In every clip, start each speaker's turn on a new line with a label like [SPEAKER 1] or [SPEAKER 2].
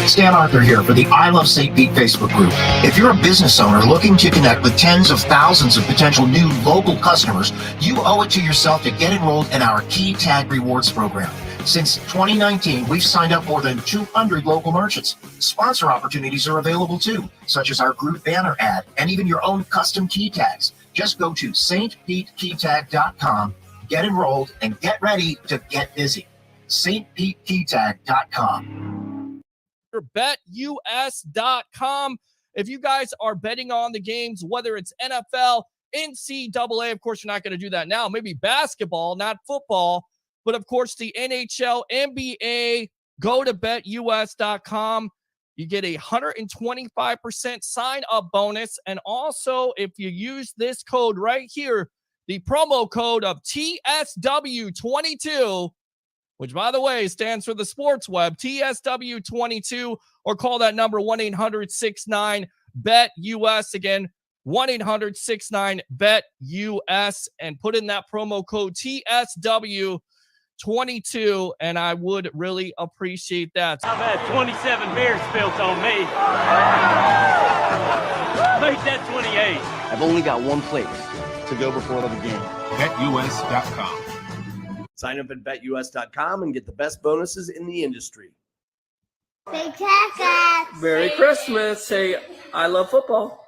[SPEAKER 1] Stan Arthur here for the I Love St. Pete Facebook group. If you're a business owner looking to connect with tens of thousands of potential new local customers, you owe it to yourself to get enrolled in our Key Tag Rewards program. Since 2019, we've signed up more than 200 local merchants. Sponsor opportunities are available too, such as our group banner ad and even your own custom key tags. Just go to stpetekeytag.com, get enrolled, and get ready to get busy. stpetekeytag.com.
[SPEAKER 2] BetUS.com. If you guys are betting on the games, whether it's NFL, NCAA, of course, you're not going to do that now. Maybe basketball, not football. But, of course, the NHL, NBA, go to BetUS.com. You get a 125% sign-up bonus. And also, if you use this code right here, the promo code of TSW22, which, by the way, stands for the sports web, TSW22, or call that number 1-800-69-BET-US. Again, 1-800-69-BET-US, and put in that promo code TSW22, and I would really appreciate that.
[SPEAKER 3] I've had 27 beers spilled on me. Make that 28.
[SPEAKER 4] I've only got one place to go before the game.
[SPEAKER 5] BetUS.com.
[SPEAKER 4] Sign up at BetUS.com and get the best bonuses in the industry.
[SPEAKER 6] Say Texas.
[SPEAKER 4] Merry Christmas. Say, I love football.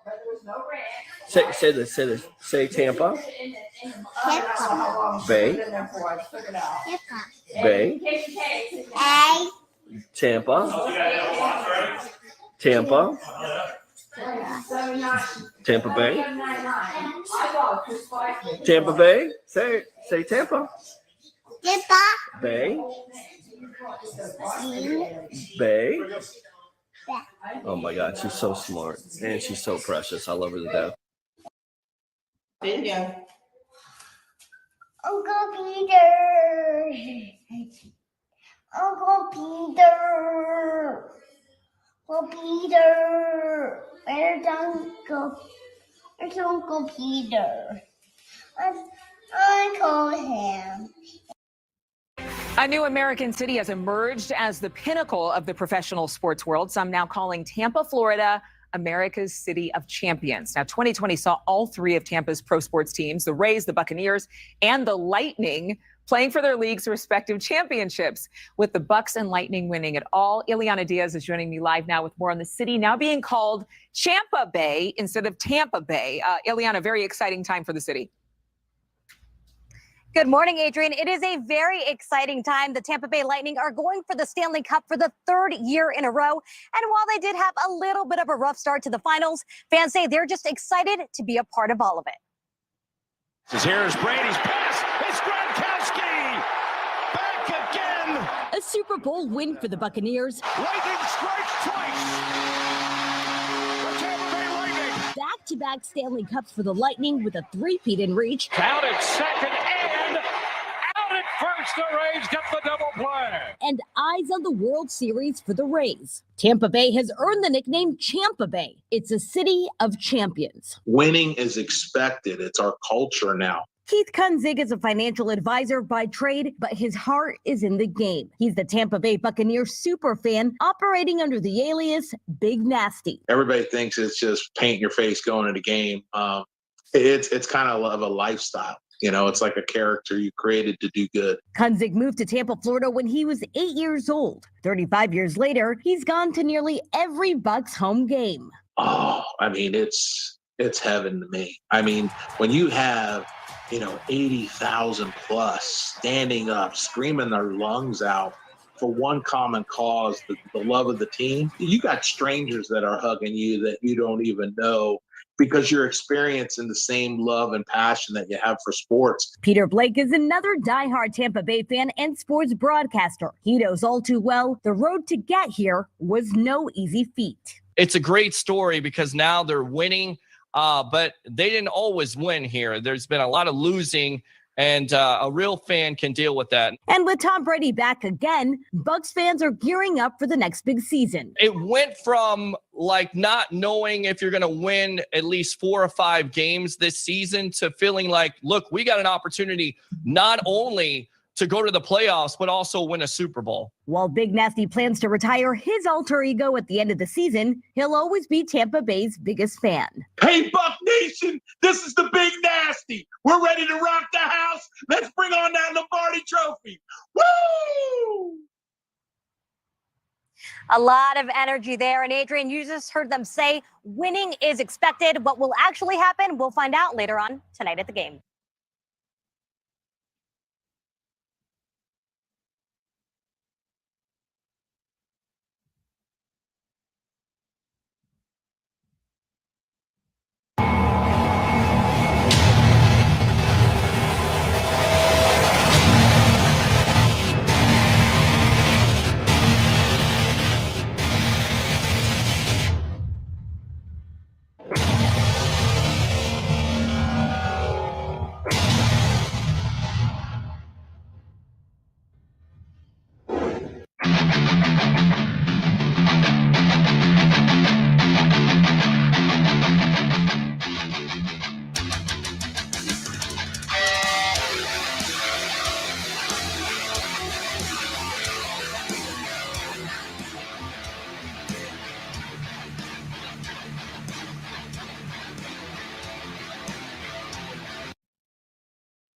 [SPEAKER 4] Say this. Say Tampa.
[SPEAKER 6] Tampa.
[SPEAKER 4] Bay. Bay.
[SPEAKER 6] A.
[SPEAKER 4] Tampa. Tampa. Tampa Bay. Tampa Bay. Say Tampa.
[SPEAKER 6] Tampa.
[SPEAKER 4] Bay. Bay. Oh my God, she's so smart and she's so precious. I love her to death.
[SPEAKER 6] Bingo. Uncle Peter. Uncle Peter. Uncle Peter. Where's Uncle Peter? I call him.
[SPEAKER 7] A new American city has emerged as the pinnacle of the professional sports world. Some now calling Tampa, Florida, America's City of Champions. Now, 2020 saw all three of Tampa's pro sports teams, the Rays, the Buccaneers, and the Lightning, playing for their league's respective championships, with the Bucs and Lightning winning it all. Ileana Diaz is joining me live now with more on the city now being called Champa Bay instead of Tampa Bay. Ileana, very exciting time for the city.
[SPEAKER 8] Good morning, Adrian. It is a very exciting time. The Tampa Bay Lightning are going for the Stanley Cup for the third year in a row. And while they did have a little bit of a rough start to the finals, fans say they're just excited to be a part of all of it.
[SPEAKER 5] Here's Brady's pass. It's Gronkowski. Back again.
[SPEAKER 9] A Super Bowl win for the Buccaneers.
[SPEAKER 5] Lightning strikes twice.
[SPEAKER 9] Back-to-back Stanley Cups for the Lightning with a three-peat in reach.
[SPEAKER 5] Out at second and out at first. The Rays get the double play.
[SPEAKER 9] And eyes on the World Series for the Rays. Tampa Bay has earned the nickname Champa Bay. It's a city of champions.
[SPEAKER 10] Winning is expected. It's our culture now.
[SPEAKER 9] Keith Kunzig is a financial advisor by trade, but his heart is in the game. He's the Tampa Bay Buccaneers super fan operating under the alias Big Nasty.
[SPEAKER 10] Everybody thinks it's just paint your face going to the game. It's kind of a lifestyle. You know, it's like a character you created to do good.
[SPEAKER 9] Kunzig moved to Tampa, Florida when he was 8 years old. 35 years later, he's gone to nearly every Bucs home game.
[SPEAKER 10] Oh, I mean, it's heaven to me. I mean, when you have 80,000 plus standing up, screaming their lungs out for one common cause, the love of the team. You got strangers that are hugging you that you don't even know because you're experiencing the same love and passion that you have for sports.
[SPEAKER 9] Peter Blake is another diehard Tampa Bay fan and sports broadcaster. He knows all too well the road to get here was no easy feat.
[SPEAKER 2] It's a great story because now they're winning. But they didn't always win here. There's been a lot of losing, and a real fan can deal with that.
[SPEAKER 9] And with Tom Brady back again, Bucs fans are gearing up for the next big season.
[SPEAKER 2] It went from like not knowing if you're going to win at least 4 or 5 games this season to feeling like, look, we got an opportunity not only to go to the playoffs, but also win a Super Bowl.
[SPEAKER 9] While Big Nasty plans to retire his alter ego at the end of the season, he'll always be Tampa Bay's biggest fan.
[SPEAKER 10] Hey, Buck Nation, this is the Big Nasty. We're ready to rock the house. Let's bring on that Lombardi trophy. Woo!
[SPEAKER 8] A lot of energy there. And Adrian, you just heard them say winning is expected. What will actually happen, we'll find out later on tonight at the game.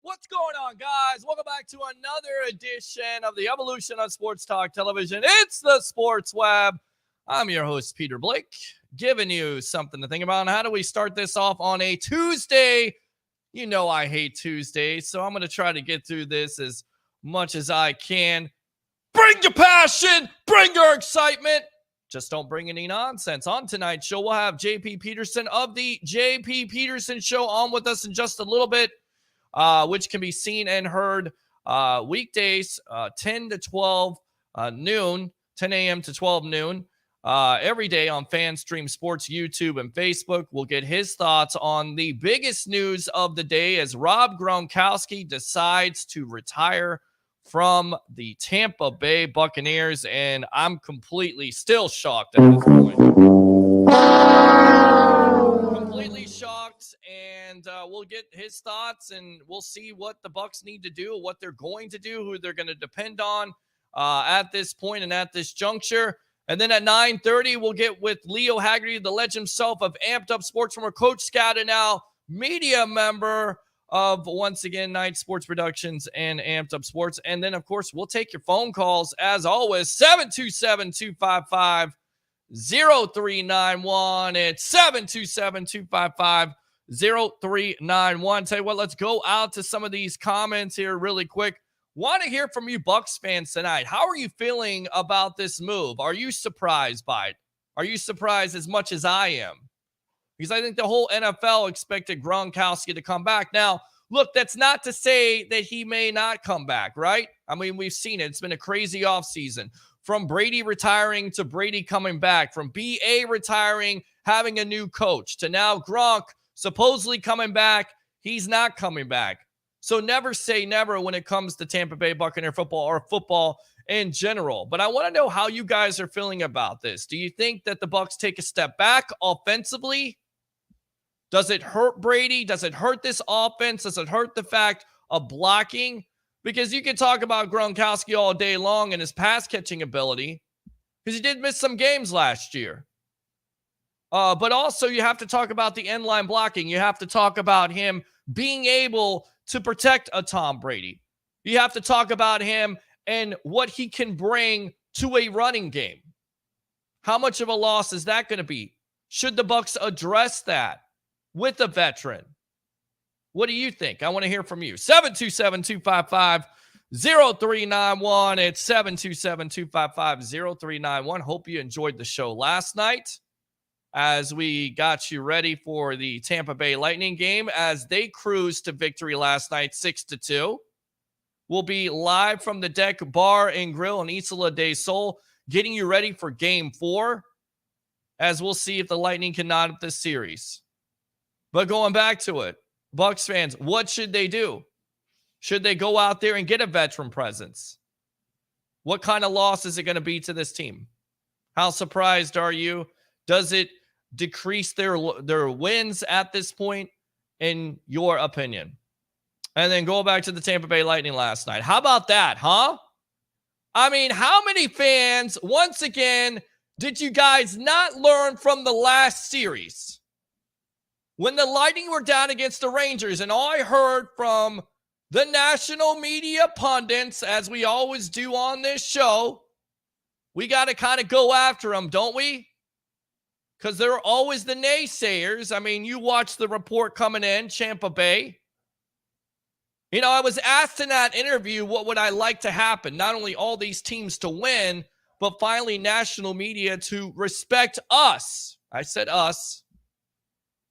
[SPEAKER 2] What's going on, guys? Welcome back to another edition of the Evolution of Sports Talk Television. It's the Sports Web. I'm your host, Peter Blake, giving you something to think about. And how do we start this off on a Tuesday? You know I hate Tuesdays, so I'm going to try to get through this as much as I can. Bring your passion, bring your excitement. Just don't bring any nonsense. On tonight's show, we'll have JP Peterson of the JP Peterson Show on with us in just a little bit, which can be seen and heard weekdays 10 to 12 noon, 10 a.m. to 12 noon, every day on FanStream Sports, YouTube, and Facebook. We'll get his thoughts on the biggest news of the day as Rob Gronkowski decides to retire from the Tampa Bay Buccaneers, and I'm completely still shocked at this point. Completely shocked, and we'll get his thoughts, and we'll see what the Bucs need to do, what they're going to do, who they're going to depend on at this point and at this juncture. And then at 9:30, we'll get with Leo Haggerty, the legend himself of Amped Up Sports, former Coach Scout and now media member of, once again, Night Sports Productions and Amped Up Sports. And then, of course, we'll take your phone calls, as always, 727-255-0391. It's 727-255-0391. Tell you what, let's go out to some of these comments here really quick. Want to hear from you Bucs fans tonight. How are you feeling about this move? Are you surprised by it? Are you surprised as much as I am? Because I think the whole NFL expected Gronkowski to come back. Now, look, that's not to say that he may not come back, right? I mean, we've seen it. It's been a crazy offseason. From Brady retiring to Brady coming back, from BA retiring, having a new coach, to now Gronk supposedly coming back. He's not coming back. So never say never when it comes to Tampa Bay Buccaneer football or football in general. But I want to know how you guys are feeling about this. Do you think that the Bucs take a step back offensively? Does it hurt Brady? Does it hurt this offense? Does it hurt the fact of blocking? Because you can talk about Gronkowski all day long and his pass-catching ability, because he did miss some games last year. But also you have to talk about the end-line blocking. You have to talk about him being able to protect a Tom Brady. You have to talk about him and what he can bring to a running game. How much of a loss is that going to be? Should the Bucs address that with a veteran? What do you think? I want to hear from you. 727-255-0391. It's 727-255-0391. Hope you enjoyed the show last night as we got you ready for the Tampa Bay Lightning game as they cruised to victory last night, 6-2. We'll be live from the Deck Bar and Grill in Isla del Sol, getting you ready for Game 4, as we'll see if the Lightning can knot up this series. But going back to it, Bucs fans, what should they do? Should they go out there and get a veteran presence? What kind of loss is it going to be to this team? How surprised are you? Does it decrease their wins at this point, in your opinion? and then go back to the Tampa Bay Lightning last night. How about that, huh? I mean, how many fans, once again, did you guys not learn from the last series? When the Lightning were down against the Rangers, and all I heard from the national media pundits, as we always do on this show, we got to kind of go after them, don't we? Because they're always the naysayers. I mean, you watch the report coming in, Tampa Bay. You know, I was asked in that interview, what would I like to happen? Not only all these teams to win, but finally national media to respect us. I said us.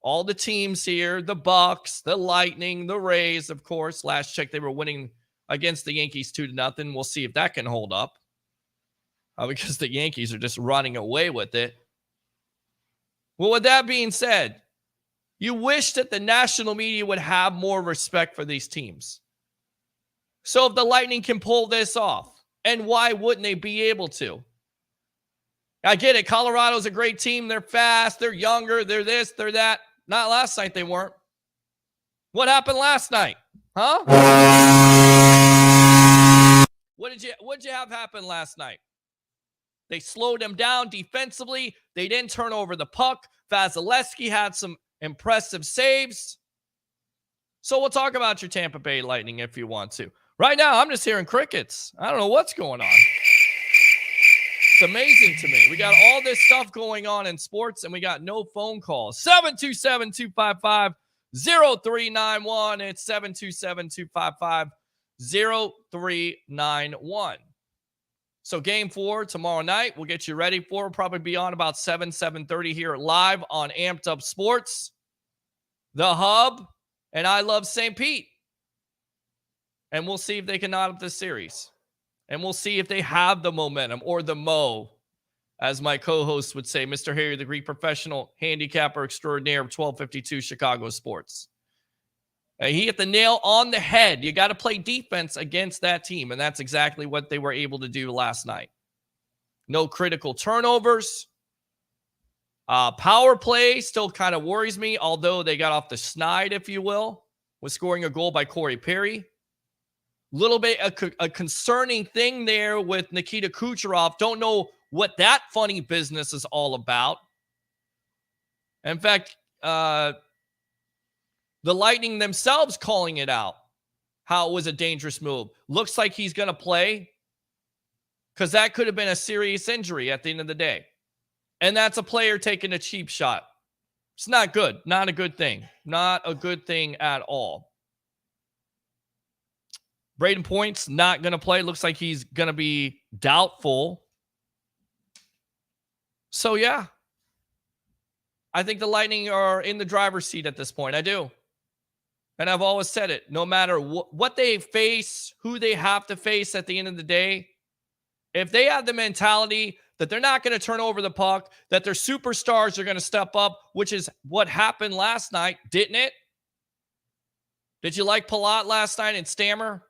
[SPEAKER 2] All the teams here, the Bucs, the Lightning, the Rays, of course. Last check, they were winning against the Yankees 2-0. We'll see if that can hold up. Because the Yankees are just running away with it. Well, with that being said, you wish that the national media would have more respect for these teams. So if the Lightning can pull this off, and why wouldn't they be able to? I get it. Colorado's a great team. They're fast. They're younger. They're this. They're that. Not last night they weren't. What happened last night? Huh? What did you have happen last night? They slowed them down defensively. They didn't turn over the puck. Vasilevsky had some impressive saves. So we'll talk about your Tampa Bay Lightning if you want to. Right now, I'm just hearing crickets. I don't know what's going on. It's amazing to me. We got all this stuff going on in sports, and we got no phone calls. 727-255-0391. It's 727-255-0391. So game 4 tomorrow night, we'll get you ready for. We'll probably be on about 7:30 here live on Amped Up Sports, The Hub, and I Love St. Pete. And we'll see if they can knot up this series. And we'll see if they have the momentum or the mo, as my co-host would say, Mr. Harry, the Greek professional handicapper extraordinaire of 1252 Chicago Sports. He hit the nail on the head. You got to play defense against that team, and that's exactly what they were able to do last night. No critical turnovers. Power play still kind of worries me, although they got off the snide, if you will, with scoring a goal by Corey Perry. Little bit a concerning thing there with Nikita Kucherov. Don't know what that funny business is all about. In fact, the Lightning themselves calling it out, how it was a dangerous move. Looks like he's going to play because that could have been a serious injury at the end of the day. And that's a player taking a cheap shot. It's not good. Not a good thing. Not a good thing at all. Braden Point's not going to play. Looks like he's going to be doubtful. So, yeah. I think the Lightning are in the driver's seat at this point. I do. And I've always said it. No matter what they face, who they have to face at the end of the day, if they have the mentality that they're not going to turn over the puck, that their superstars are going to step up, which is what happened last night, didn't it? Did you like Palat last night and Stammer?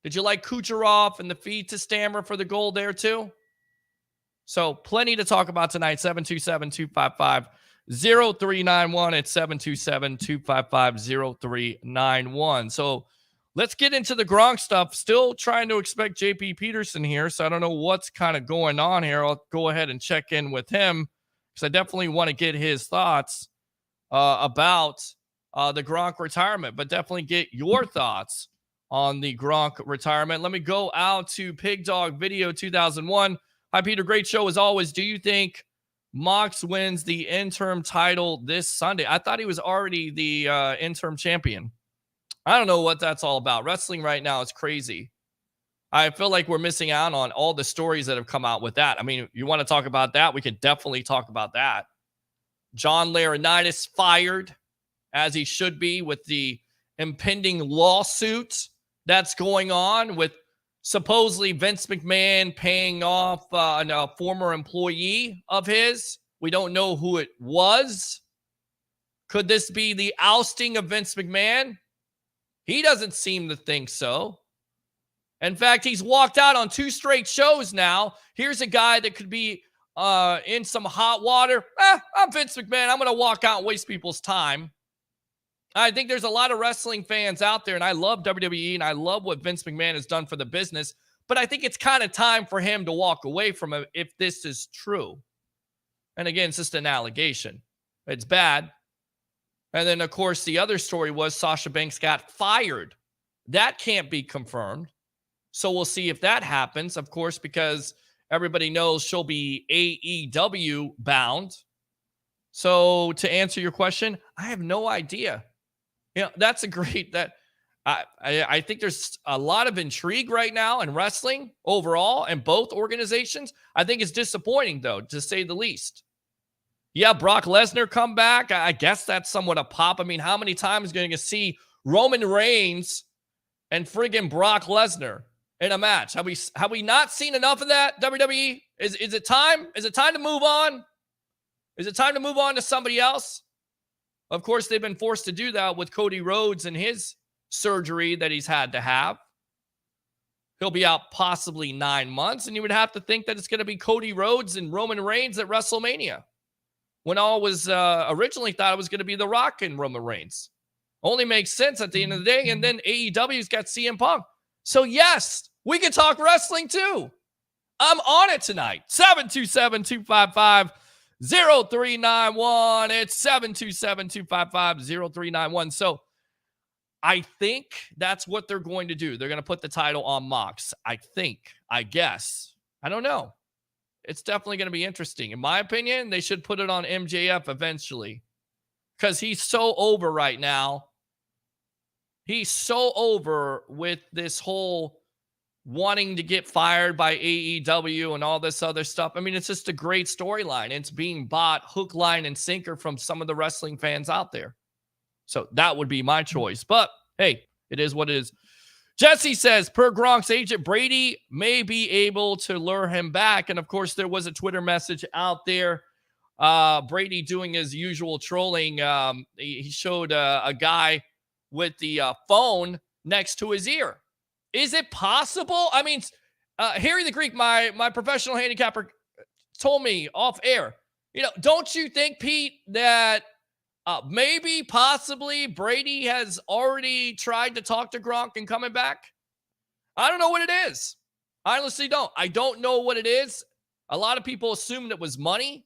[SPEAKER 2] Did you like Kucherov and the feed to Stammer for the goal there too? So plenty to talk about tonight. 727-255-0391. It's 727-255-0391. So let's get into the Gronk stuff. Still trying to expect JP Peterson here, so I don't know what's kind of going on here. I'll go ahead and check in with him because I definitely want to get his thoughts about the Gronk retirement, but definitely get your thoughts on the Gronk retirement. Let me go out to Pig Dog Video 2001. Hi, Peter. Great show as always. Do you think Mox wins the interim title this Sunday? I thought he was already the interim champion. I don't know what that's all about. Wrestling right now is crazy. I feel like we're missing out on all the stories that have come out with that. I mean, you want to talk about that? We could definitely talk about that. John Laurinaitis fired, as he should be, with the impending lawsuit that's going on with supposedly Vince McMahon paying off a former employee of his. We don't know who it was. Could this be the ousting of Vince McMahon? He doesn't seem to think so. In fact, he's walked out on 2 straight shows now. Here's a guy that could be in some hot water. I'm Vince McMahon. I'm going to walk out and waste people's time. I think there's a lot of wrestling fans out there, and I love WWE, and I love what Vince McMahon has done for the business, but I think it's kind of time for him to walk away from it if this is true. And again, it's just an allegation. It's bad. And then, of course, the other story was Sasha Banks got fired. That can't be confirmed. So we'll see if that happens, of course, because everybody knows she'll be AEW bound. So to answer your question, I have no idea. That's a great that I think there's a lot of intrigue right now in wrestling overall and both organizations. I think it's disappointing, though, to say the least. Yeah, Brock Lesnar come back. I guess that's somewhat a pop. I mean, how many times are you going to see Roman Reigns and friggin' Brock Lesnar in a match? Have we not seen enough of that, WWE? Is it time? Is it time to move on? Is it time to move on to somebody else? Of course, they've been forced to do that with Cody Rhodes and his surgery that he's had to have. He'll be out possibly 9 months, and you would have to think that it's going to be Cody Rhodes and Roman Reigns at WrestleMania, when all was originally thought it was going to be The Rock and Roman Reigns. Only makes sense at the end of the day. And then AEW's got CM Punk. So yes, we can talk wrestling too. I'm on it tonight. 727-255-0391. It's 727-255-0391. So I think that's what they're going to do. They're going to put the title on Mox. I guess. I don't know. It's definitely going to be interesting. In my opinion, they should put it on MJF eventually, because he's so over right now. He's so over with this whole wanting to get fired by AEW and all this other stuff. I mean, it's just a great storyline. It's being bought hook, line, and sinker from some of the wrestling fans out there. So that would be my choice. But hey, it is what it is. Jesse says, per Gronk's agent, Brady may be able to lure him back. And of course, there was a Twitter message out there. Brady doing his usual trolling. He showed a guy with the phone next to his ear. Is it possible? I mean, Harry the Greek, my professional handicapper, told me off air, don't you think, Pete, that maybe, possibly, Brady has already tried to talk to Gronk and coming back? I don't know what it is. I honestly don't. I don't know what it is. A lot of people assumed it was money.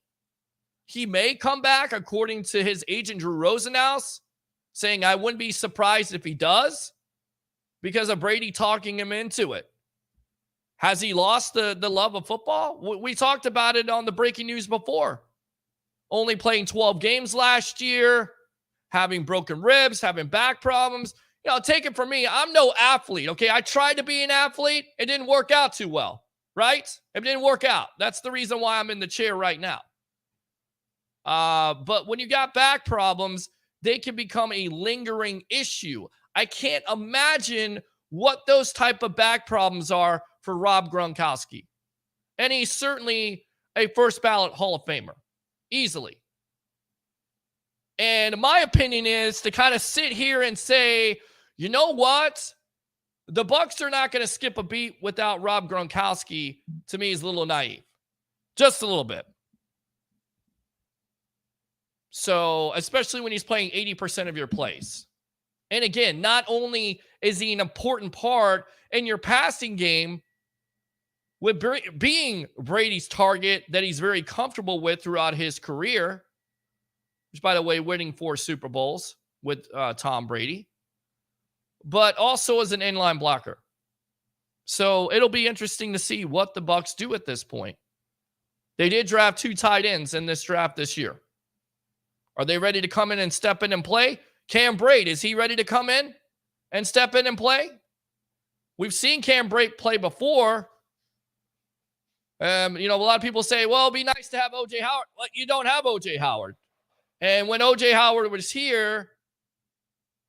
[SPEAKER 2] He may come back, according to his agent, Drew Rosenhaus, saying, I wouldn't be surprised if he does, because of Brady talking him into it. Has he lost the love of football? We talked about it on the breaking news before. Only playing 12 games last year, having broken ribs, having back problems. Take it from me. I'm no athlete, okay? I tried to be an athlete. It didn't work out too well, right? It didn't work out. That's the reason why I'm in the chair right now. But when you got back problems, they can become a lingering issue. I can't imagine what those type of back problems are for Rob Gronkowski. And he's certainly a first ballot Hall of Famer. Easily. And my opinion is to kind of sit here and say, you know what? The Bucs are not going to skip a beat without Rob Gronkowski. To me, is a little naive. Just a little bit. So, especially when he's playing 80% of your plays. And again, not only is he an important part in your passing game, with being Brady's target that he's very comfortable with throughout his career, which, by the way, winning 4 Super Bowls with Tom Brady, but also as an inline blocker. So it'll be interesting to see what the Bucs do at this point. They did draft 2 tight ends in this draft this year. Are they ready to come in and step in and play? Cam Brate, is he ready to come in and step in and play? We've seen Cam Brate play before. A lot of people say, well, it'd be nice to have O.J. Howard. Well, you don't have O.J. Howard. And when O.J. Howard was here,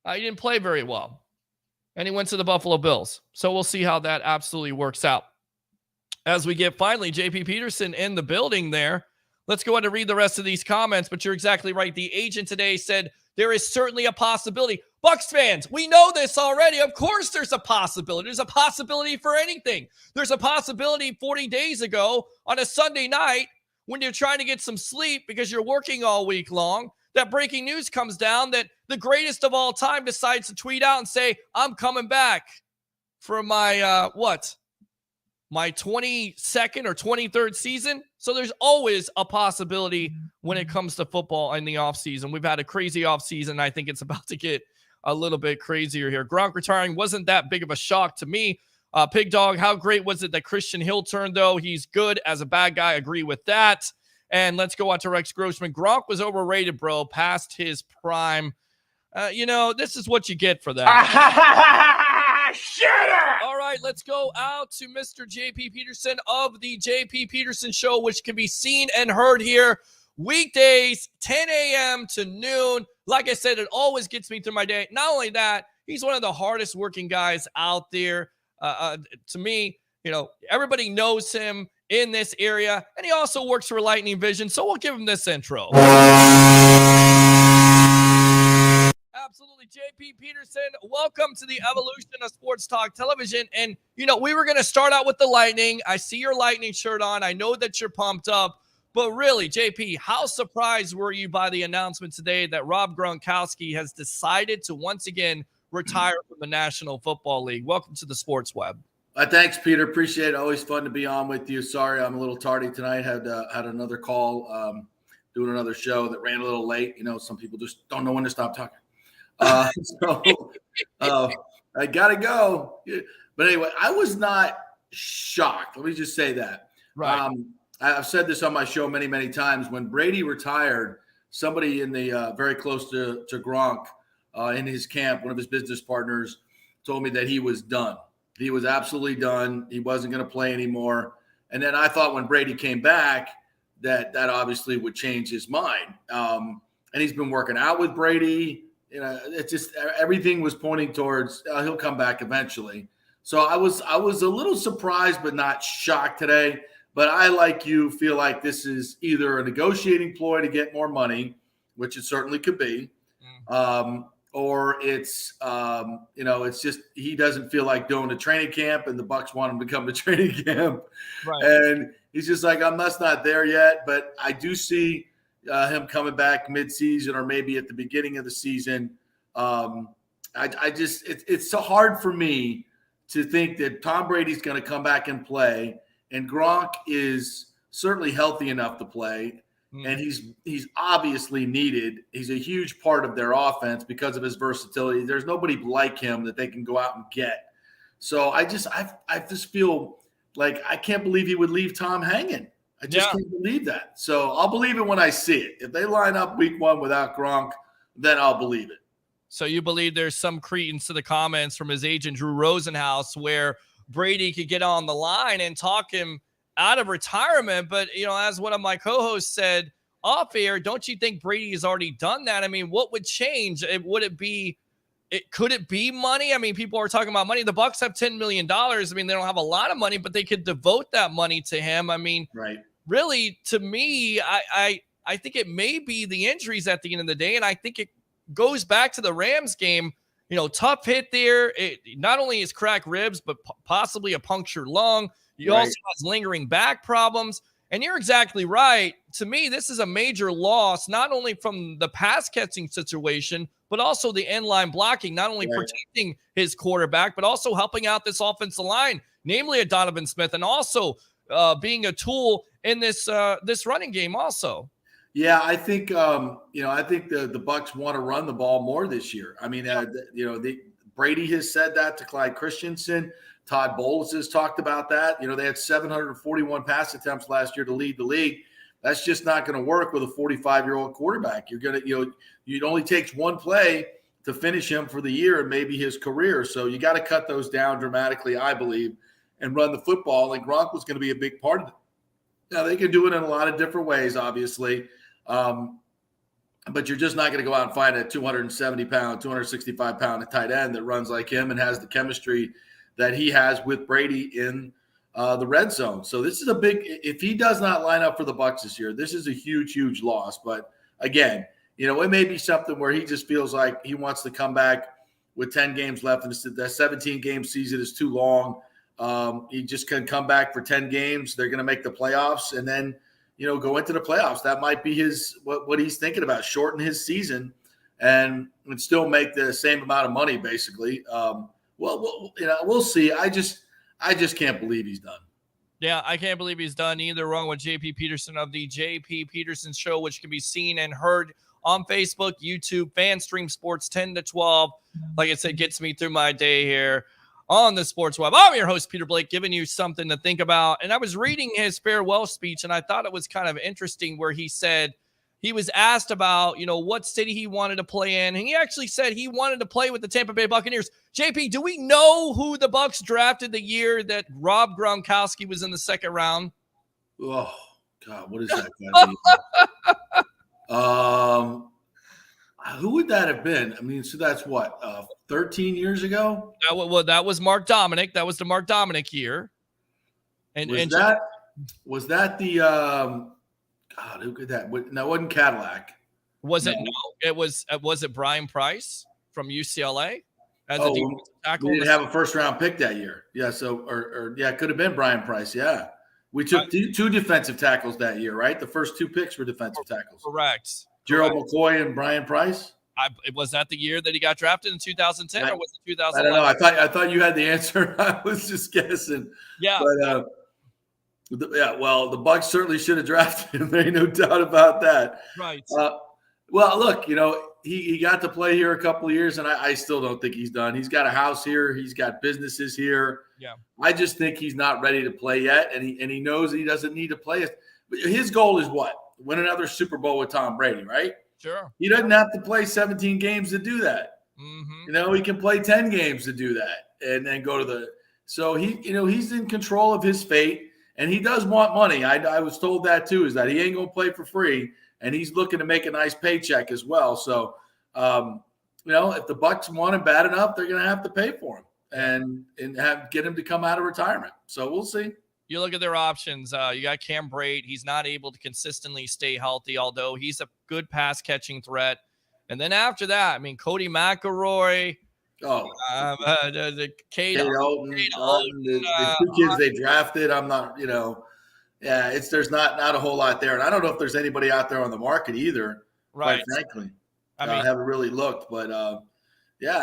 [SPEAKER 2] he didn't play very well. And he went to the Buffalo Bills. So we'll see how that absolutely works out. As we get finally J.P. Peterson in the building there, let's go ahead and read the rest of these comments. But you're exactly right. The agent today said there is certainly a possibility. Bucs fans, we know this already. Of course there's a possibility. There's a possibility for anything. There's a possibility 40 days ago on a Sunday night when you're trying to get some sleep because you're working all week long, that breaking news comes down that the greatest of all time decides to tweet out and say, I'm coming back for my, my 22nd or 23rd season. So there's always a possibility when it comes to football in the offseason. We've had a crazy offseason. I think it's about to get a little bit crazier here. Gronk retiring wasn't that big of a shock to me. Pig Dog, how great was it that Christian Hill turned, though? He's good as a bad guy. Agree with that. And let's go on to Rex Grossman. Gronk was overrated, bro, past his prime. This is what you get for that.
[SPEAKER 5] Shut up!
[SPEAKER 2] All right, let's go out to Mr. JP Peterson of the JP Peterson Show, which can be seen and heard here weekdays, 10 a.m. to noon. Like I said, it always gets me through my day. Not only that, he's one of the hardest working guys out there. To me, everybody knows him in this area, and he also works for Lightning Vision, so we'll give him this intro. Absolutely. JP Peterson, welcome to the evolution of sports talk television. And, we were going to start out with the Lightning. I see your Lightning shirt on. I know that you're pumped up. But really, JP, how surprised were you by the announcement today that Rob Gronkowski has decided to once again retire from the National Football League? Welcome to the Sports Web.
[SPEAKER 11] Thanks, Peter. Appreciate it. Always fun to be on with you. Sorry, I'm a little tardy tonight. Had another call, doing another show that ran a little late. Some people just don't know when to stop talking. I got to go. But anyway, I was not shocked. Let me just say that.
[SPEAKER 2] Right.
[SPEAKER 11] I've said this on my show many, many times. When Brady retired, somebody in the very close to Gronk in his camp, one of his business partners, told me that he was done. He was absolutely done. He wasn't going to play anymore. And then I thought when Brady came back that obviously would change his mind. And he's been working out with Brady. It's just everything was pointing towards he'll come back eventually. So I was a little surprised but not shocked today. But I, like you, feel like this is either a negotiating ploy to get more money, which it certainly could be, or it's it's just he doesn't feel like doing a training camp, and the Bucs want him to come to training camp,
[SPEAKER 2] right. And
[SPEAKER 11] he's just like, I'm just not there yet. But I do see him coming back mid-season or maybe at the beginning of the season. It's so hard for me to think that Tom Brady's going to come back and play. And Gronk is certainly healthy enough to play, and he's obviously needed. He's a huge part of their offense because of his versatility. There's nobody like him that they can go out and get. So I just feel like I can't believe he would leave Tom hanging. I just can't believe that. So I'll believe it when I see it. If they line up week one without Gronk, then I'll believe it.
[SPEAKER 2] So you believe there's some credence to the comments from his agent, Drew Rosenhaus, where Brady could get on the line and talk him out of retirement. But, as one of my co-hosts said off air, don't you think Brady has already done that? I mean, what would change? Could it be money? I mean, people are talking about money. The Bucs have $10 million. I mean, they don't have a lot of money, but they could devote that money to him. I mean,
[SPEAKER 11] right.
[SPEAKER 2] Really, to me, I think it may be the injuries at the end of the day. And I think it goes back to the Rams game. Tough hit there. It not only is cracked ribs, but possibly a punctured lung. He also has lingering back problems. And you're exactly right. To me, this is a major loss, not only from the pass catching situation, but also the end line blocking, not only protecting his quarterback, but also helping out this offensive line, namely a Donovan Smith, and also being a tool in this running game also.
[SPEAKER 11] Yeah, I think I think the Bucs want to run the ball more this year. I mean, Brady has said that to Clyde Christensen. Todd Bowles has talked about that. They had 741 pass attempts last year to lead the league. That's just not going to work with a 45-year-old quarterback. It only takes one play to finish him for the year and maybe his career. So you got to cut those down dramatically, I believe, and run the football. And Gronk was going to be a big part of it. Now, they can do it in a lot of different ways, obviously. But you're just not going to go out and find a 270-pound, 265-pound tight end that runs like him and has the chemistry that he has with Brady in the red zone. So this is a big – if he does not line up for the Bucs this year, this is a huge, huge loss. But, again, it may be something where he just feels like he wants to come back with 10 games left, and the 17-game season is too long. He just can come back for 10 games. They're going to make the playoffs, and then – go into the playoffs. That might be what he's thinking about, shorten his season and still make the same amount of money, basically. We'll see. I just can't believe he's done.
[SPEAKER 2] Yeah, I can't believe he's done either. Wrong with JP Peterson of the JP Peterson Show, which can be seen and heard on Facebook, YouTube, FanStream Sports 10 to 12. Like I said, gets me through my day here on the Sports Web. I'm your host, Peter Blake, giving you something to think about. And I was reading his farewell speech, and I thought it was kind of interesting where he said he was asked about, what city he wanted to play in. And he actually said he wanted to play with the Tampa Bay Buccaneers. JP, do we know who the Bucs drafted the year that Rob Gronkowski was in the second round?
[SPEAKER 11] Oh, God, what is that guy? Who would that have been? I mean, so that's what, 13 years ago?
[SPEAKER 2] That was Mark Dominic. That was the Mark Dominic year.
[SPEAKER 11] Was that the God, who could that? No, it wasn't Cadillac.
[SPEAKER 2] Was it? No, it was it Brian Price from UCLA as a defensive tackle?
[SPEAKER 11] We didn't have a first-round pick that year. Yeah, so it could have been Brian Price. Yeah, we took two defensive tackles that year, right? The first two picks were defensive tackles.
[SPEAKER 2] Correct.
[SPEAKER 11] Gerald McCoy and Brian Price.
[SPEAKER 2] Was that the year that he got drafted in 2010, or was it 2011?
[SPEAKER 11] I don't know. I thought you had the answer. I was just guessing.
[SPEAKER 2] Yeah.
[SPEAKER 11] But well, the Bucs certainly should have drafted him. There ain't no doubt about that.
[SPEAKER 2] Right.
[SPEAKER 11] Well, look, he got to play here a couple of years, and I still don't think he's done. He's got a house here. He's got businesses here.
[SPEAKER 2] Yeah.
[SPEAKER 11] I just think he's not ready to play yet, and he knows he doesn't need to play. His goal is what? Win another Super Bowl with Tom Brady, right?
[SPEAKER 2] Sure.
[SPEAKER 11] He doesn't have to play 17 games to do that.
[SPEAKER 2] Mm-hmm.
[SPEAKER 11] He can play 10 games to do that and then go to the – so he's in control of his fate. And he does want money. I was told that too, is that he ain't going to play for free, and he's looking to make a nice paycheck as well. So, if the Bucs want him bad enough, they're going to have to pay for him and get him to come out of retirement. So we'll see.
[SPEAKER 2] You look at their options. You got Cam Brate. He's not able to consistently stay healthy, although he's a good pass catching threat. And then after that, I mean, Cody McElroy.
[SPEAKER 11] The Kate Alton, the two kids they drafted. I'm not, there's not a whole lot there, and I don't know if there's anybody out there on the market either.
[SPEAKER 2] Right.
[SPEAKER 11] Quite frankly, I haven't really looked, but I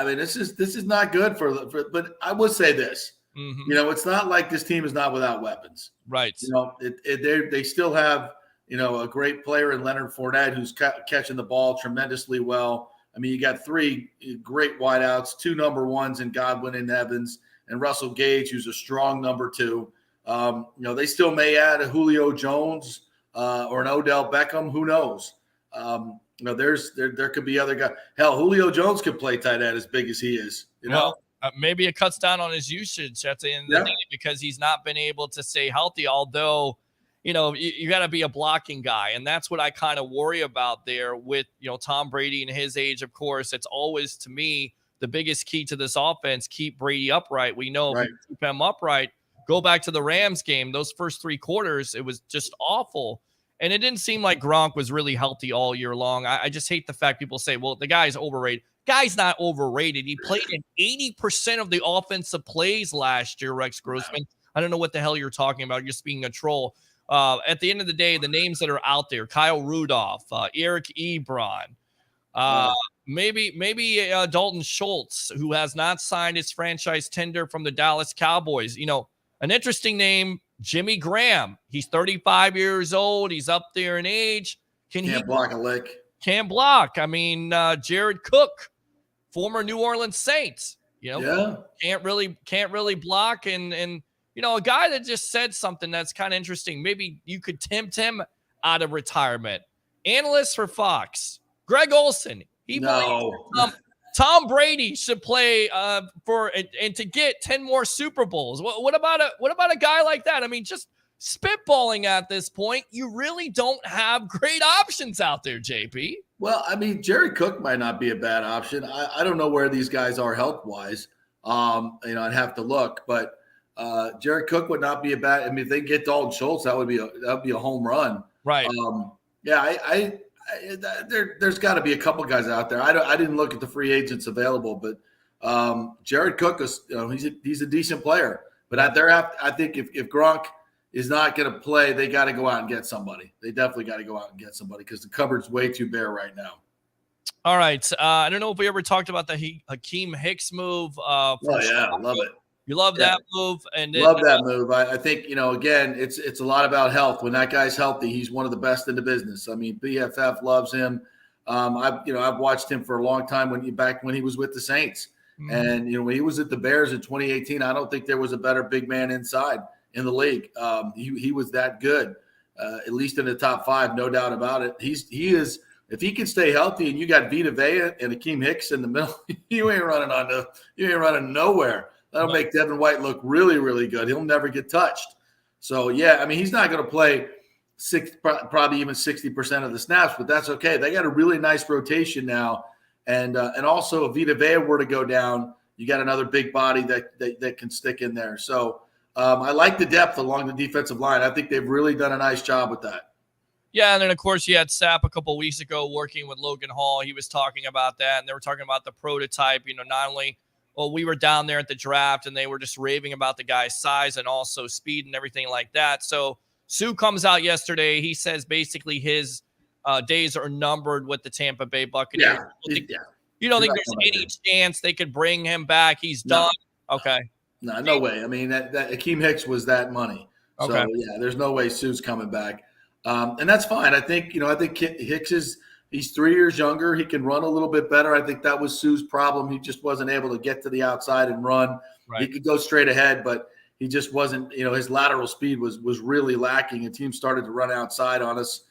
[SPEAKER 11] mean, this is not good for. But I would say this, it's not like this team is not without weapons.
[SPEAKER 2] Right.
[SPEAKER 11] They still have a great player in Leonard Fournette who's catching the ball tremendously well. I mean, you got three great wideouts, two number ones in Godwin and Evans, and Russell Gage, who's a strong number two. They still may add a Julio Jones or an Odell Beckham. Who knows? There could be other guys. Hell, Julio Jones could play tight end as big as he is.
[SPEAKER 2] Maybe it cuts down on his usage at the end of the day because he's not been able to stay healthy, although – you got to be a blocking guy. And that's what I kind of worry about there with, Tom Brady and his age. Of course, it's always, to me, the biggest key to this offense, keep Brady upright. We know if you keep him upright, go back to the Rams game. Those first three quarters, it was just awful. And it didn't seem like Gronk was really healthy all year long. I just hate the fact people say, well, the guy's overrated. Guy's not overrated. He played in 80% of the offensive plays last year, Rex Grossman. I don't know what the hell you're talking about. You're just being a troll. At the end of the day, the names that are out there, Kyle Rudolph, Eric Ebron, maybe Dalton Schultz, who has not signed his franchise tender from the Dallas Cowboys. An interesting name, Jimmy Graham. He's 35 years old. He's up there in age.
[SPEAKER 11] Can't block a lick.
[SPEAKER 2] Can't block. I mean, Jared Cook, former New Orleans Saints, can't really block and a guy that just said something that's kind of interesting. Maybe you could tempt him out of retirement. Analyst for Fox, Greg Olson. He believes Tom Brady should play and to get 10 more Super Bowls. What about a guy like that? I mean, just spitballing at this point, you really don't have great options out there, JP.
[SPEAKER 11] Well, I mean, Jared Cook might not be a bad option. I don't know where these guys are health wise. I'd have to look, but. Jared Cook would not be a bad. I mean, if they get Dalton Schultz, that would be a home run.
[SPEAKER 2] Right.
[SPEAKER 11] There's got to be a couple guys out there. I didn't look at the free agents available, but Jared Cook is he's a decent player. But I think if Gronk is not going to play, they got to go out and get somebody. They definitely got to go out and get somebody because the cupboard's way too bare right now.
[SPEAKER 2] All right. I don't know if we ever talked about the Hakeem Hicks move.
[SPEAKER 11] Oh yeah, love it.
[SPEAKER 2] You love that move, and
[SPEAKER 11] Love that move. I think, again, it's a lot about health. When that guy's healthy, he's one of the best in the business. I mean, BFF loves him. I've watched him for a long time back when he was with the Saints, and when he was at the Bears in 2018, I don't think there was a better big man inside in the league. He was that good, at least in the top 5, no doubt about it. He is. If he can stay healthy, and you got Vita Vea and Hakeem Hicks in the middle, you ain't running nowhere. That'll make Devin White look really, really good. He'll never get touched. So, yeah, I mean, he's not going to play probably even 60% of the snaps, but that's okay. They got a really nice rotation now. And also, if Vita Vea were to go down, you got another big body that can stick in there. So, I like the depth along the defensive line. I think they've really done a nice job with that.
[SPEAKER 2] Yeah, and then, of course, you had Sapp a couple of weeks ago working with Logan Hall. He was talking about that, and they were talking about the prototype, not only – well, we were down there at the draft, and they were just raving about the guy's size and also speed and everything like that. So Sue comes out yesterday. He says basically his days are numbered with the Tampa Bay Buccaneers. You don't think there's any chance they could bring him back? He's done? Okay.
[SPEAKER 11] No way. I mean, that Hakeem Hicks was that money. So, yeah, there's no way Sue's coming back. And that's fine. I think Hicks he's 3 years younger. He can run a little bit better. I think that was Sue's problem. He just wasn't able to get to the outside and run. Right. He could go straight ahead, but he just wasn't, his lateral speed was really lacking, and teams started to run outside on us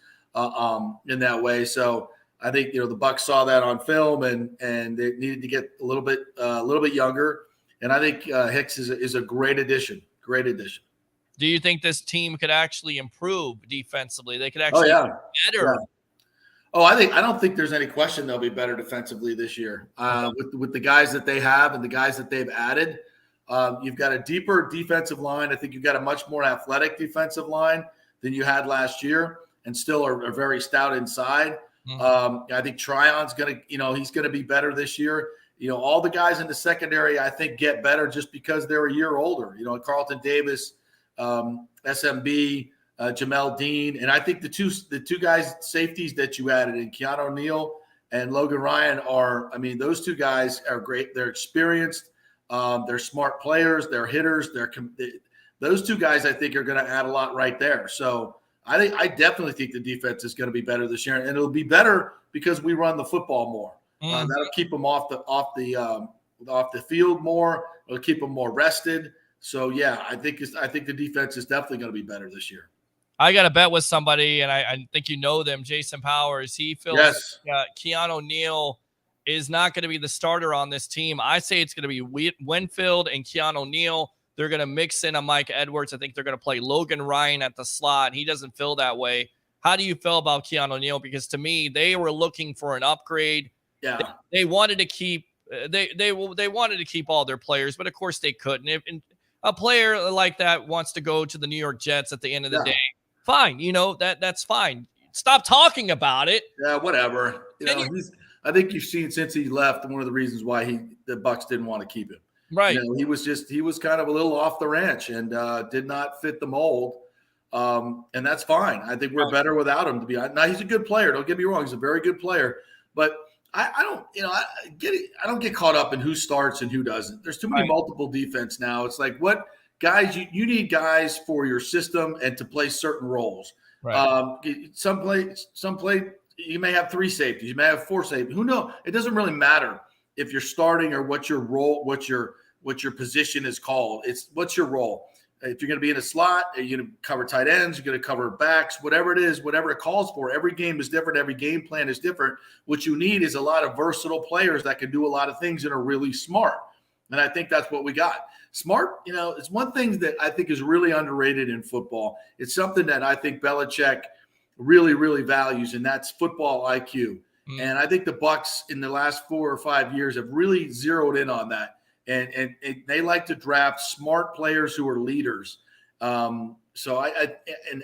[SPEAKER 11] in that way. So I think, the Bucs saw that on film and they needed to get a little bit younger. And I think Hicks is a great addition. Great addition.
[SPEAKER 2] Do you think this team could actually improve defensively? They could actually be better.
[SPEAKER 11] Yeah. I don't think there's any question they'll be better defensively this year with the guys that they have and the guys that they've added. You've got a deeper defensive line. I think you've got a much more athletic defensive line than you had last year, and still are very stout inside. I think Tryon's going to, he's going to be better this year. All the guys in the secondary, I think, get better just because they're a year older. Carlton Davis, SMB, Jamel Dean, and I think the two guys safeties that you added in Keanu Neal and Logan Ryan those two guys are great. They're experienced. They're smart players. They're hitters. Those two guys I think are going to add a lot right there. So I definitely think the defense is going to be better this year, and it'll be better because we run the football more. That'll keep them off the field more. It'll keep them more rested. So yeah, I think the defense is definitely going to be better this year.
[SPEAKER 2] I got a bet with somebody, and I think them, Jason Powers. He feels Keanu Neal is not going to be the starter on this team. I say it's going to be Winfield and Keanu Neal. They're going to mix in a Mike Edwards. I think they're going to play Logan Ryan at the slot. He doesn't feel that way. How do you feel about Keanu Neal? Because to me, they were looking for an upgrade.
[SPEAKER 11] Yeah,
[SPEAKER 2] they wanted to keep they wanted to keep all their players, but of course they couldn't. If a player like that wants to go to the New York Jets at the end of the day, fine. That's fine. Stop talking about it.
[SPEAKER 11] Yeah, whatever. I think you've seen since he left, one of the reasons why the Bucs didn't want to keep him.
[SPEAKER 2] Right.
[SPEAKER 11] He was kind of a little off the ranch and did not fit the mold. And that's fine. I think we're better without him. Now he's a good player. Don't get me wrong. He's a very good player, but I don't get caught up in who starts and who doesn't. There's too many multiple defense now. It's like, what guys, you need guys for your system and to play certain roles. Right. Some play, you may have 3 safeties, you may have 4 safeties. Who knows? It doesn't really matter if you're starting or what your role, what your position is called. It's what's your role. If you're going to be in a slot, you're going to cover tight ends, you're going to cover backs, whatever it is, whatever it calls for. Every game is different. Every game plan is different. What you need is a lot of versatile players that can do a lot of things and are really smart. And I think that's what we got. Smart, it's one thing that I think is really underrated in football. It's something that I think Belichick really, really values, and that's football IQ. And I think the Bucs in the last 4 or 5 years have really zeroed in on that. And they like to draft smart players who are leaders. So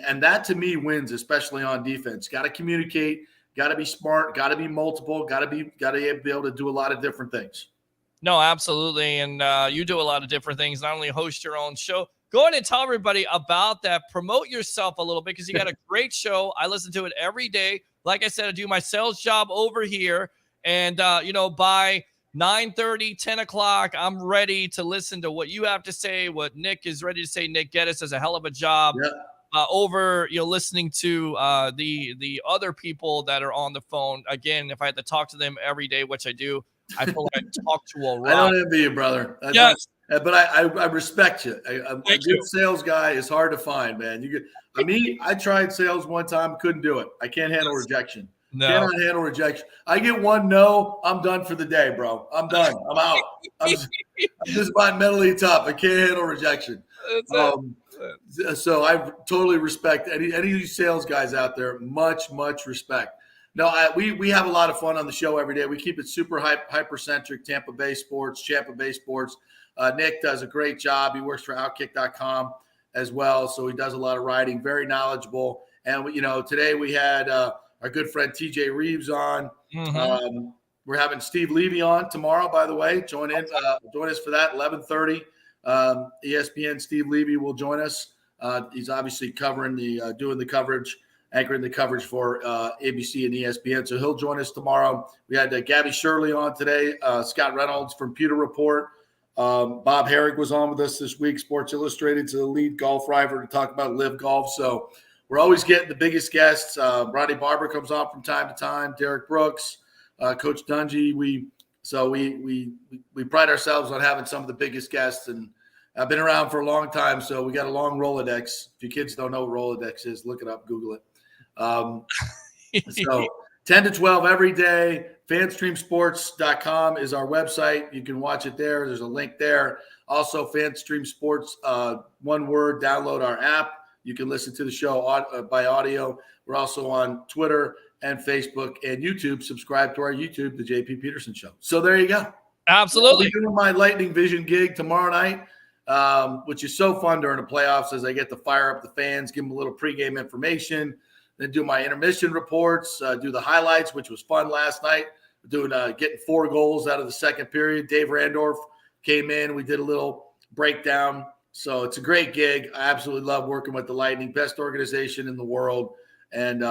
[SPEAKER 11] and that to me wins, especially on defense. Got to communicate, got to be smart, got to be multiple, got to be able to do a lot of different things.
[SPEAKER 2] No, absolutely. And you do a lot of different things, not only host your own show. Go ahead and tell everybody about that. Promote yourself a little bit because you got a great show. I listen to it every day. Like I said, I do my sales job over here. And, by 9:30, 10 o'clock, I'm ready to listen to what you have to say, what Nick is ready to say. Nick Geddes does a hell of a job over, listening to the other people that are on the phone. Again, if I had to talk to them every day, which I do, I feel like I talk to a rock.
[SPEAKER 11] I don't envy you, brother.
[SPEAKER 2] Yes.
[SPEAKER 11] But I respect you. A
[SPEAKER 2] Thank
[SPEAKER 11] good
[SPEAKER 2] you.
[SPEAKER 11] sales guy is hard to find, man. I tried sales one time, couldn't do it. I can't handle rejection.
[SPEAKER 2] No.
[SPEAKER 11] Cannot handle rejection. I get one no, I'm done for the day, bro. I'm done. I'm out. I'm just about mentally tough. I can't handle rejection. So I totally respect any of you sales guys out there. Much respect. No, we have a lot of fun on the show every day. We keep it super hypercentric. Tampa Bay sports. Nick does a great job. He works for Outkick.com as well, so he does a lot of writing. Very knowledgeable. And today we had our good friend TJ Reeves on.
[SPEAKER 2] Mm-hmm.
[SPEAKER 11] We're having Steve Levy on tomorrow, by the way. Join us for that, 11:30. ESPN Steve Levy will join us. He's obviously covering doing the coverage, anchoring the coverage for ABC and ESPN. So he'll join us tomorrow. We had Gabby Shirley on today, Scott Reynolds from Pewter Report. Bob Herrick was on with us this week, Sports Illustrated, to the lead golf writer to talk about live golf. So we're always getting the biggest guests. Ronnie Barber comes on from time to time, Derek Brooks, Coach Dungy. We pride ourselves on having some of the biggest guests, and I've been around for a long time, so we got a long Rolodex. If you kids don't know what Rolodex is, look it up, Google it. So 10 to 12 every day. Fanstreamsports.com is our website. You can watch it there. There's a link there. Also, Fanstream Sports, one word, download our app. You can listen to the show by audio. We're also on Twitter and Facebook and YouTube. Subscribe to our YouTube, The JP Peterson Show. So there you go.
[SPEAKER 2] Absolutely.
[SPEAKER 11] I'll be doing my Lightning Vision gig tomorrow night, which is so fun during the playoffs as I get to fire up the fans, give them a little pregame information, then do my intermission reports, do the highlights, which was fun last night. Getting 4 goals out of the second period. Dave Randorf came in. We did a little breakdown. So it's a great gig. I absolutely love working with the Lightning, best organization in the world. And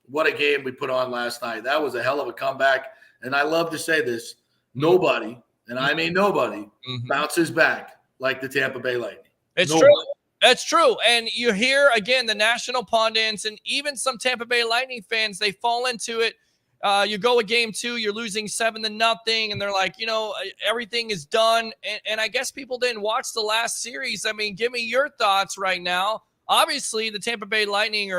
[SPEAKER 11] what a game we put on last night. That was a hell of a comeback. And I love to say this, nobody, and I mean nobody, bounces back like the Tampa Bay Lightning.
[SPEAKER 2] It's
[SPEAKER 11] nobody.
[SPEAKER 2] true. That's true. And you hear, again, the national pundits and even some Tampa Bay Lightning fans, they fall into it. You go a game 2, you're losing 7-0, and they're like, everything is done. And I guess people didn't watch the last series. I mean, give me your thoughts right now. Obviously, the Tampa Bay Lightning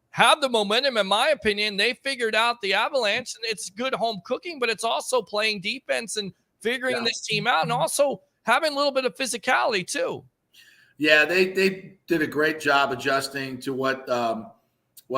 [SPEAKER 2] have the momentum, in my opinion. They figured out the Avalanche, and it's good home cooking, but it's also playing defense and figuring this team out and also having a little bit of physicality too.
[SPEAKER 11] Yeah, they did a great job adjusting to what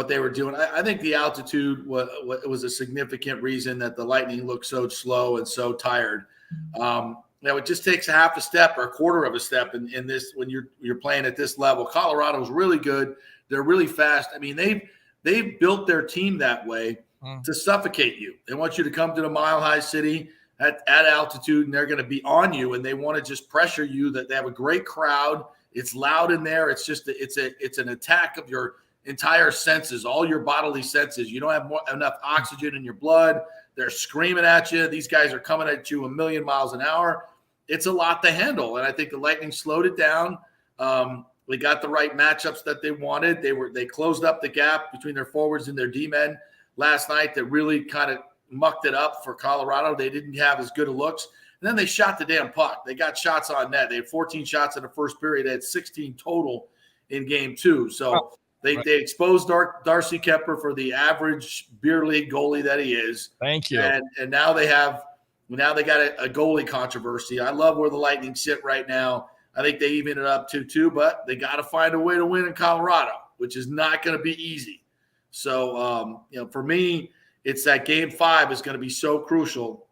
[SPEAKER 11] they were doing. I think the altitude was a significant reason that the Lightning looked so slow and so tired. It just takes a half a step or a quarter of a step in this when you're playing at this level. Colorado's really good. They're really fast. I mean, they've built their team that way to suffocate you. They want you to come to the Mile High City at altitude, and they're going to be on you, and they want to just pressure you. That they have a great crowd. It's loud in there. It's just it's an attack of your entire senses, all your bodily senses. You don't have enough oxygen in your blood. They're screaming at you. These guys are coming at you 1,000,000 miles an hour. It's a lot to handle, and I think the Lightning slowed it down. They got the right matchups that they wanted. They closed up the gap between their forwards and their D-men last night that really kind of mucked it up for Colorado. They didn't have as good a looks. And then they shot the damn puck. They got shots on net. They had 14 shots in the first period. They had 16 total in game 2. So they exposed Darcy Kemper for the average beer league goalie that he is.
[SPEAKER 2] Thank you.
[SPEAKER 11] And now they got a goalie controversy. I love where the Lightning sit right now. I think they even it up 2-2, but they got to find a way to win in Colorado, which is not going to be easy. So, for me, it's that game 5 is going to be so crucial.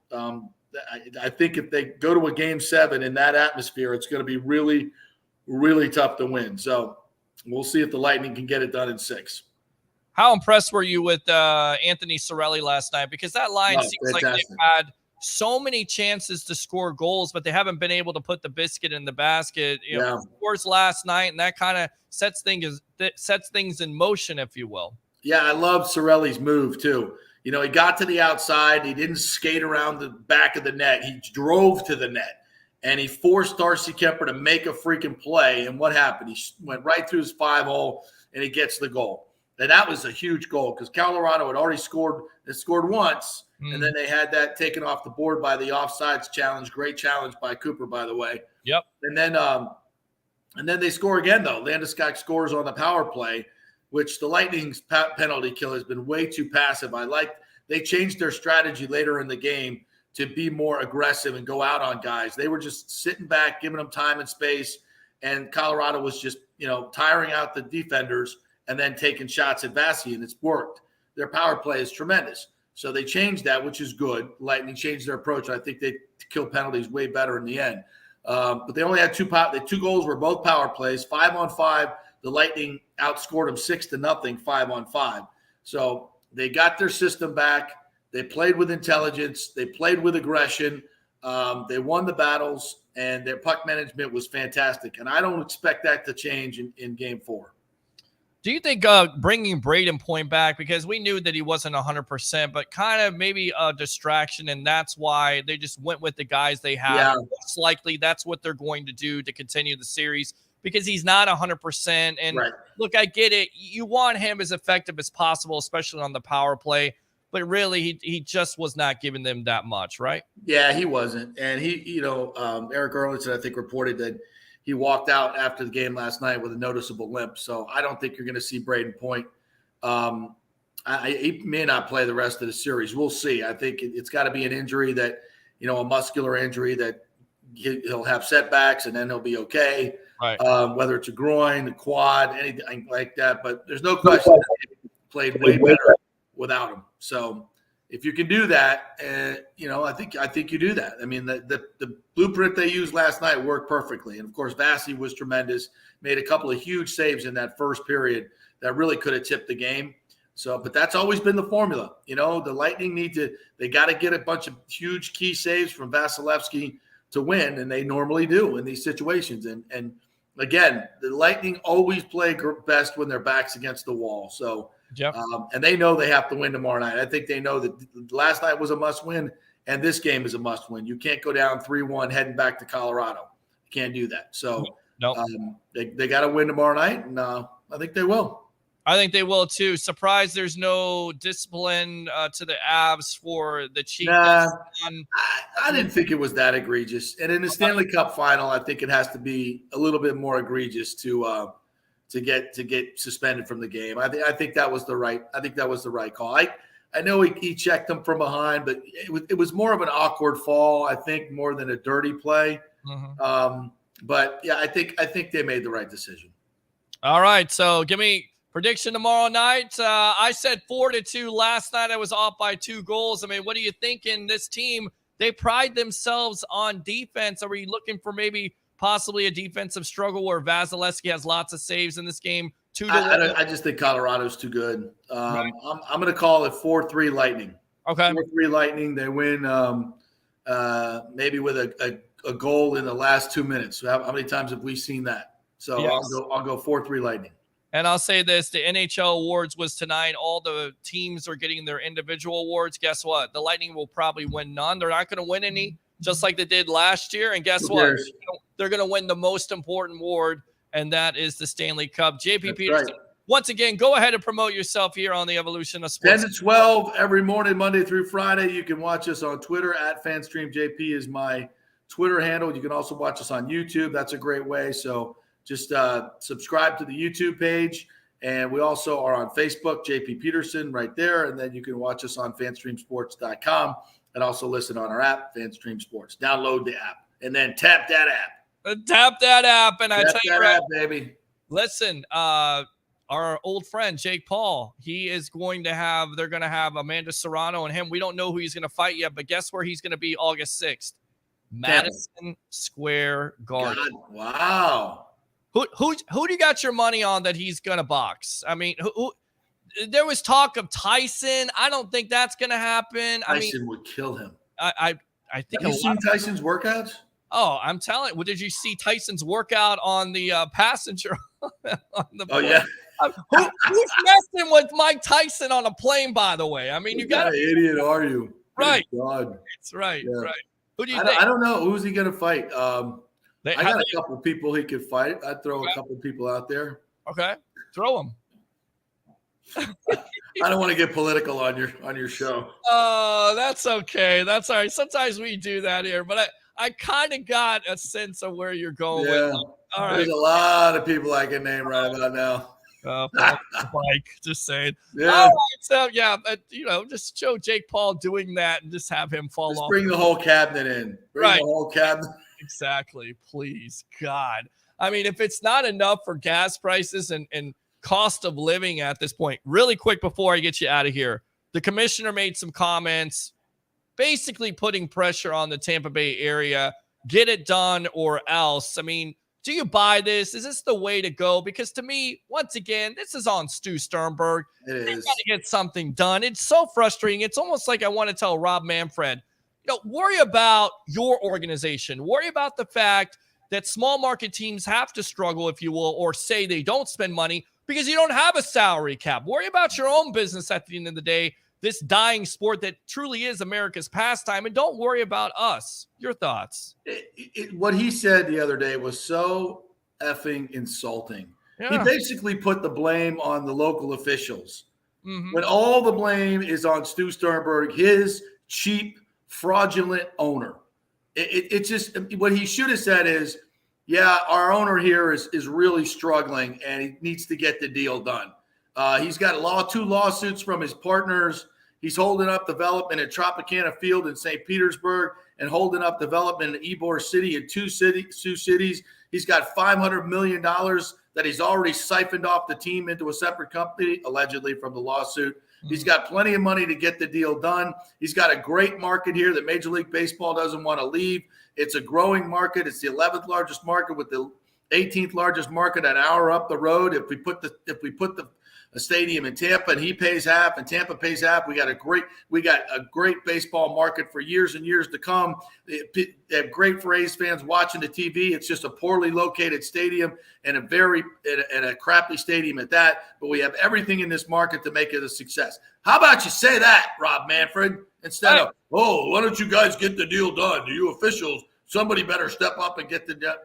[SPEAKER 11] I think if they go to a game 7 in that atmosphere, it's going to be really, really tough to win. So we'll see if the Lightning can get it done in 6.
[SPEAKER 2] How impressed were you with Anthony Cirelli last night? Because that line seems like they've had so many chances to score goals, but they haven't been able to put the biscuit in the basket. Scores last night, and that kind of sets things in motion, if you will.
[SPEAKER 11] Yeah, I love Cirelli's move too. He got to the outside. He didn't skate around the back of the net. He drove to the net, and he forced Darcy Kemper to make a freaking play. And what happened? He went right through his 5-hole, and he gets the goal. And that was a huge goal because Colorado had already scored. They scored once, and then they had that taken off the board by the offsides challenge. Great challenge by Cooper, by the way.
[SPEAKER 2] Yep.
[SPEAKER 11] And then they score again, though. Landeskog scores on the power play, which the Lightning's penalty kill has been way too passive. They changed their strategy later in the game to be more aggressive and go out on guys. They were just sitting back, giving them time and space, and Colorado was just, tiring out the defenders and then taking shots at Vasi, and it's worked. Their power play is tremendous. So they changed that, which is good. Lightning changed their approach. I think they killed penalties way better in the end. But they only had two goals were both power plays, 5-on-5. The Lightning outscored them 6-0, 5-on-5. So they got their system back. They played with intelligence. They played with aggression. They won the battles, and their puck management was fantastic. And I don't expect that to change in Game 4.
[SPEAKER 2] Do you think bringing Braden Point back, because we knew that he wasn't 100%, but kind of maybe a distraction, and that's why they just went with the guys they have?
[SPEAKER 11] Yeah.
[SPEAKER 2] Most likely that's what they're going to do to continue the series because he's not 100%. And
[SPEAKER 11] Right.
[SPEAKER 2] Look, I get it. You want him as effective as possible, especially on the power play, but really he just was not giving them that much, right?
[SPEAKER 11] Yeah, he wasn't. And Eric Erlinson, I think, reported that he walked out after the game last night with a noticeable limp. So I don't think you're going to see Braden Point. He may not play the rest of the series. We'll see. I think it's got to be an injury that, a muscular injury that he'll have setbacks and then he'll be okay.
[SPEAKER 2] Right.
[SPEAKER 11] Whether it's a groin, a quad, anything like that. But there's no question that he played way better without him. So if you can do that, I think you do that. I mean, the blueprint they used last night worked perfectly. And, of course, Vasi was tremendous, made a couple of huge saves in that first period that really could have tipped the game. So, but that's always been the formula. The Lightning they got to get a bunch of huge key saves from Vasilevsky to win, and they normally do in these situations. And again, the Lightning always play best when their back's against the wall. So,
[SPEAKER 2] Yep.
[SPEAKER 11] And they know they have to win tomorrow night. I think they know that last night was a must-win, and this game is a must-win. You can't go down 3-1 heading back to Colorado. You can't do that. So
[SPEAKER 2] Nope.
[SPEAKER 11] They got to win tomorrow night, and I think they will.
[SPEAKER 2] I think they will too. Surprised there's no discipline to the Avs for the Chiefs.
[SPEAKER 11] Nah, I didn't think it was that egregious. And in the Stanley Cup final, I think it has to be a little bit more egregious to get suspended from the game. I think that was the right. I think that was the right call. I know he checked them from behind, but it was more of an awkward fall, I think, more than a dirty play.
[SPEAKER 2] Mm-hmm.
[SPEAKER 11] But yeah, I think they made the right decision.
[SPEAKER 2] All right, so give me prediction tomorrow night. I said 4-2 last night. I was off by 2 goals. I mean, what are you thinking? This team, they pride themselves on defense. Are we looking for maybe possibly a defensive struggle where Vasilevsky has lots of saves in this game? 2-1.
[SPEAKER 11] I just think Colorado's too good. Right. I'm going to call it 4-3 Lightning.
[SPEAKER 2] Okay.
[SPEAKER 11] 4-3 Lightning. They win maybe with a goal in the last 2 minutes. So how many times have we seen that? So yes. I'll go 4-3 Lightning.
[SPEAKER 2] And I'll say this, the NHL awards was tonight. All the teams are getting their individual awards. Guess what? The Lightning will probably win none. They're not going to win any, just like they did last year. And guess what? They're going to win the most important award, and that is the Stanley Cup. JP Peterson, right. Once again, go ahead and promote yourself here on the Evolution of Sports.
[SPEAKER 11] 10 to 12 every morning, Monday through Friday. You can watch us on Twitter at FanstreamJP is my Twitter handle. You can also watch us on YouTube. That's a great way. So just subscribe to the YouTube page. And we also are on Facebook, JP Peterson, right there. And then you can watch us on fanstreamsports.com and also listen on our app, FanStream Sports. Download the app and then tap that app.
[SPEAKER 2] Tap that app. And I tell you,
[SPEAKER 11] right, baby.
[SPEAKER 2] Listen, our old friend, Jake Paul, they're going to have Amanda Serrano and him. We don't know who he's going to fight yet, but guess where he's going to be August 6th? Madison Square Garden.
[SPEAKER 11] God, wow.
[SPEAKER 2] Who do you got your money on that he's going to box? I mean, who there was talk of Tyson. I don't think that's going to happen.
[SPEAKER 11] Tyson would kill him.
[SPEAKER 2] I think.
[SPEAKER 11] Have you seen Tyson's workouts?
[SPEAKER 2] Oh, I'm telling you. Well, did you see Tyson's workout on the passenger? On the
[SPEAKER 11] yeah.
[SPEAKER 2] Who's messing with Mike Tyson on a plane, by the way? I mean, you got
[SPEAKER 11] an idiot, are you?
[SPEAKER 2] Right.
[SPEAKER 11] Good God.
[SPEAKER 2] That's right.
[SPEAKER 11] Yeah.
[SPEAKER 2] Right. Who do you think?
[SPEAKER 11] I don't know. Who's he going to fight? I got
[SPEAKER 2] how
[SPEAKER 11] a couple people he could fight. I'd throw a couple people out there.
[SPEAKER 2] Okay. Throw them.
[SPEAKER 11] I don't want to get political on your show.
[SPEAKER 2] Oh, that's okay. That's all right. Sometimes we do that here, but I kind of got a sense of where you're going with it. All right.
[SPEAKER 11] There's a lot of people I can name right about now.
[SPEAKER 2] Mike, just saying.
[SPEAKER 11] Yeah.
[SPEAKER 2] All right, so just show Jake Paul doing that and just have him fall off.
[SPEAKER 11] Bring the whole cabinet in. Bring the whole cabinet.
[SPEAKER 2] Exactly. Please, God. I mean, if it's not enough for gas prices and cost of living at this point, really quick before I get you out of here, the commissioner made some comments basically putting pressure on the Tampa Bay area. Get it done or else. I mean, do you buy this? Is this the way to go? Because to me, once again, this is on Stu Sternberg. They got to get something done. It's so frustrating. It's almost like I want to tell Rob Manfred, worry about your organization. Worry about the fact that small market teams have to struggle, if you will, or say they don't spend money because you don't have a salary cap. Worry about your own business at the end of the day, this dying sport that truly is America's pastime, and don't worry about us. Your thoughts?
[SPEAKER 11] What he said the other day was so effing insulting.
[SPEAKER 2] Yeah.
[SPEAKER 11] He basically put the blame on the local officials when all the blame is on Stu Sternberg, his cheap, fraudulent owner. It's just what he should have said is, yeah, our owner here is really struggling and he needs to get the deal done. He's got 2 lawsuits from his partners. He's holding up development at Tropicana Field in St. Petersburg and holding up development in Ybor City in two cities. He's got $500 million that he's already siphoned off the team into a separate company, allegedly from the lawsuit. He's got plenty of money to get the deal done. He's got a great market here that Major League Baseball doesn't want to leave. It's a growing market. It's the 11th largest market with the 18th largest market an hour up the road. If we put the stadium in Tampa and he pays half and Tampa pays half, we got a great baseball market for years and years to come. They have great for A's fans watching the TV. It's just a poorly located stadium and a crappy stadium at that. But we have everything in this market to make it a success. How about you say that, Rob Manfred, instead of, why don't you guys get the deal done? You officials, somebody better step up and get the deal.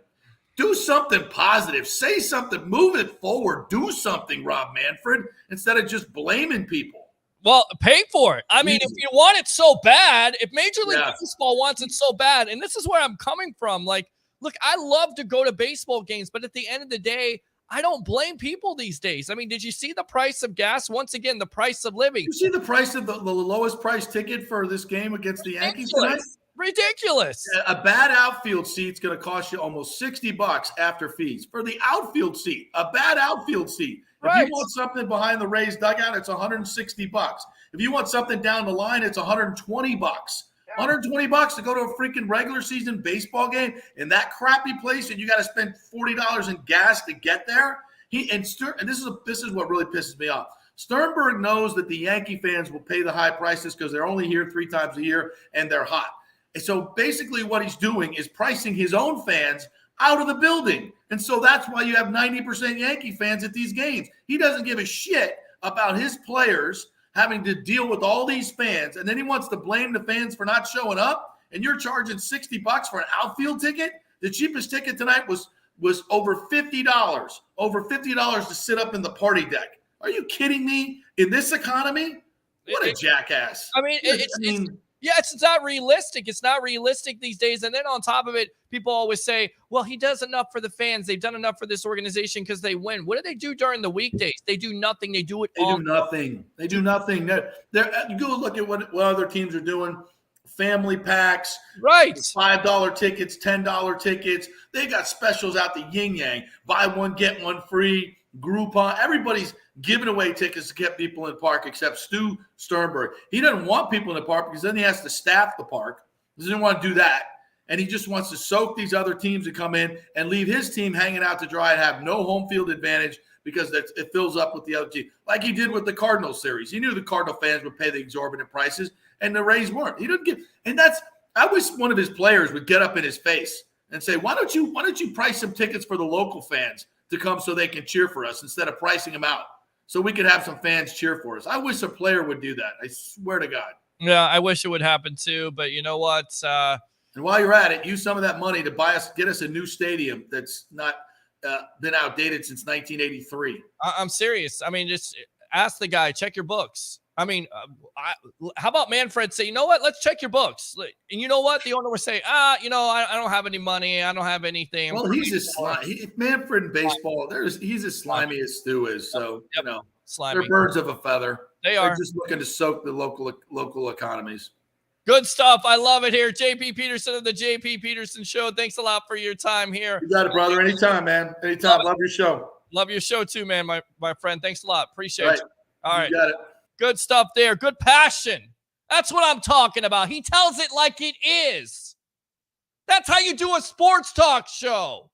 [SPEAKER 11] Do something positive. Say something. Move it forward. Do something, Rob Manfred, instead of just blaming people.
[SPEAKER 2] Well, pay for it. I mean, if you want it so bad, if Major League Baseball wants it so bad, and this is where I'm coming from. Like, look, I love to go to baseball games, but at the end of the day, I don't blame people these days. I mean, did you see the price of gas? Once again, the price of living.
[SPEAKER 11] You see the price of the lowest price ticket for this game against the Yankees tonight?
[SPEAKER 2] Ridiculous.
[SPEAKER 11] A bad outfield seat's going to cost you almost $60 after fees for the outfield seat. A bad outfield seat. If you want something behind the Rays dugout, it's $160. If you want something down the line, it's $120. $120 to go to a freaking regular season baseball game in that crappy place, and you got to spend $40 in gas to get there. And this is what really pisses me off. Sternberg knows that the Yankee fans will pay the high prices because they're only here 3 times a year and they're hot. And so basically what he's doing is pricing his own fans out of the building. And so that's why you have 90% Yankee fans at these games. He doesn't give a shit about his players having to deal with all these fans. And then he wants to blame the fans for not showing up. And you're charging $60 for an outfield ticket. The cheapest ticket tonight was over $50. Over $50 to sit up in the party deck. Are you kidding me? In this economy? What a jackass.
[SPEAKER 2] I mean, it's not realistic. It's not realistic these days. And then on top of it, people always say, well, he does enough for the fans. They've done enough for this organization because they win. What do they do during the weekdays? They do nothing. They do it all.
[SPEAKER 11] They do nothing. You go look at what other teams are doing. Family packs.
[SPEAKER 2] Right.
[SPEAKER 11] $5 tickets, $10 tickets. They got specials out the yin yang. Buy one, get one free. Groupon. Everybody's giving away tickets to get people in the park except Stu Sternberg. He doesn't want people in the park because then he has to staff the park. He doesn't want to do that. And he just wants to soak these other teams to come in and leave his team hanging out to dry and have no home field advantage because it fills up with the other team. Like he did with the Cardinals series. He knew the Cardinal fans would pay the exorbitant prices and the Rays weren't. He didn't get, and I wish one of his players would get up in his face and say, why don't you price some tickets for the local fans to come so they can cheer for us instead of pricing them out so we could have some fans cheer for us. I wish a player would do that. I swear to God.
[SPEAKER 2] Yeah, I wish it would happen too, but you know what?
[SPEAKER 11] And while you're at it, use some of that money to get us a new stadium that's not been outdated since 1983.
[SPEAKER 2] I'm serious. I mean, just ask the guy, check your books. I mean, how about Manfred say, you know what? Let's check your books. And you know what? The owner would say, I don't have any money. I don't have anything.
[SPEAKER 11] Well, he's as slimy. Manfred in baseball, he's as slimy as Stu is. So,
[SPEAKER 2] slimy.
[SPEAKER 11] They're birds of a feather.
[SPEAKER 2] They're
[SPEAKER 11] just looking to soak the local economies.
[SPEAKER 2] Good stuff. I love it here. JP Peterson of the JP Peterson Show. Thanks a lot for your time here.
[SPEAKER 11] You got it, brother. Anytime, man. Anytime. Love your show.
[SPEAKER 2] Love your show too, man, my friend. Thanks a lot. Appreciate it. All right.
[SPEAKER 11] You got it.
[SPEAKER 2] Good stuff there. Good passion. That's what I'm talking about. He tells it like it is. That's how you do a sports talk show.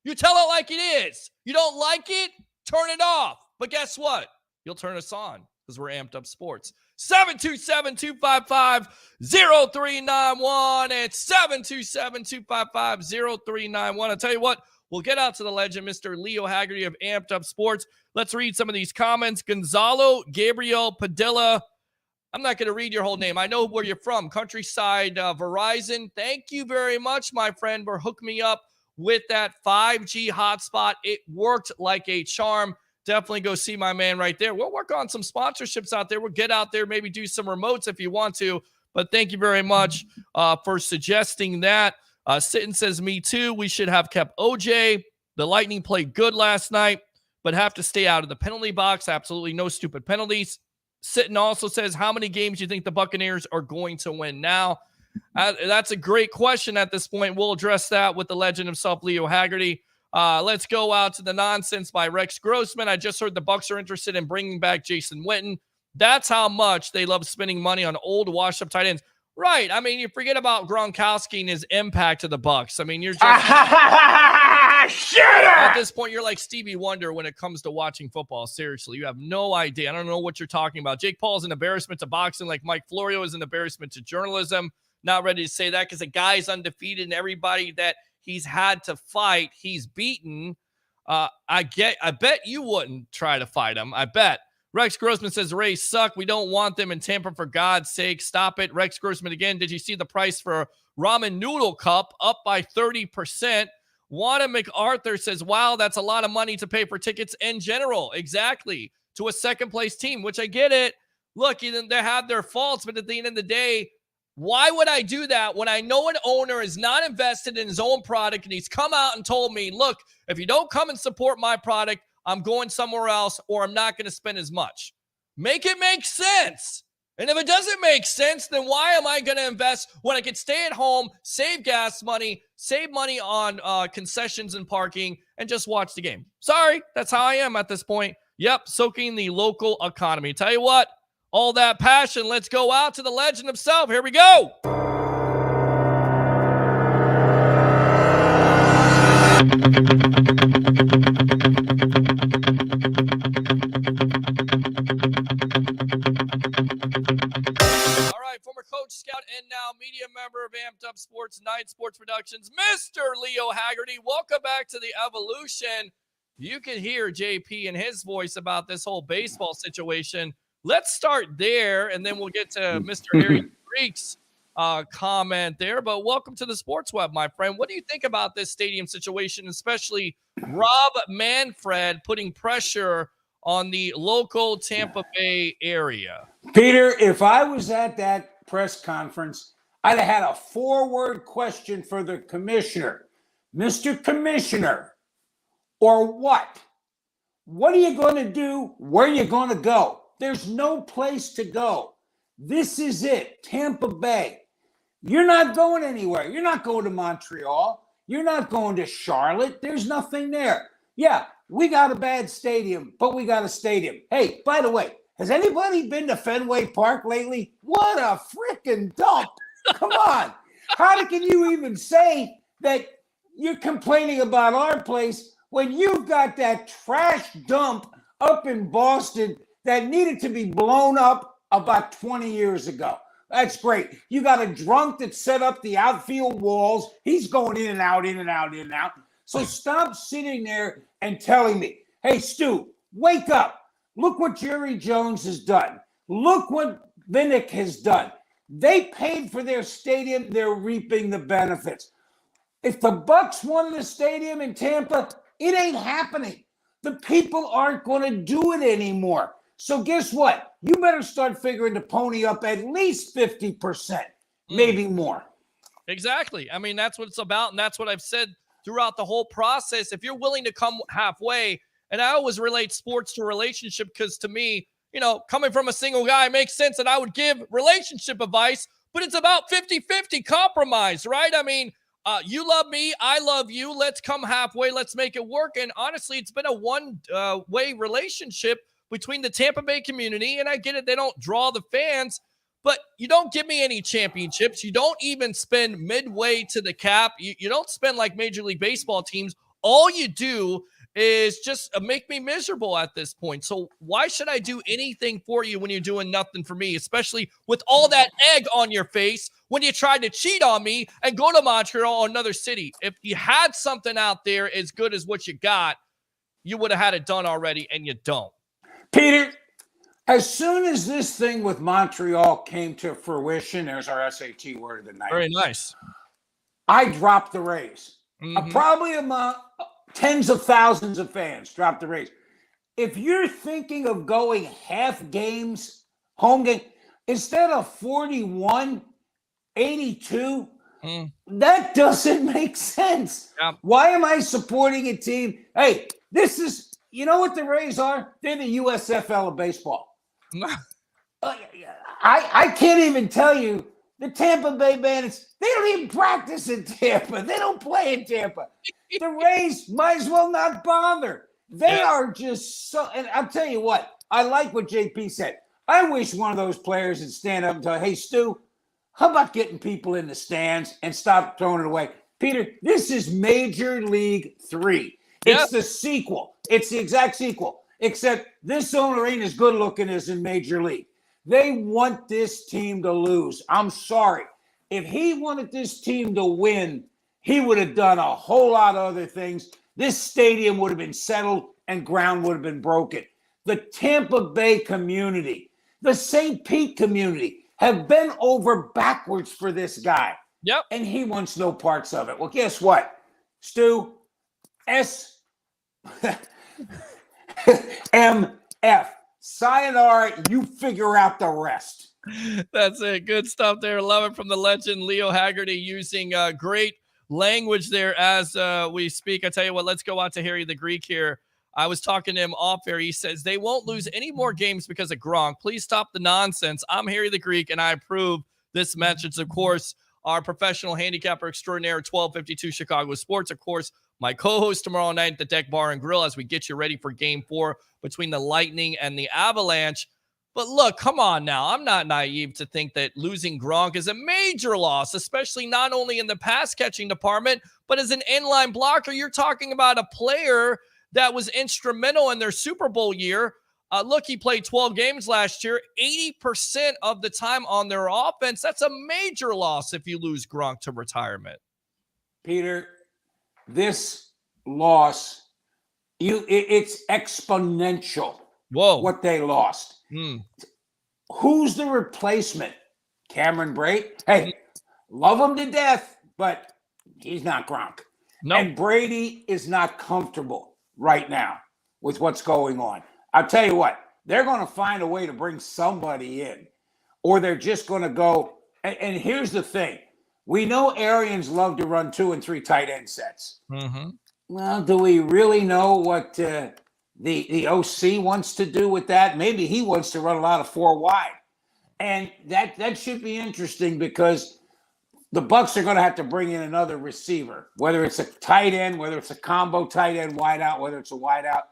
[SPEAKER 2] You tell it like it is. You don't like it? Turn it off. But guess what? You'll turn us on because we're amped up sports. 727-255-0391. It's 727-255-0391. I'll tell you what, we'll get out to the legend, Mr. Leo Haggerty of Amped Up Sports. Let's read some of these comments. Gonzalo Gabriel Padilla. I'm not going to read your whole name. I know where you're from. Countryside Verizon. Thank you very much, my friend, for hooking me up with that 5G hotspot. It worked like a charm. Definitely go see my man right there. We'll work on some sponsorships out there. We'll get out there, maybe do some remotes if you want to. But thank you very much for suggesting that. Sitton says, me too. We should have kept OJ. The Lightning played good last night, but have to stay out of the penalty box. Absolutely no stupid penalties. Sitton also says, how many games do you think the Buccaneers are going to win now? That's a great question at this point. We'll address that with the legend himself, Leo Haggerty. Let's go out to the nonsense by Rex Grossman. I just heard the Bucs are interested in bringing back Jason Witten. That's how much they love spending money on old washed-up tight ends. Right. I mean, you forget about Gronkowski and his impact to the Bucs. I mean, you're just at this point, you're like Stevie Wonder when it comes to watching football. Seriously, you have no idea. I don't know what you're talking about. Jake Paul is an embarrassment to boxing, like Mike Florio is an embarrassment to journalism. Not ready to say that because the guy's undefeated and everybody that he's had to fight, he's beaten. I bet you wouldn't try to fight him. I bet. Rex Grossman says, Rays suck. We don't want them in Tampa for God's sake. Stop it. Rex Grossman again. Did you see the price for ramen noodle cup up by 30%? Wanda MacArthur says, wow, that's a lot of money to pay for tickets in general. Exactly. To a second place team, which I get it. Look, they have their faults, but at the end of the day, why would I do that when I know an owner is not invested in his own product and he's come out and told me, look, if you don't come and support my product, I'm going somewhere else or I'm not going to spend as much. Make it make sense. And if it doesn't make sense, then why am I going to invest when I can stay at home, save gas money, save money on concessions and parking, and just watch the game? Sorry, that's how I am at this point. Yep, soaking the local economy. Tell you what, all that passion, let's go out to the legend himself. Here we go. Former coach, scout, and now media member of Amped Up Sports, Night Sports Productions, Mr. Leo Haggerty. Welcome back to the Evolution. You can hear JP and his voice about this whole baseball situation. Let's start there, and then we'll get to Mr. Harry Creek's comment there. But welcome to the Sports Web, my friend. What do you think about this stadium situation, especially Rob Manfred putting pressure on the local Tampa Bay area?
[SPEAKER 12] Peter, if I was at that press conference, I'd have had a forward question for the commissioner. Mr. Commissioner, or what? What are you going to do? Where are you going to go? There's no place to go. This is it, Tampa Bay. You're not going anywhere. You're not going to Montreal. You're not going to Charlotte. There's nothing there. Yeah, we got a bad stadium, but we got a stadium. Hey, by the way, has anybody been to Fenway Park lately? What a freaking dump. Come on. How can you even say that you're complaining about our place when you've got that trash dump up in Boston that needed to be blown up about 20 years ago? That's great. You got a drunk that set up the outfield walls. He's going in and out, in and out, in and out. So stop sitting there and telling me, hey, Stu, wake up. Look what Jerry Jones has done. Look what Vinnick has done. They paid for their stadium. They're reaping the benefits. If the Bucs won the stadium in Tampa, it ain't happening. The people aren't going to do it anymore. So guess what? You better start figuring to pony up at least 50%, maybe more.
[SPEAKER 2] Exactly. I mean, that's what it's about, and that's what I've said throughout the whole process. If you're willing to come halfway, and I always relate sports to relationship because to me, coming from a single guy, it makes sense that I would give relationship advice, but it's about 50-50 compromise, right? I mean, you love me, I love you. Let's come halfway. Let's make it work. And honestly, it's been a one-way relationship between the Tampa Bay community, and I get it. They don't draw the fans, but you don't give me any championships. You don't even spend midway to the cap. You don't spend like Major League Baseball teams. All you do is just make me miserable at this point. So why should I do anything for you when you're doing nothing for me, especially with all that egg on your face when you tried to cheat on me and go to Montreal or another city? If you had something out there as good as what you got, you would have had it done already, and you don't.
[SPEAKER 12] Peter, as soon as this thing with Montreal came to fruition, there's our SAT word of the night.
[SPEAKER 2] Very nice.
[SPEAKER 12] I dropped the Rays. Probably among tens of thousands of fans dropped the Rays. If you're thinking of going half games, home game, instead of 41, 82, that doesn't make sense.
[SPEAKER 2] Yep.
[SPEAKER 12] Why am I supporting a team? Hey, this is, you know what the Rays are? They're the USFL of baseball. I can't even tell you the Tampa Bay Bandits, they don't even practice in Tampa. They don't play in Tampa. The Rays might as well not bother. They are just so, and I'll tell you what, I like what JP said. I wish one of those players would stand up and tell, hey, Stu, how about getting people in the stands and stop throwing it away? Peter, this is Major League 3. It's the sequel. It's the exact sequel, except this owner ain't as good looking as in Major League. They want this team to lose. I'm sorry. If he wanted this team to win, he would have done a whole lot of other things. This stadium would have been settled and ground would have been broken. The Tampa Bay community, the St. Pete community have been over backwards for this guy.
[SPEAKER 2] Yep.
[SPEAKER 12] And he wants no parts of it. Well, guess what, Stu? SMF. Sayonara, you figure out the rest.
[SPEAKER 2] That's it. Good stuff there. Love it from the legend, Leo Haggerty, using great language there as we speak. I tell you what, let's go out to Harry the Greek here. I was talking to him off air. He says they won't lose any more games because of Gronk. Please stop the nonsense. I'm Harry the Greek, and I approve this message. Of course, our professional handicapper extraordinaire, 1252 Chicago Sports. Of course, my co-host tomorrow night at the Deck Bar and Grill as we get you ready for Game 4 between the Lightning and the Avalanche. But look, come on now. I'm not naive to think that losing Gronk is a major loss, especially not only in the pass-catching department, but as an inline blocker. You're talking about a player that was instrumental in their Super Bowl year. Look, he played 12 games last year, 80% of the time on their offense. That's a major loss if you lose Gronk to retirement.
[SPEAKER 12] Peter, this loss, it's exponential.
[SPEAKER 2] Whoa.
[SPEAKER 12] What they lost. Who's the replacement? Cameron Brate? Hey, love him to death, but he's not Gronk.
[SPEAKER 2] No.
[SPEAKER 12] And Brady is not comfortable right now with what's going on. I'll tell you what, they're going to find a way to bring somebody in, or they're just going to go. And here's the thing. We know Arians love to run 2 and 3 tight end sets. Well, do we really know what the OC wants to do with that? Maybe he wants to run a lot of 4 wide. And that should be interesting because the Bucs are going to have to bring in another receiver, whether it's a tight end, whether it's a combo tight end wide out, whether it's a wide out.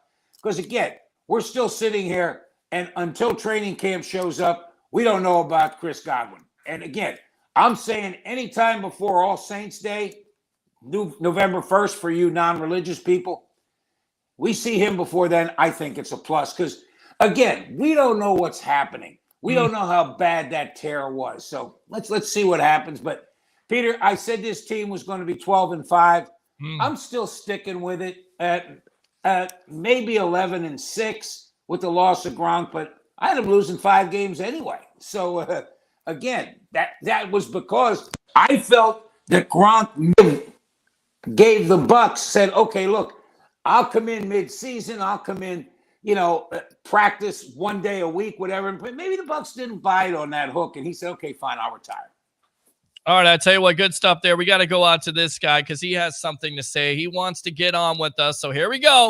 [SPEAKER 12] Because again, we're still sitting here, and until training camp shows up, we don't know about Chris Godwin. And again, I'm saying anytime before All Saints Day, November 1st for you non-religious people, we see him before then, I think it's a plus. Because, again, we don't know what's happening. We don't know how bad that tear was. So let's see what happens. But, Peter, I said this team was going to be 12-5. I'm still sticking with it at maybe 11-6 with the loss of Gronk, but I had him losing 5 games anyway. So again, that was because I felt that Gronk gave the Bucs, said, okay, look, I'll come in mid-season, I'll come in, practice 1 day a week, whatever. But maybe the Bucs didn't bite on that hook, and he said, okay, fine, I'll retire.
[SPEAKER 2] All right, I tell you what, good stuff there. We got to go out to this guy because he has something to say. He wants to get on with us, so here we go. All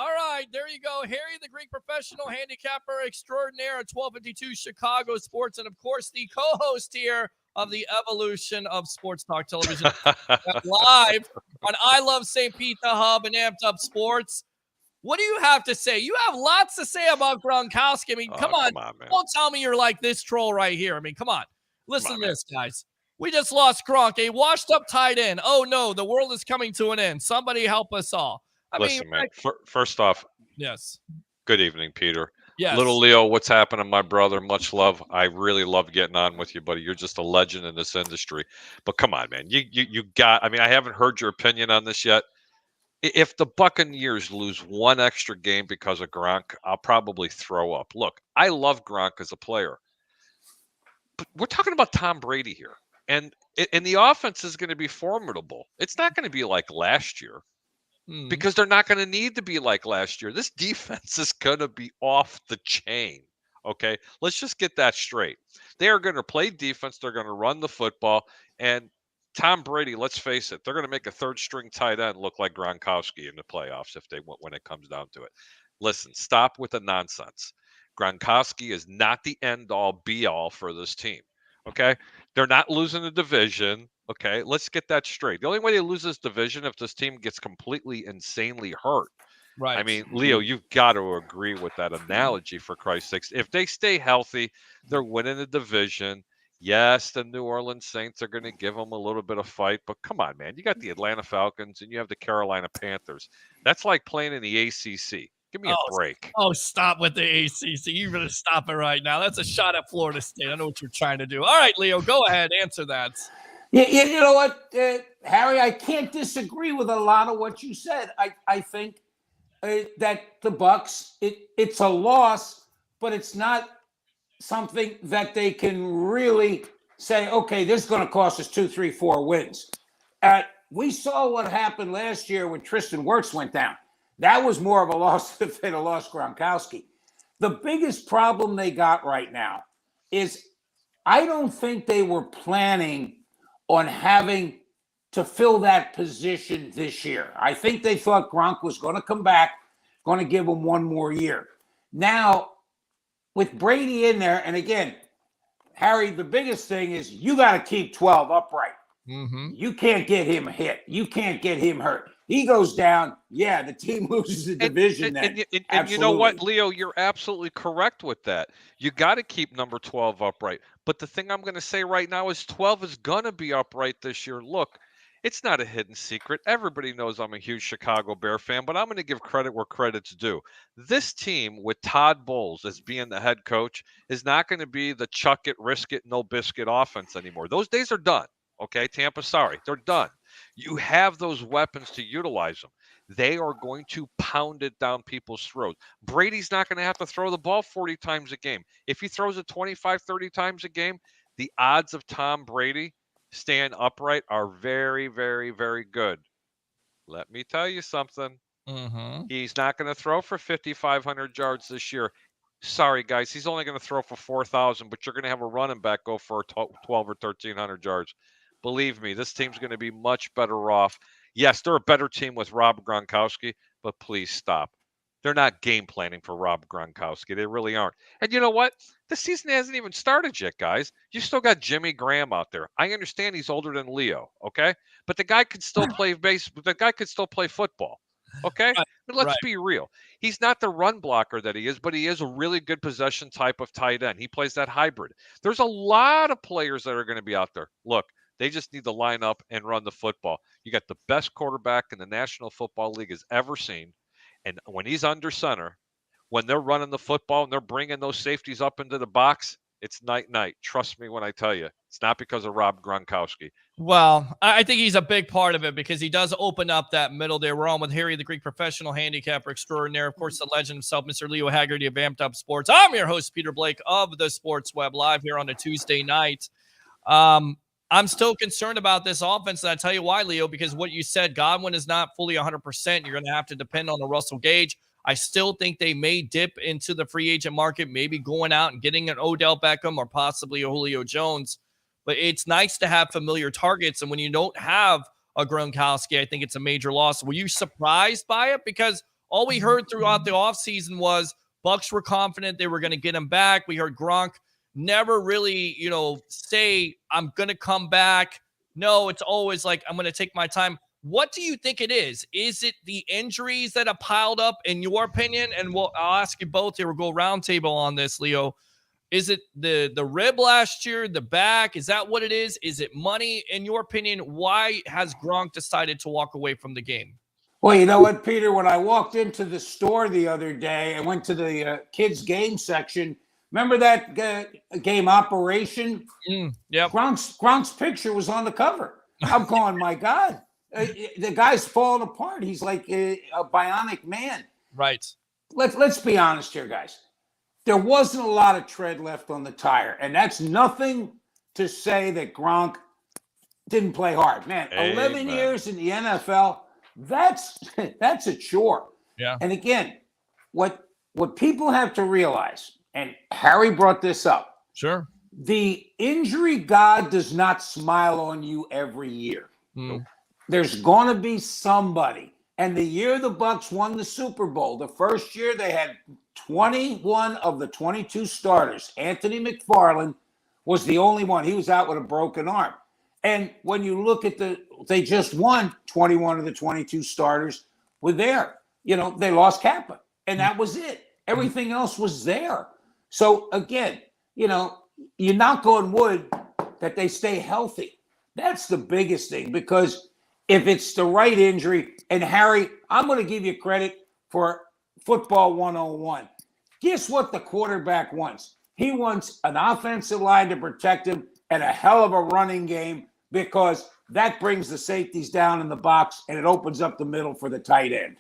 [SPEAKER 2] right, there you go. Harry, the Greek professional handicapper extraordinaire at 1252 Chicago Sports, and of course, the co-host here of the evolution of Sports Talk Television live on I Love St. Pete, the Hub, and Amped Up Sports. What do you have to say? You have lots to say about Gronkowski. I mean, come on man. Don't tell me you're like this troll right here. I mean, come on. Listen to this, guys. We just lost Gronk, a washed-up tight end. Oh, no, the world is coming to an end. Somebody help us all.
[SPEAKER 13] Listen, man, first off,
[SPEAKER 2] yes.
[SPEAKER 13] Good evening, Peter.
[SPEAKER 2] Yes.
[SPEAKER 13] Little Leo, what's happening, my brother? Much love. I really love getting on with you, buddy. You're just a legend in this industry. But come on, man. You got – I mean, I haven't heard your opinion on this yet. If the Buccaneers lose one extra game because of Gronk, I'll probably throw up. Look, I love Gronk as a player, but we're talking about Tom Brady here, and the offense is going to be formidable. It's not going to be like last year because they're not going to need to be like last year. This defense is going to be off the chain. Okay, let's just get that straight. They are going to play defense. They're going to run the football, and Tom Brady, let's face it, they're going to make a third-string tight end look like Gronkowski in the playoffs when it comes down to it. Listen, stop with the nonsense. Gronkowski is not the end-all, be-all for this team, okay? They're not losing the division, okay? Let's get that straight. The only way they lose this division if this team gets completely insanely hurt.
[SPEAKER 2] Right.
[SPEAKER 13] I mean, Leo, you've got to agree with that analogy, for Christ's sakes. If they stay healthy, they're winning the division. Yes, the New Orleans Saints are going to give them a little bit of fight, but come on, man. You got the Atlanta Falcons and you have the Carolina Panthers. That's like playing in the ACC. Give me a break.
[SPEAKER 2] Oh, stop with the ACC. You better stop it right now. That's a shot at Florida State. I know what you're trying to do. All right, Leo, go ahead. Answer that.
[SPEAKER 12] You know what, Harry? I can't disagree with a lot of what you said. I think that the Bucs, it's a loss, but it's not something that they can really say, okay, this is going to cost us 2, 3, 4 wins. We saw what happened last year when Tristan Wirfs went down. That was more of a loss if they'd have lost Gronkowski. The biggest problem they got right now is I don't think they were planning on having to fill that position this year. I think they thought Gronk was going to come back, going to give him 1 more year. Now, with Brady in there, and again, Harry, the biggest thing is you got to keep 12 upright.
[SPEAKER 2] Mm-hmm.
[SPEAKER 12] You can't get him hit. You can't get him hurt. He goes down, yeah, the team loses the division
[SPEAKER 13] and you know what, Leo, you're absolutely correct with that. You got to keep number 12 upright. But the thing I'm going to say right now is 12 is going to be upright this year. Look, it's not a hidden secret. Everybody knows I'm a huge Chicago Bear fan, but I'm going to give credit where credit's due. This team with Todd Bowles as being the head coach is not going to be the chuck it, risk it, no biscuit offense anymore. Those days are done. Okay, Tampa, sorry, they're done. You have those weapons to utilize them. They are going to pound it down people's throats. Brady's not going to have to throw the ball 40 times a game. If he throws it 25, 30 times a game, the odds of Tom Brady staying upright are very, very, very good. Let me tell you something.
[SPEAKER 2] Mm-hmm.
[SPEAKER 13] He's not going to throw for 5,500 yards this year. Sorry, guys. He's only going to throw for 4,000, but you're going to have a running back go for 12 or 1,300 yards. Believe me, this team's going to be much better off. Yes, they're a better team with Rob Gronkowski, but please stop. They're not game planning for Rob Gronkowski. They really aren't. And you know what? The season hasn't even started yet, guys. You still got Jimmy Graham out there. I understand he's older than Leo, okay? But the guy could still play the guy could still play football. Okay? But let's be real. He's not the run blocker that he is, but he is a really good possession type of tight end. He plays that hybrid. There's a lot of players that are going to be out there. Look, they just need to line up and run the football. You got the best quarterback in the National Football League has ever seen. And when he's under center, when they're running the football and they're bringing those safeties up into the box, It's night. Trust me when I tell you. It's not because of Rob Gronkowski.
[SPEAKER 2] Well, I think he's a big part of it because he does open up that middle there. We're on with Harry, the Greek professional handicapper extraordinaire. Of course, the legend himself, Mr. Leo Haggerty of Amped Up Sports. I'm your host, Peter Blake of the Sports Web Live here on a Tuesday night. I'm still concerned about this offense, and I tell you why, Leo, because what you said, Godwin is not fully 100%. You're going to have to depend on the Russell Gage. I still think they may dip into the free agent market, maybe going out and getting an Odell Beckham or possibly a Julio Jones. But it's nice to have familiar targets. And when you don't have a Gronkowski, I think it's a major loss. Were you surprised by it? Because all we heard throughout the offseason was Bucs were confident they were going to get him back. We heard Gronk never really, say, I'm going to come back. No, it's always like, I'm going to take my time. What do you think it is? Is it the injuries that have piled up, in your opinion? And I'll ask you both here. We'll go roundtable on this, Leo. Is it the rib last year, the back? Is that what it is? Is it money? In your opinion, why has Gronk decided to walk away from the game?
[SPEAKER 12] Well, you know what, Peter? When I walked into the store the other day, I went to the kids' game section. Remember that game Operation?
[SPEAKER 2] Yeah.
[SPEAKER 12] Gronk's picture was on the cover. I'm going, my God. The guy's falling apart. He's like a bionic man.
[SPEAKER 2] Right.
[SPEAKER 12] Let's be honest here, guys. There wasn't a lot of tread left on the tire, and that's nothing to say that Gronk didn't play hard. Man, 11 years in the NFL, that's a chore.
[SPEAKER 2] Yeah.
[SPEAKER 12] And again, what people have to realize, and Harry brought this up.
[SPEAKER 2] Sure.
[SPEAKER 12] The injury god does not smile on you every year. There's going to be somebody. And the year the Bucs won the Super Bowl, the first year they had 21 of the 22 starters. Anthony McFarland was the only one. He was out with a broken arm. And when you look at they just won 21 of the 22 starters were there. They lost Kappa, and that was it. Everything else was there. So again, you knock on wood that they stay healthy. That's the biggest thing, because if it's the right injury, and Harry, I'm going to give you credit for football 101. Guess what the quarterback wants? He wants an offensive line to protect him and a hell of a running game, because that brings the safeties down in the box and it opens up the middle for the tight end.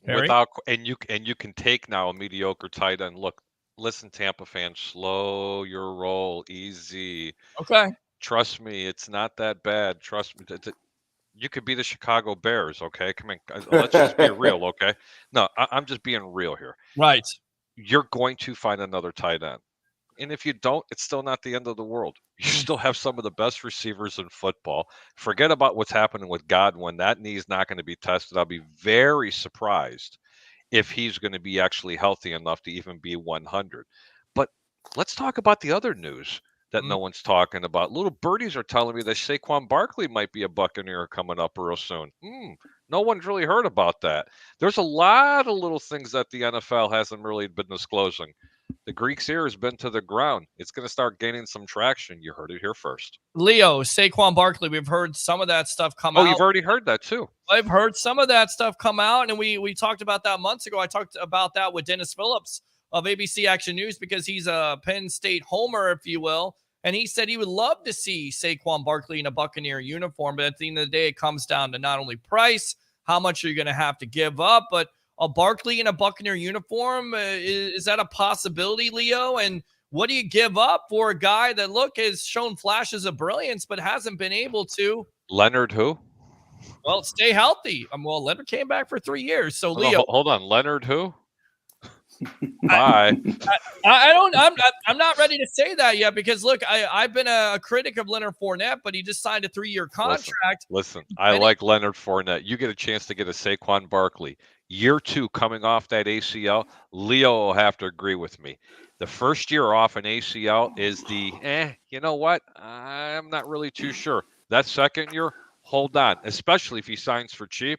[SPEAKER 2] Harry?
[SPEAKER 13] And you can take now a mediocre tight end. Look, listen, Tampa fans, slow your roll, easy.
[SPEAKER 2] Okay.
[SPEAKER 13] Trust me, it's not that bad. Trust me. You could be the Chicago Bears, okay? Come on, let's just be real, okay? No, I'm just being real here.
[SPEAKER 2] Right.
[SPEAKER 13] You're going to find another tight end. And if you don't, it's still not the end of the world. You still have some of the best receivers in football. Forget about what's happening with Godwin. That knee is not going to be tested. I'll be very surprised if he's going to be actually healthy enough to even be 100. But let's talk about the other news that no one's talking about. Little birdies are telling me that Saquon Barkley might be a Buccaneer coming up real soon. No one's really heard about that. There's a lot of little things that the NFL hasn't really been disclosing. The Greek's ear has been to the ground. It's going to start gaining some traction. You heard it here first.
[SPEAKER 2] Leo, Saquon Barkley, we've heard some of that stuff come out.
[SPEAKER 13] Oh, you've already heard that too.
[SPEAKER 2] I've heard some of that stuff come out, and we talked about that months ago. I talked about that with Dennis Phillips of ABC Action News, because he's a Penn State homer, if you will. And he said he would love to see Saquon Barkley in a Buccaneer uniform. But at the end of the day, it comes down to not only price, how much are you going to have to give up, but a Barkley in a Buccaneer uniform, is that a possibility, Leo? And what do you give up for a guy that, has shown flashes of brilliance, but hasn't been able to?
[SPEAKER 13] Leonard who?
[SPEAKER 2] Well, stay healthy. Leonard came back for 3 years. So, Leo.
[SPEAKER 13] Hold on. Leonard who? Bye.
[SPEAKER 2] I'm not ready to say that yet, because look, I've been a critic of Leonard Fournette, but he just signed a 3-year contract.
[SPEAKER 13] Listen, I like Leonard Fournette. You get a chance to get a Saquon Barkley. Year 2 coming off that ACL, Leo will have to agree with me. The first year off an ACL is you know what? I'm not really too sure. That second year, hold on, especially if he signs for cheap.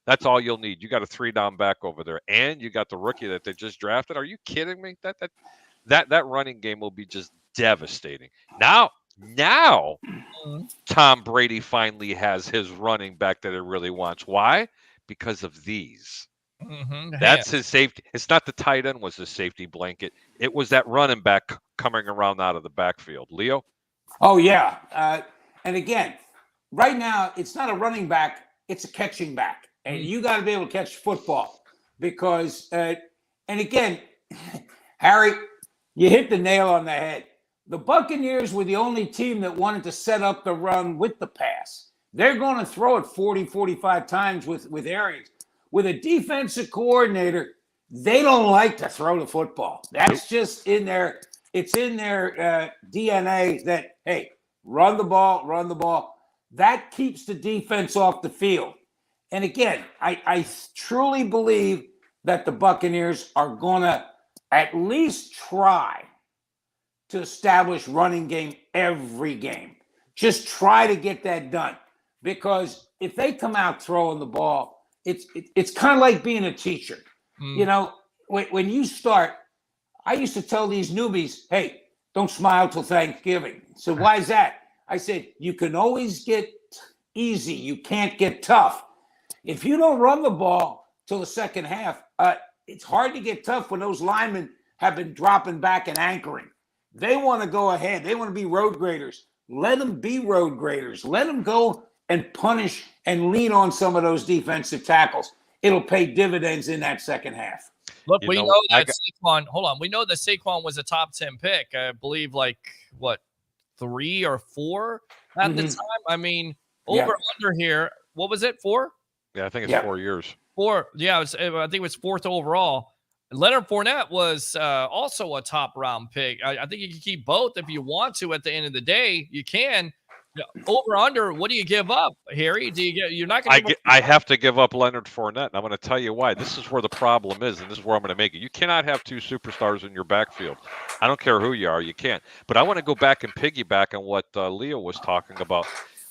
[SPEAKER 13] That's all you'll need. You got a 3-down back over there, and you got the rookie that they just drafted. Are you kidding me? That running game will be just devastating. Now, Tom Brady finally has his running back that he really wants. Why? Because of these. That's his safety. It's not the tight end was his safety blanket. It was that running back coming around out of the backfield. Leo?
[SPEAKER 12] Oh, yeah. And again, right now, it's not a running back, it's a catching back. And you got to be able to catch football because, and again, Harry, you hit the nail on the head. The Buccaneers were the only team that wanted to set up the run with the pass. They're going to throw it 40, 45 times with Arians. With a defensive coordinator, they don't like to throw the football. That's just in their, it's in their DNA that, hey, run the ball, run the ball. That keeps the defense off the field. And again, I truly believe that the Buccaneers are going to at least try to establish running game every game. Just try to get that done. Because if they come out throwing the ball, it's kind of like being a teacher. You know, when you start, I used to tell these newbies, hey, don't smile till Thanksgiving. So why is that? I said, you can always get easy. You can't get tough. If you don't run the ball till the second half, it's hard to get tough when those linemen have been dropping back and anchoring. They want to go ahead. They want to be road graders. Let them be road graders. Let them go and punish and lean on some of those defensive tackles. It'll pay dividends in that second half.
[SPEAKER 2] Look, we know that Saquon. Hold on, we know that Saquon was a top 10 pick. I believe, like what, 3 or 4 at the time. I mean, over under here. What was it? 4?
[SPEAKER 13] Yeah, I think it's 4 years.
[SPEAKER 2] 4. Yeah, I think it was 4th overall. Leonard Fournette was also a top round pick. I think you can keep both if you want to. At the end of the day, you can. Over under, what do you give up, Harry? Do you get? You're not going to.
[SPEAKER 13] I have to give up Leonard Fournette, and I'm going to tell you why. This is where the problem is, and this is where I'm going to make it. You cannot have 2 superstars in your backfield. I don't care who you are, you can't. But I want to go back and piggyback on what Leo was talking about.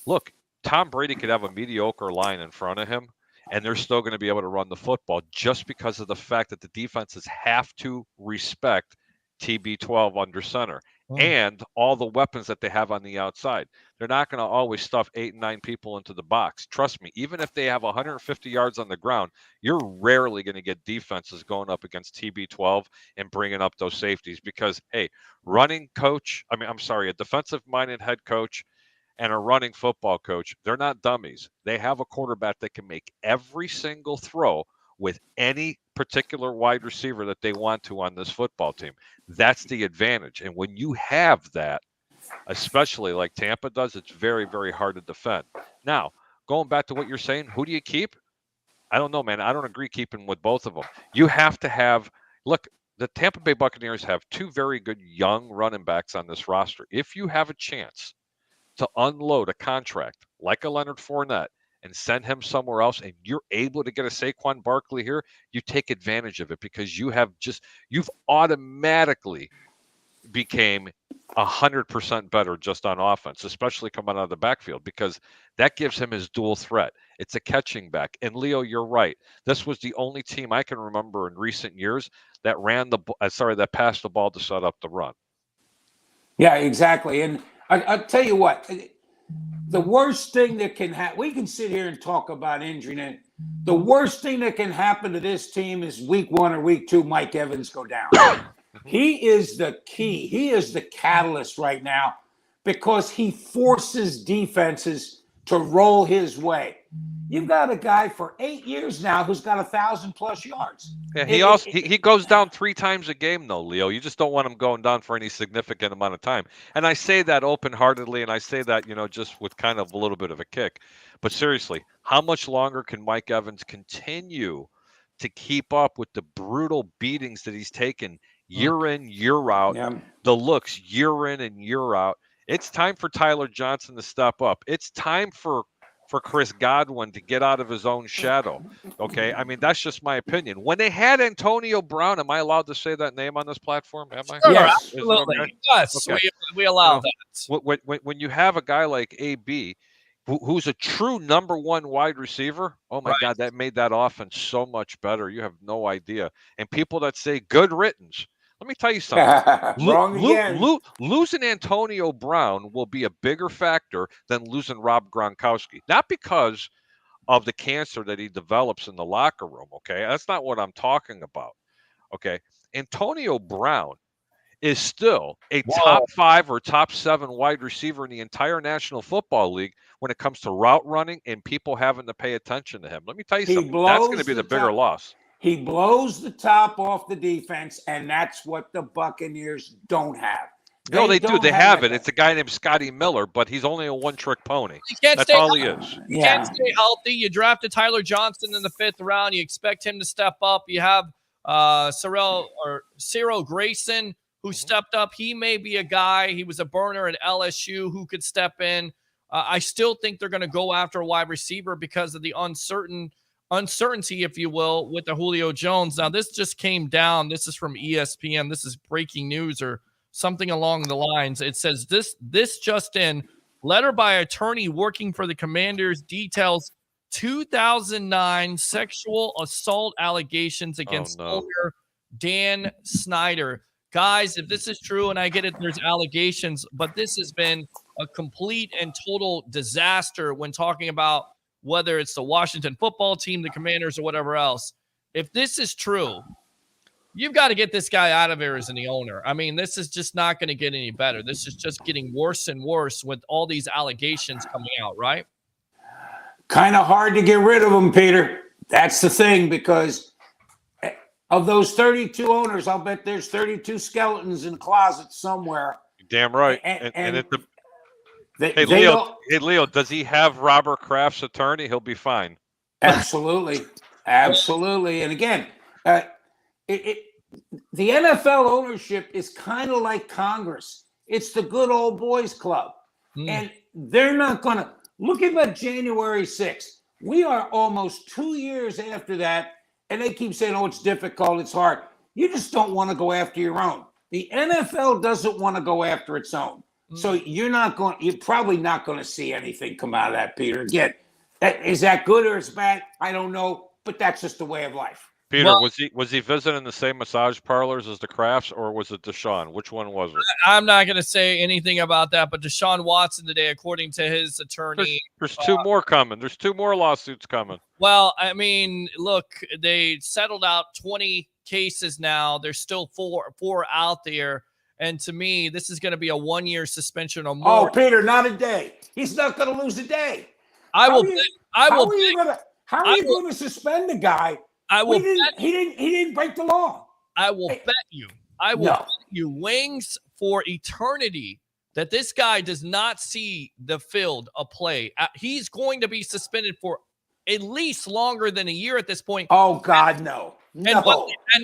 [SPEAKER 13] Look, Tom Brady could have a mediocre line in front of him, and they're still going to be able to run the football just because of the fact that the defenses have to respect TB12 under center and all the weapons that they have on the outside. They're not going to always stuff 8 and 9 people into the box. Trust me, even if they have 150 yards on the ground, you're rarely going to get defenses going up against TB12 and bringing up those safeties because, hey, a defensive-minded head coach and a running football coach, they're not dummies. They have a quarterback that can make every single throw with any particular wide receiver that they want to on this football team. That's the advantage. And when you have that, especially like Tampa does, it's very, very hard to defend. Now, going back to what you're saying, who do you keep? I don't know, man. I don't agree keeping with both of them. You have to have, look, the Tampa Bay Buccaneers have 2 very good young running backs on this roster. If you have a chance to unload a contract like a Leonard Fournette and send him somewhere else, and you're able to get a Saquon Barkley here, you take advantage of it because you've automatically became 100% better just on offense, especially coming out of the backfield, because that gives him his dual threat. It's a catching back. And Leo, you're right. This was the only team I can remember in recent years that that passed the ball to set up the run.
[SPEAKER 12] Yeah, exactly. And I'll tell you what, the worst thing that can happen, we can sit here and talk about injury. And the worst thing that can happen to this team is week 1 or week 2, Mike Evans go down. He is the key. He is the catalyst right now because he forces defenses to roll his way. You've got a guy for 8 years now who's got 1,000+ yards.
[SPEAKER 13] Yeah, he goes down 3 times a game, though, Leo. You just don't want him going down for any significant amount of time. And I say that open-heartedly, and I say that, just with kind of a little bit of a kick. But seriously, how much longer can Mike Evans continue to keep up with the brutal beatings that he's taken year in, year out, the looks year in and year out? It's time for Tyler Johnson to step up. It's time for Chris Godwin to get out of his own shadow. Okay. I mean, that's just my opinion. When they had Antonio Brown, am I allowed to say that name on this platform? Am I?
[SPEAKER 2] Sure,
[SPEAKER 12] yes,
[SPEAKER 2] absolutely.
[SPEAKER 13] Okay?
[SPEAKER 2] Yes,
[SPEAKER 13] okay.
[SPEAKER 2] we allow that.
[SPEAKER 13] When you have a guy like AB, who's a true number 1 wide receiver, oh my God, that made that offense so much better. You have no idea. And people that say good riddance, let me tell you something.
[SPEAKER 12] Wrong again.
[SPEAKER 13] Losing Antonio Brown will be a bigger factor than losing Rob Gronkowski. Not because of the cancer that he develops in the locker room. Okay, that's not what I'm talking about. Okay, Antonio Brown is still a top 5 or top 7 wide receiver in the entire National Football League when it comes to route running and people having to pay attention to him. Let me tell you something. That's going to be the bigger loss.
[SPEAKER 12] He blows the top off the defense, and that's what the Buccaneers don't have.
[SPEAKER 13] No, they do.
[SPEAKER 12] don't
[SPEAKER 13] They have
[SPEAKER 12] that
[SPEAKER 13] it. It's a guy named Scotty Miller, but he's only a one-trick pony.
[SPEAKER 2] He can't
[SPEAKER 13] That's
[SPEAKER 2] stay
[SPEAKER 13] all he
[SPEAKER 2] healthy.
[SPEAKER 13] is.
[SPEAKER 2] He can't stay healthy. You drafted Tyler Johnson in the 5th round. You expect him to step up. You have Cyril Grayson, who stepped up. He may be a guy. He was a burner at LSU who could step in. I still think they're going to go after a wide receiver because of the uncertainty, if you will, with the Julio Jones. Now, this just came down. This is from ESPN. This is breaking news or something along the lines. It says this just in, letter by attorney working for the Commanders details 2009 sexual assault allegations against owner Dan Snyder. Guys, if this is true, and I get it, there's allegations, but this has been a complete and total disaster when talking about whether it's the Washington football team, the Commanders, or whatever else. If this is true, you've got to get this guy out of here as the owner. I mean, this is just not going to get any better. This is just getting worse and worse with all these allegations coming out, right?
[SPEAKER 12] Kind of hard to get rid of them, Peter. That's the thing, because of those 32 owners, I'll bet there's 32 skeletons in closets somewhere.
[SPEAKER 13] Damn right. Hey, Leo, does he have Robert Kraft's attorney? He'll be fine.
[SPEAKER 12] Absolutely. Absolutely. And again, the NFL ownership is kind of like Congress. It's the good old boys club. And they're not going to look at January 6th. We are almost 2 years after that. And they keep saying, oh, it's difficult, it's hard. You just don't want to go after your own. The NFL doesn't want to go after its own. So you're probably not going to see anything come out of that, Peter. Again, is that good or is bad? I don't know, but that's just the way of life.
[SPEAKER 13] Peter, was he visiting the same massage parlors as the Crafts, or was it Deshaun? Which one was it?
[SPEAKER 2] I'm not going to say anything about that, but Deshaun Watson today, according to his attorney.
[SPEAKER 13] There's 2 more coming. There's 2 more lawsuits coming.
[SPEAKER 2] Well, I mean, look, they settled out 20 cases now. There's still four out there. And to me, this is going to be a 1-year suspension or more.
[SPEAKER 12] Oh, Peter, not a day. He's not going to lose a day.
[SPEAKER 2] How are
[SPEAKER 12] you going to suspend the guy? He didn't break the law.
[SPEAKER 2] I will bet you. I will bet you wings for eternity that this guy does not see the field of play. He's going to be suspended for at least longer than a year at this point.
[SPEAKER 12] Oh, God, no.
[SPEAKER 2] And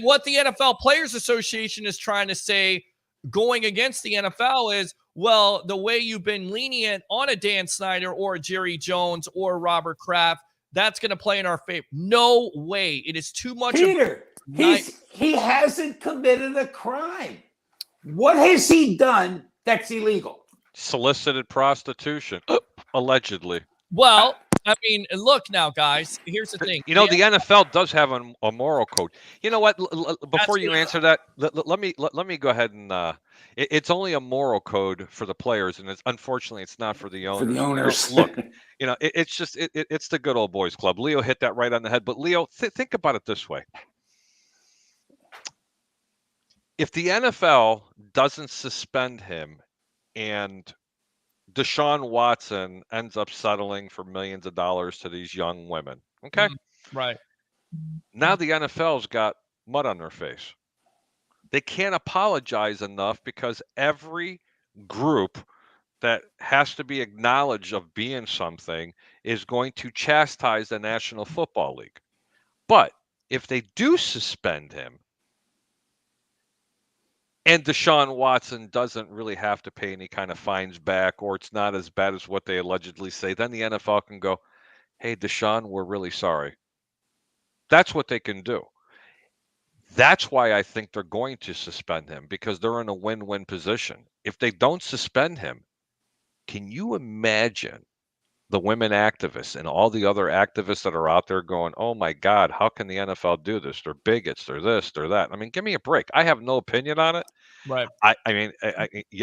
[SPEAKER 2] what the NFL Players Association is trying to say going against the NFL is, well, the way you've been lenient on a Dan Snyder or a Jerry Jones or Robert Kraft, that's going to play in our favor. No way. It is too much.
[SPEAKER 12] Peter, he hasn't committed a crime. What has he done that's illegal?
[SPEAKER 13] Solicited prostitution, allegedly.
[SPEAKER 2] Well, I mean, look now, guys. Here's the thing.
[SPEAKER 13] You know, the NFL does have a moral code. You know what? Before you answer that, let me go ahead and it's only a moral code for the players, and unfortunately it's not for the owners.
[SPEAKER 12] For the owners.
[SPEAKER 13] Look, you know, it's just it's the good old boys club. Leo hit that right on the head. But Leo, think about it this way: if the NFL doesn't suspend him, and Deshaun Watson ends up settling for millions of dollars to these young women. Okay.
[SPEAKER 2] Right.
[SPEAKER 13] Now the NFL's got mud on their face. They can't apologize enough because every group that has to be acknowledged of being something is going to chastise the National Football League. But if they do suspend him, and Deshaun Watson doesn't really have to pay any kind of fines back, or it's not as bad as what they allegedly say, then the NFL can go, hey, Deshaun, we're really sorry. That's what they can do. That's why I think they're going to suspend him, because they're in a win-win position. If they don't suspend him, can you imagine the women activists and all the other activists that are out there going, oh my God, how can the NFL do this? They're bigots, they're this, they're that. I mean, give me a break. I have no opinion on it.
[SPEAKER 2] Right.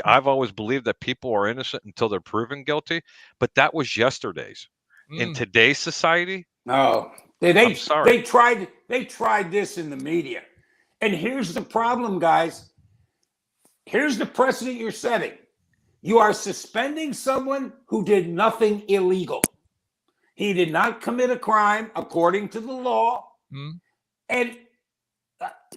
[SPEAKER 13] I've always believed that people are innocent until they're proven guilty, but that was yesterday's. In today's society,
[SPEAKER 12] No,
[SPEAKER 13] I'm sorry.
[SPEAKER 12] They tried this in the media, and here's the problem, guys. Here's the precedent you're setting. You are suspending someone who did nothing illegal. He did not commit a crime according to the law, and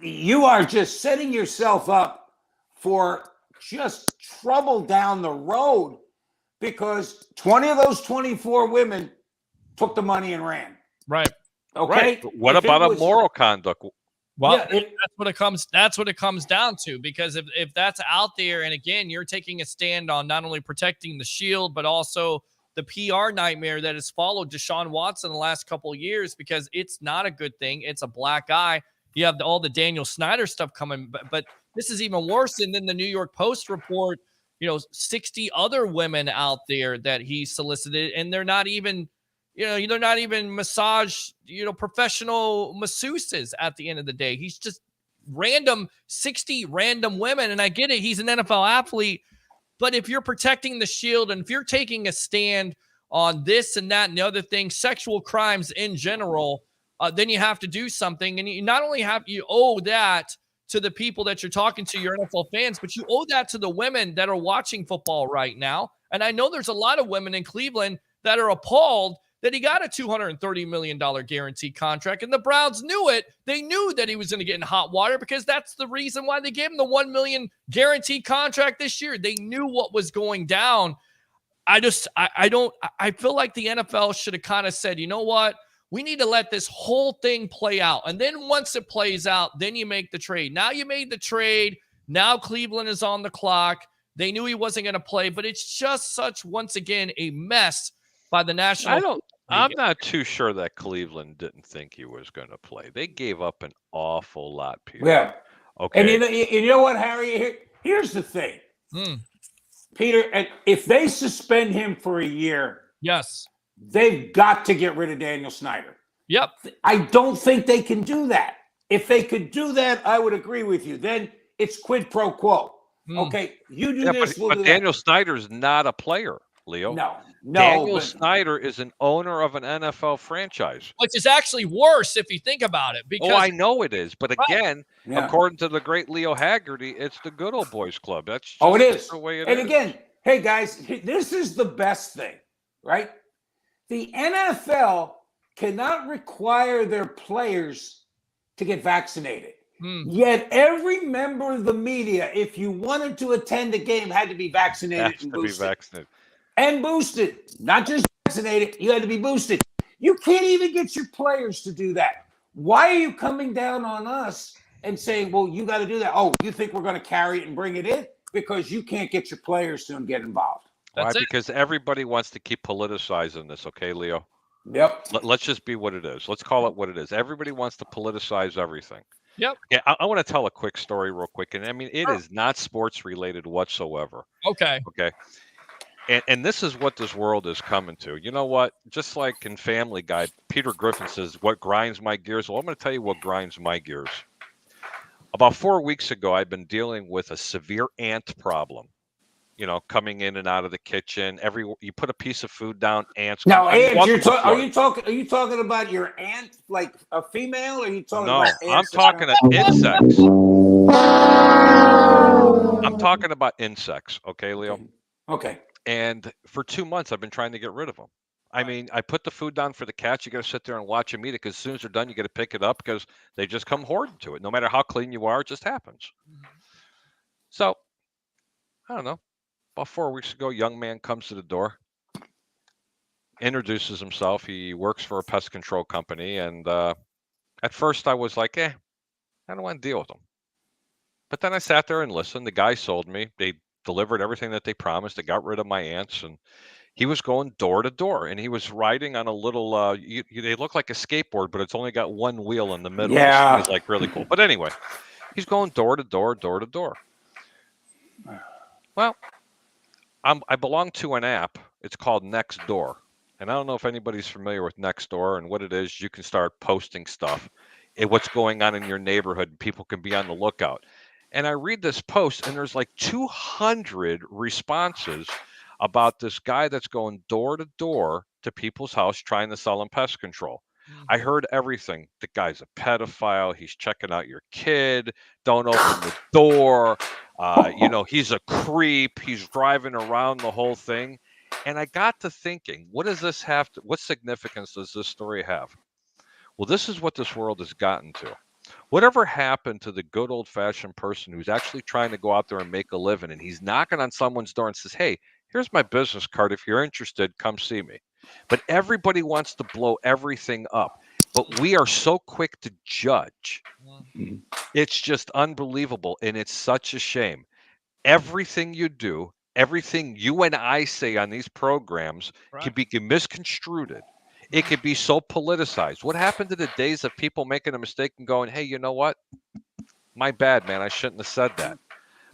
[SPEAKER 12] you are just setting yourself up for just trouble down the road because 20 of those 24 women took the money and ran.
[SPEAKER 2] Right.
[SPEAKER 12] Okay.
[SPEAKER 13] Right. But what about a moral conduct?
[SPEAKER 2] Well,
[SPEAKER 12] Yeah,
[SPEAKER 2] that's what it comes down to, because if that's out there, and again, you're taking a stand on not only protecting the shield, but also the PR nightmare that has followed Deshaun Watson the last couple of years, because it's not a good thing. It's a black eye. You have all the Daniel Snyder stuff coming, but this is even worse. And then the New York Post report, 60 other women out there that he solicited, and they're not even, they're not even massage, professional masseuses at the end of the day. He's just 60 random women. And I get it. He's an NFL athlete. But if you're protecting the shield and if you're taking a stand on this and that and the other thing, sexual crimes in general, then you have to do something. And you not only you owe that to the people that you're talking to, your NFL fans, but you owe that to the women that are watching football right now. And I know there's a lot of women in Cleveland that are appalled that he got a $230 million guaranteed contract, and the Browns knew it. They knew that he was going to get in hot water, because that's the reason why they gave him the $1 million guaranteed contract this year. They knew what was going down. I feel like the NFL should have kind of said, you know what? We need to let this whole thing play out. And then once it plays out, then you make the trade. Now you made the trade. Now Cleveland is on the clock. They knew he wasn't going to play, but it's just once again, a mess by the national.
[SPEAKER 13] I'm not too sure that Cleveland didn't think he was going to play. They gave up an awful lot, Peter.
[SPEAKER 12] Yeah.
[SPEAKER 13] Okay.
[SPEAKER 12] And you know what, Harry? Here's the thing. Peter, and if they suspend him for a year,
[SPEAKER 2] yes,
[SPEAKER 12] they've got to get rid of Daniel Snyder.
[SPEAKER 2] Yep.
[SPEAKER 12] I don't think they can do that. If they could do that, I would agree with you. Then it's quid pro quo. Okay, you do this.
[SPEAKER 13] But Daniel Snyder's not a player, Leo.
[SPEAKER 12] No.
[SPEAKER 13] Daniel Snyder is an owner of an NFL franchise.
[SPEAKER 2] Which is actually worse if you think about it. Because
[SPEAKER 13] I know it is. But again, according to the great Leo Haggerty, it's the good old boys club. That's just
[SPEAKER 12] it is.
[SPEAKER 13] The way it
[SPEAKER 12] is.
[SPEAKER 13] And
[SPEAKER 12] again, hey, guys, this is the best thing, right? The NFL cannot require their players to get vaccinated. Yet every member of the media, if you wanted to attend a game, had to be vaccinated and boosted. And boosted, not just vaccinated. You had to be boosted. You can't even get your players to do that. Why are you coming down on us and saying, well, you got to do that? Oh, you think we're going to carry it and bring it in? Because you can't get your players to get involved.
[SPEAKER 13] Why? Because everybody wants to keep politicizing this, okay, Leo?
[SPEAKER 12] Yep.
[SPEAKER 13] Let's just be what it is. Let's call it what it is. Everybody wants to politicize everything.
[SPEAKER 2] Yep.
[SPEAKER 13] Yeah, I want to tell a quick story real quick. And I mean, it is not sports related whatsoever.
[SPEAKER 2] Okay.
[SPEAKER 13] Okay. And this is what this world is coming to. You know what? Just like in Family Guy, Peter Griffin says, what grinds my gears? Well, I'm going to tell you what grinds my gears. About 4 weeks ago, I've been dealing with a severe ant problem. Coming in and out of the kitchen. You put a piece of food down, ants.
[SPEAKER 12] Now, ants. Are you talking about your ant, like a female? Or are you talking about ants?
[SPEAKER 13] No, I'm talking about insects. I'm talking about insects. Okay, Leo.
[SPEAKER 12] Okay.
[SPEAKER 13] And for 2 months, I've been trying to get rid of them. I mean, I put the food down for the cats. You got to sit there and watch them eat it, because as soon as they're done, you got to pick it up because they just come hoarding to it. No matter how clean you are, it just happens. So, I don't know. About 4 weeks ago, a young man comes to the door, introduces himself. He works for a pest control company. And at first, I was like, I don't want to deal with him. But then I sat there and listened. The guy sold me. They delivered everything that they promised. They got rid of my ants, and he was going door to door, and he was riding on a little they look like a skateboard, but it's only got one wheel in the middle.
[SPEAKER 12] Yeah.
[SPEAKER 13] It's like really cool. But anyway, he's going door to door, door to door. Well, I belong to an app. It's called Nextdoor, and I don't know if anybody's familiar with Nextdoor and what it is. You can start posting stuff, what's going on in your neighborhood. People can be on the lookout. And I read this post, and there's like 200 responses about this guy that's going door to door to people's house trying to sell them pest control. I heard everything. The guy's a pedophile. He's checking out your kid. Don't open the door. He's a creep. He's driving around the whole thing. And I got to thinking, what significance does this story have? Well, this is what this world has gotten to. Whatever happened to the good old-fashioned person who's actually trying to go out there and make a living, and he's knocking on someone's door and says, hey, here's my business card. If you're interested, come see me. But everybody wants to blow everything up. But we are so quick to judge. It's just unbelievable, and it's such a shame. Everything you do, everything you and I say on these programs can be misconstrued. It could be so politicized. What happened to the days of people making a mistake and going, hey, you know what? My bad, man. I shouldn't have said that.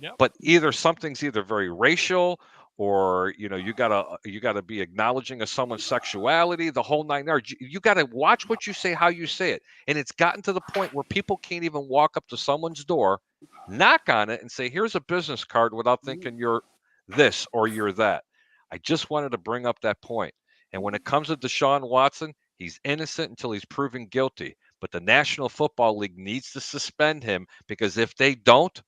[SPEAKER 2] Yep.
[SPEAKER 13] But something's either very racial or, you gotta be acknowledging of someone's sexuality, the whole nine yards. You gotta watch what you say, how you say it. And it's gotten to the point where people can't even walk up to someone's door, knock on it, and say, here's a business card without thinking you're this or you're that. I just wanted to bring up that point. And when it comes to Deshaun Watson, he's innocent until he's proven guilty. But the National Football League needs to suspend him, because if they don't,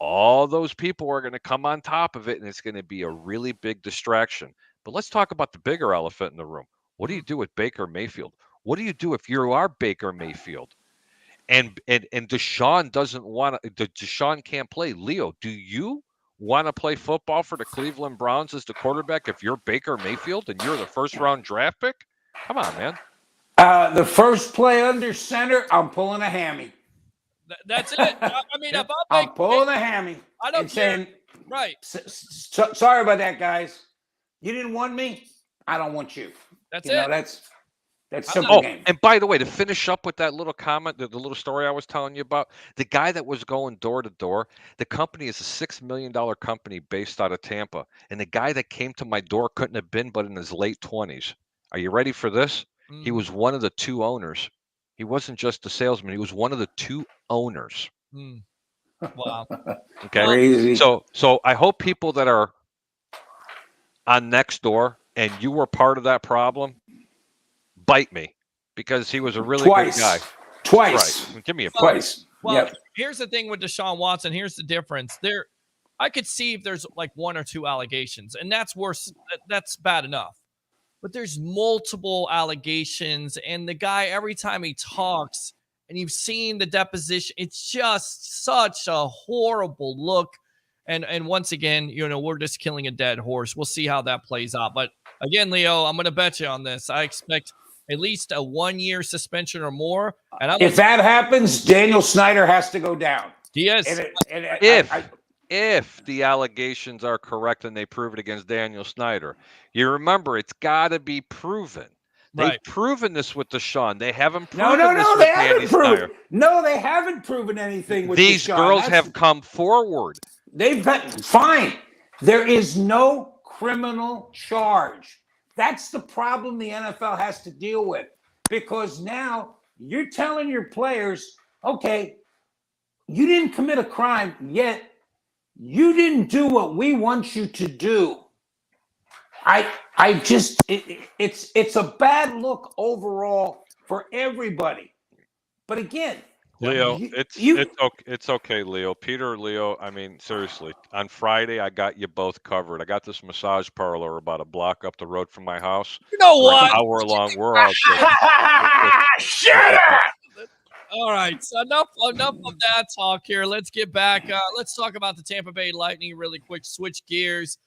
[SPEAKER 13] all those people are going to come on top of it, and it's going to be a really big distraction. But let's talk about the bigger elephant in the room. What do you do with Baker Mayfield? What do you do if you are Baker Mayfield? And Deshaun doesn't want to. Deshaun can't play. Leo, do you want to play football for the Cleveland Browns as the quarterback if you're Baker Mayfield and you're the first-round draft pick? Come on, man.
[SPEAKER 12] The first play under center, I'm pulling a hammy.
[SPEAKER 2] That's it. I mean,
[SPEAKER 12] I'm pulling a hammy.
[SPEAKER 2] I don't
[SPEAKER 12] and saying,
[SPEAKER 2] right.
[SPEAKER 12] Sorry about that, guys. You didn't want me. I don't want you.
[SPEAKER 2] That's it.
[SPEAKER 12] That's simple game.
[SPEAKER 13] And by the way, to finish up with that little comment, the little story I was telling you about, the guy that was going door to door, the company is a $6 million company based out of Tampa. And the guy that came to my door couldn't have been but in his late 20s. Are you ready for this? He was one of the two owners. He wasn't just a salesman. He was one of the two owners.
[SPEAKER 2] Wow.
[SPEAKER 13] Okay.
[SPEAKER 12] Crazy.
[SPEAKER 13] So I hope people that are on Nextdoor and you were part of that problem, bite me, because he was a really good guy.
[SPEAKER 12] Twice.
[SPEAKER 13] Right. Give me a
[SPEAKER 12] twice.
[SPEAKER 2] Well, here's the thing with Deshaun Watson. Here's the difference. I could see if there's like one or two allegations, and that's worse. That's bad enough. But there's multiple allegations, and the guy, every time he talks, and you've seen the deposition, it's just such a horrible look. And once again, we're just killing a dead horse. We'll see how that plays out. But again, Leo, I'm going to bet you on this. I expect at least a 1-year suspension or more. And
[SPEAKER 12] if that happens, Daniel Snyder has to go down.
[SPEAKER 2] He is.
[SPEAKER 13] If the allegations are correct and they prove it against Daniel Snyder, you remember it's got to be proven. They've proven this with Deshaun. They haven't proven this with Danny Snyder.
[SPEAKER 12] No, they haven't proven anything with
[SPEAKER 13] these
[SPEAKER 12] Deshaun.
[SPEAKER 13] Girls have come forward.
[SPEAKER 12] They've been fine. There is no criminal charge. That's the problem the NFL has to deal with, because now you're telling your players, okay, you didn't commit a crime, yet you didn't do what we want you to do. It's a bad look overall for everybody. But again,
[SPEAKER 13] Leo, it's okay, Leo. Peter, Leo, I mean, seriously, on Friday, I got you both covered. I got this massage parlor about a block up the road from my house.
[SPEAKER 2] You know what?
[SPEAKER 13] An hour long. We're all good.
[SPEAKER 12] Shut up!
[SPEAKER 2] All right, so enough of that talk here. Let's get back. Let's talk about the Tampa Bay Lightning really quick. Switch gears.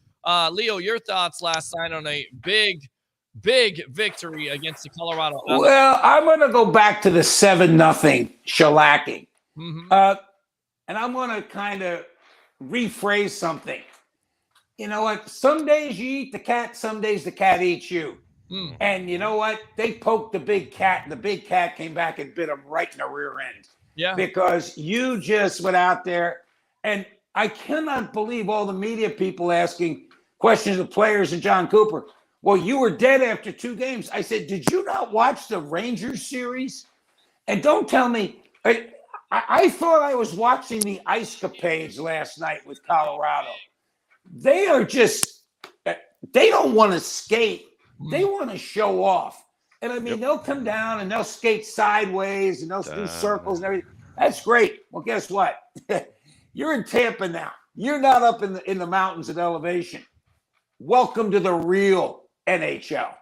[SPEAKER 2] Leo, your thoughts last night on a big victory against the Colorado.
[SPEAKER 12] Well, I'm going to go back to the 7-0 shellacking. And I'm going to kind of rephrase something. You know what? Some days you eat the cat, some days the cat eats you. And you know what? They poked the big cat, and the big cat came back and bit him right in the rear end.
[SPEAKER 2] Yeah.
[SPEAKER 12] Because you just went out there, and I cannot believe all the media people asking questions of players and John Cooper. Well, you were dead after 2 games. I said, did you not watch the Rangers series? And don't tell me, I thought I was watching the Ice Capades last night with Colorado. They are just, they don't want to skate. They want to show off. And I mean, they'll come down and they'll skate sideways and they'll do circles and everything. That's great. Well, guess what? You're in Tampa now. You're not up in the mountains at elevation. Welcome to the real NHL.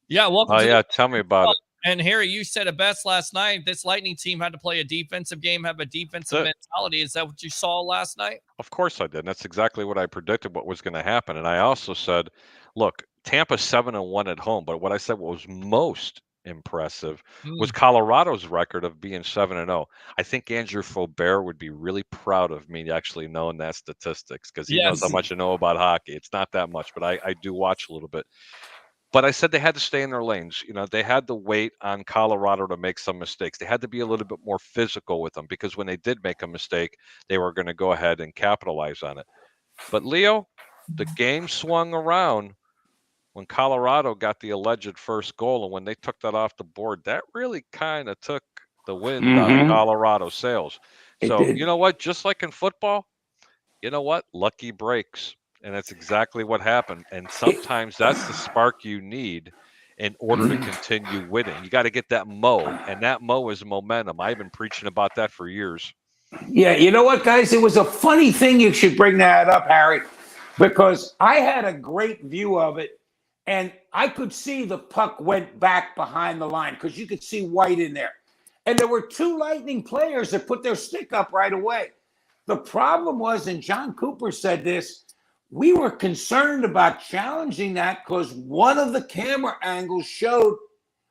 [SPEAKER 2] Yeah, welcome.
[SPEAKER 13] Oh yeah, tell me about it.
[SPEAKER 2] And Harry, you said it best last night. This Lightning team had to play a defensive game, have a defensive mentality. Is that what you saw last night?
[SPEAKER 13] Of course I did. And that's exactly what I predicted what was going to happen. And I also said, look, Tampa's 7-1 at home. But what I said what was most impressive was Colorado's record of being 7-0. I think Andrew Faubert would be really proud of me actually knowing that statistics because he knows how much I know about hockey. It's not that much, but I do watch a little bit. But I said they had to stay in their lanes. You know, they had to wait on Colorado to make some mistakes. They had to be a little bit more physical with them because when they did make a mistake, they were going to go ahead and capitalize on it. But Leo, the game swung around when Colorado got the alleged first goal. And when they took that off the board, that really kind of took the wind out of Colorado's sails. So, you know what? Just like in football, you know what? Lucky breaks. And that's exactly what happened. And sometimes that's the spark you need in order to continue winning. You got to get that mo, and that mo is momentum. I've been preaching about that for years.
[SPEAKER 12] Yeah, you know what, guys? It was a funny thing. You should bring that up, Harry, because I had a great view of it, and I could see the puck went back behind the line because you could see White in there. And there were two Lightning players that put their stick up right away. The problem was, and John Cooper said this, we were concerned about challenging that because one of the camera angles showed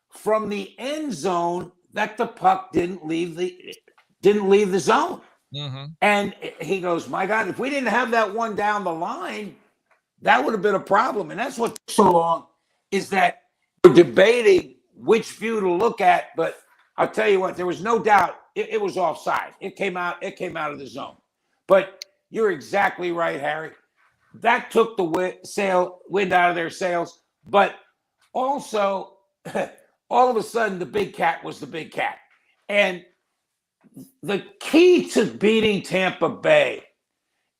[SPEAKER 12] from the end zone that the puck didn't leave the zone. And he goes, my God, if we didn't have that one down the line, that would have been a problem. And that's what took so long is that we're debating which view to look at. But I'll tell you what, there was no doubt it was offside. It came out of the zone. But you're exactly right, Harry. That took the wind out of their sails. But also, all of a sudden, the big cat was the big cat. And the key to beating Tampa Bay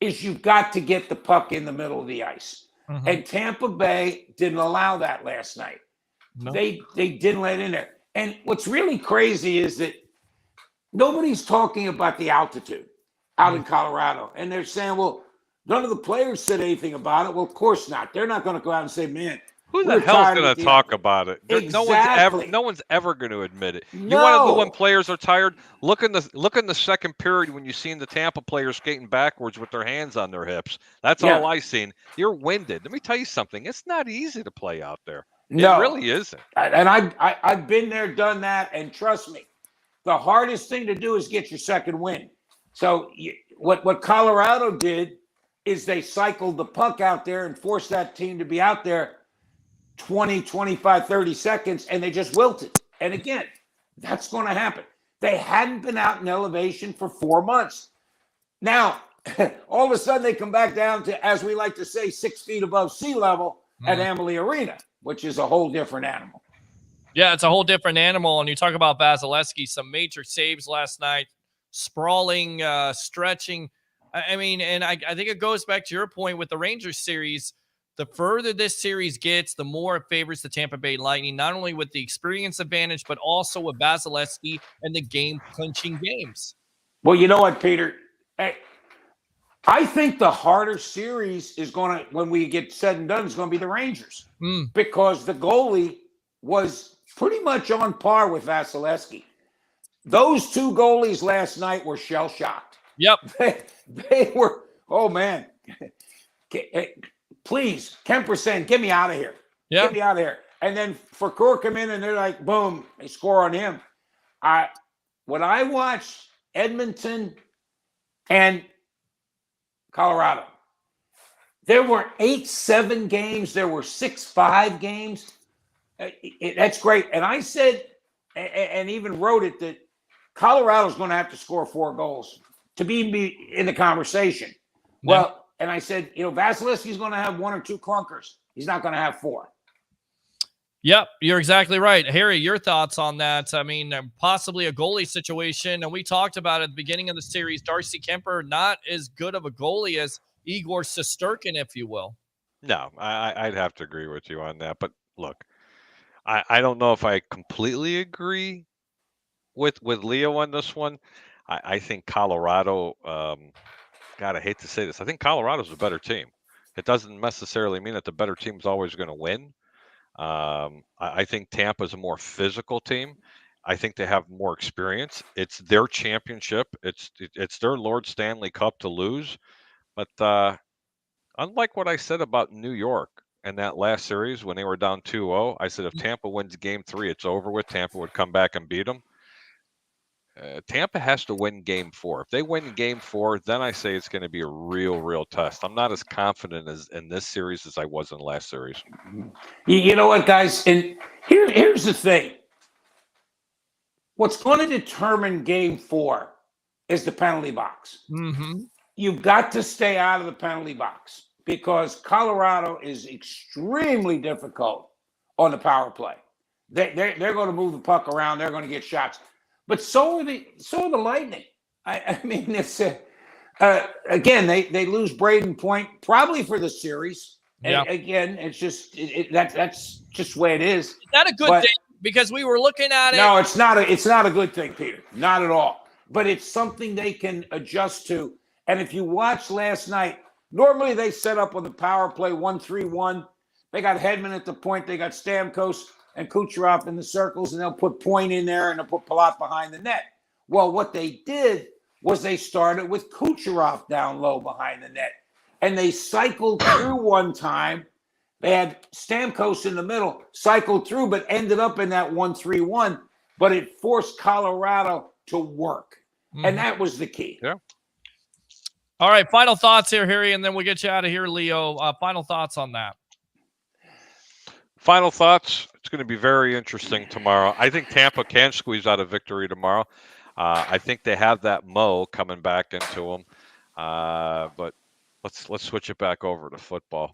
[SPEAKER 12] is you've got to get the puck in the middle of the ice. And Tampa Bay didn't allow that last night. No. They didn't let it in there. And what's really crazy is that nobody's talking about the altitude out in Colorado. And they're saying, well, none of the players said anything about it. Well, of course not. They're not going to go out and say, man,
[SPEAKER 13] who the hell's going to talk about it?
[SPEAKER 12] Exactly.
[SPEAKER 13] No one's ever going to admit it.
[SPEAKER 12] No.
[SPEAKER 13] You want to know when players are tired? Look in the second period when you seen the Tampa players skating backwards with their hands on their hips. That's all I seen. You're winded. Let me tell you something. It's not easy to play out there.
[SPEAKER 12] No.
[SPEAKER 13] It really isn't.
[SPEAKER 12] And I've been there, done that, and trust me, the hardest thing to do is get your second win. So what Colorado did is they cycled the puck out there and forced that team to be out there 20, 25, 30 seconds, and they just wilted. And again, that's going to happen. They hadn't been out in elevation for 4 months. Now, all of a sudden, they come back down to, as we like to say, 6 feet above sea level at Amalie Arena, which is a whole different animal.
[SPEAKER 2] Yeah, it's a whole different animal. And you talk about Vasilevsky, some major saves last night, sprawling, stretching. I mean, and I think it goes back to your point with the Rangers series. The further this series gets, the more it favors the Tampa Bay Lightning, not only with the experience advantage, but also with Vasilevsky and the game-clinching games.
[SPEAKER 12] Well, you know what, Peter? I think the harder series is going to, when we get said and done, is going to be the Rangers. Because the goalie was pretty much on par with Vasilevsky. Those two goalies last night were shell-shocked.
[SPEAKER 2] Yep.
[SPEAKER 12] They were, oh, man. Please, Kemperson, get me out of here.
[SPEAKER 2] Yeah.
[SPEAKER 12] Get me out of here. And then Foucault come in and they're like, boom, they score on him. When I watched Edmonton and Colorado, there were 8-7 games. There were 6-5 games. That's great. And I said, and even wrote it, that Colorado's going to have to score 4 goals to be in the conversation. Well, and I said, Vasilevsky's going to have 1 or 2 clunkers. He's not going to have 4.
[SPEAKER 2] Yep, you're exactly right. Harry, your thoughts on that? I mean, possibly a goalie situation. And we talked about at the beginning of the series, Darcy Kemper, not as good of a goalie as Igor Shesterkin, if you will.
[SPEAKER 13] No, I'd have to agree with you on that. But look, I don't know if I completely agree with Leo on this one. I think Colorado. God, I hate to say this. I think Colorado's a better team. It doesn't necessarily mean that the better team's always going to win. I think Tampa's a more physical team. I think they have more experience. It's their championship. It's their Lord Stanley Cup to lose. But unlike what I said about New York in that last series when they were down 2-0, I said if Tampa wins Game 3, it's over with. Tampa would come back and beat them. Tampa has to win Game 4. If they win Game 4, then I say it's going to be a real test. I'm not as confident as in this series as I was in the last series.
[SPEAKER 12] You know what, guys? And here's the thing. What's going to determine Game 4 is the penalty box.
[SPEAKER 2] Mm-hmm.
[SPEAKER 12] You've got to stay out of the penalty box because Colorado is extremely difficult on the power play. They're going to move the puck around. They're going to get shots. But so are the Lightning. I mean, it's again they lose Braden Point probably for the series.
[SPEAKER 2] Yeah.
[SPEAKER 12] Again, it's just that's just the way it is.
[SPEAKER 2] Is that a good thing? Because we were looking at it.
[SPEAKER 12] No, it's not a good thing, Peter. Not at all. But it's something they can adjust to. And if you watch last night, normally they set up on the power play 1-3-1. They got Hedman at the point. They got Stamkos and Kucherov in the circles, and they'll put Point in there, and they'll put Palat behind the net. Well, what they did was they started with Kucherov down low behind the net, and they cycled through one time. They had Stamkos in the middle, cycled through, but ended up in that 1-3-1. But it forced Colorado to work, and that was the key.
[SPEAKER 13] Yeah.
[SPEAKER 2] All right, final thoughts here, Harry, and then we'll get you out of here, Leo. Final thoughts on that.
[SPEAKER 13] Final thoughts. It's going to be very interesting tomorrow. I think Tampa can squeeze out a victory tomorrow. I think they have that Mo coming back into them. But let's switch it back over to football.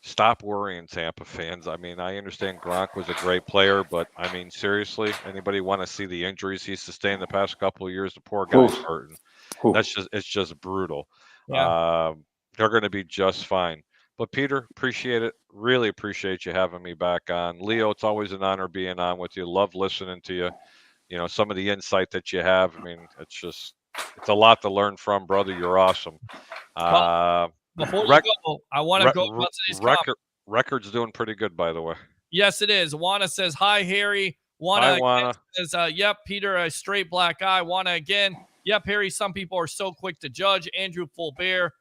[SPEAKER 13] Stop worrying, Tampa fans. I mean, I understand Gronk was a great player, but I mean, seriously, anybody want to see the injuries he's sustained the past couple of years? The poor guy's hurting. It's just brutal.
[SPEAKER 2] Yeah.
[SPEAKER 13] They're going to be just fine. But Peter, appreciate it. Really appreciate you having me back on. Leo, it's always an honor being on with you. Love listening to you. You know, some of the insight that you have. I mean, it's a lot to learn from, brother. You're awesome.
[SPEAKER 2] Before you go, I want to go about today's
[SPEAKER 13] record's doing pretty good, by the way.
[SPEAKER 2] Yes, it is. Wana says, hi, Harry.
[SPEAKER 13] Hi, Wana.
[SPEAKER 2] Says, yep, Peter, a straight black guy. Wana again. Yep, Harry, some people are so quick to judge. Andrew Fulbert,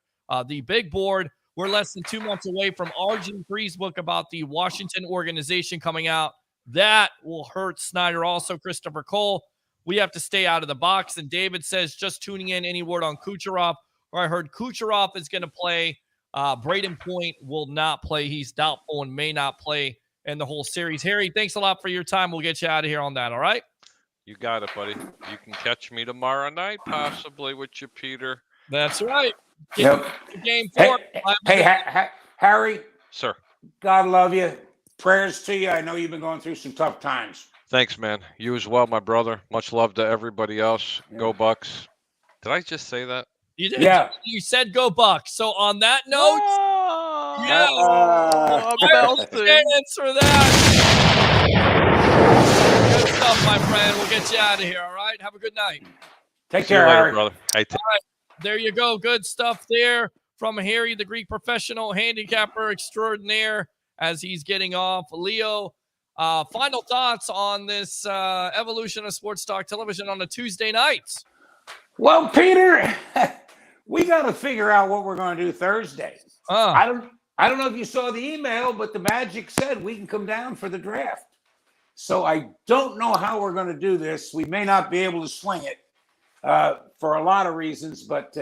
[SPEAKER 2] the big board. We're less than 2 months away from RG3's book about the Washington organization coming out. That will hurt Snyder. Also, Christopher Cole, we have to stay out of the box. And David says, just tuning in, any word on Kucherov? Or I heard Kucherov is going to play. Braden Point will not play. He's doubtful and may not play in the whole series. Harry, thanks a lot for your time. We'll get you out of here on that, all right?
[SPEAKER 13] You got it, buddy. You can catch me tomorrow night, possibly with you, Peter.
[SPEAKER 2] That's right.
[SPEAKER 12] Yep.
[SPEAKER 2] Game 4.
[SPEAKER 12] Hey, Harry.
[SPEAKER 13] Sir.
[SPEAKER 12] God love you. Prayers to you. I know you've been going through some tough times.
[SPEAKER 13] Thanks, man. You as well, my brother. Much love to everybody else. Yeah. Go Bucs. Did I just say that?
[SPEAKER 2] You did.
[SPEAKER 12] Yeah.
[SPEAKER 2] You said go Bucs. So on that note, stands for that. Good stuff, my friend. We'll get you out of here, all right? Have a good night.
[SPEAKER 12] Take care, Harry.
[SPEAKER 13] Brother.
[SPEAKER 2] All right. There you go. Good stuff there from Harry, the Greek professional handicapper extraordinaire, as he's getting off. Leo, final thoughts on this evolution of Sports Talk Television on a Tuesday night?
[SPEAKER 12] Well, Peter, we got to figure out what we're going to do Thursday. I don't know if you saw the email, but the Magic said we can come down for the draft. So I don't know how we're going to do this. We may not be able to swing it for a lot of reasons, but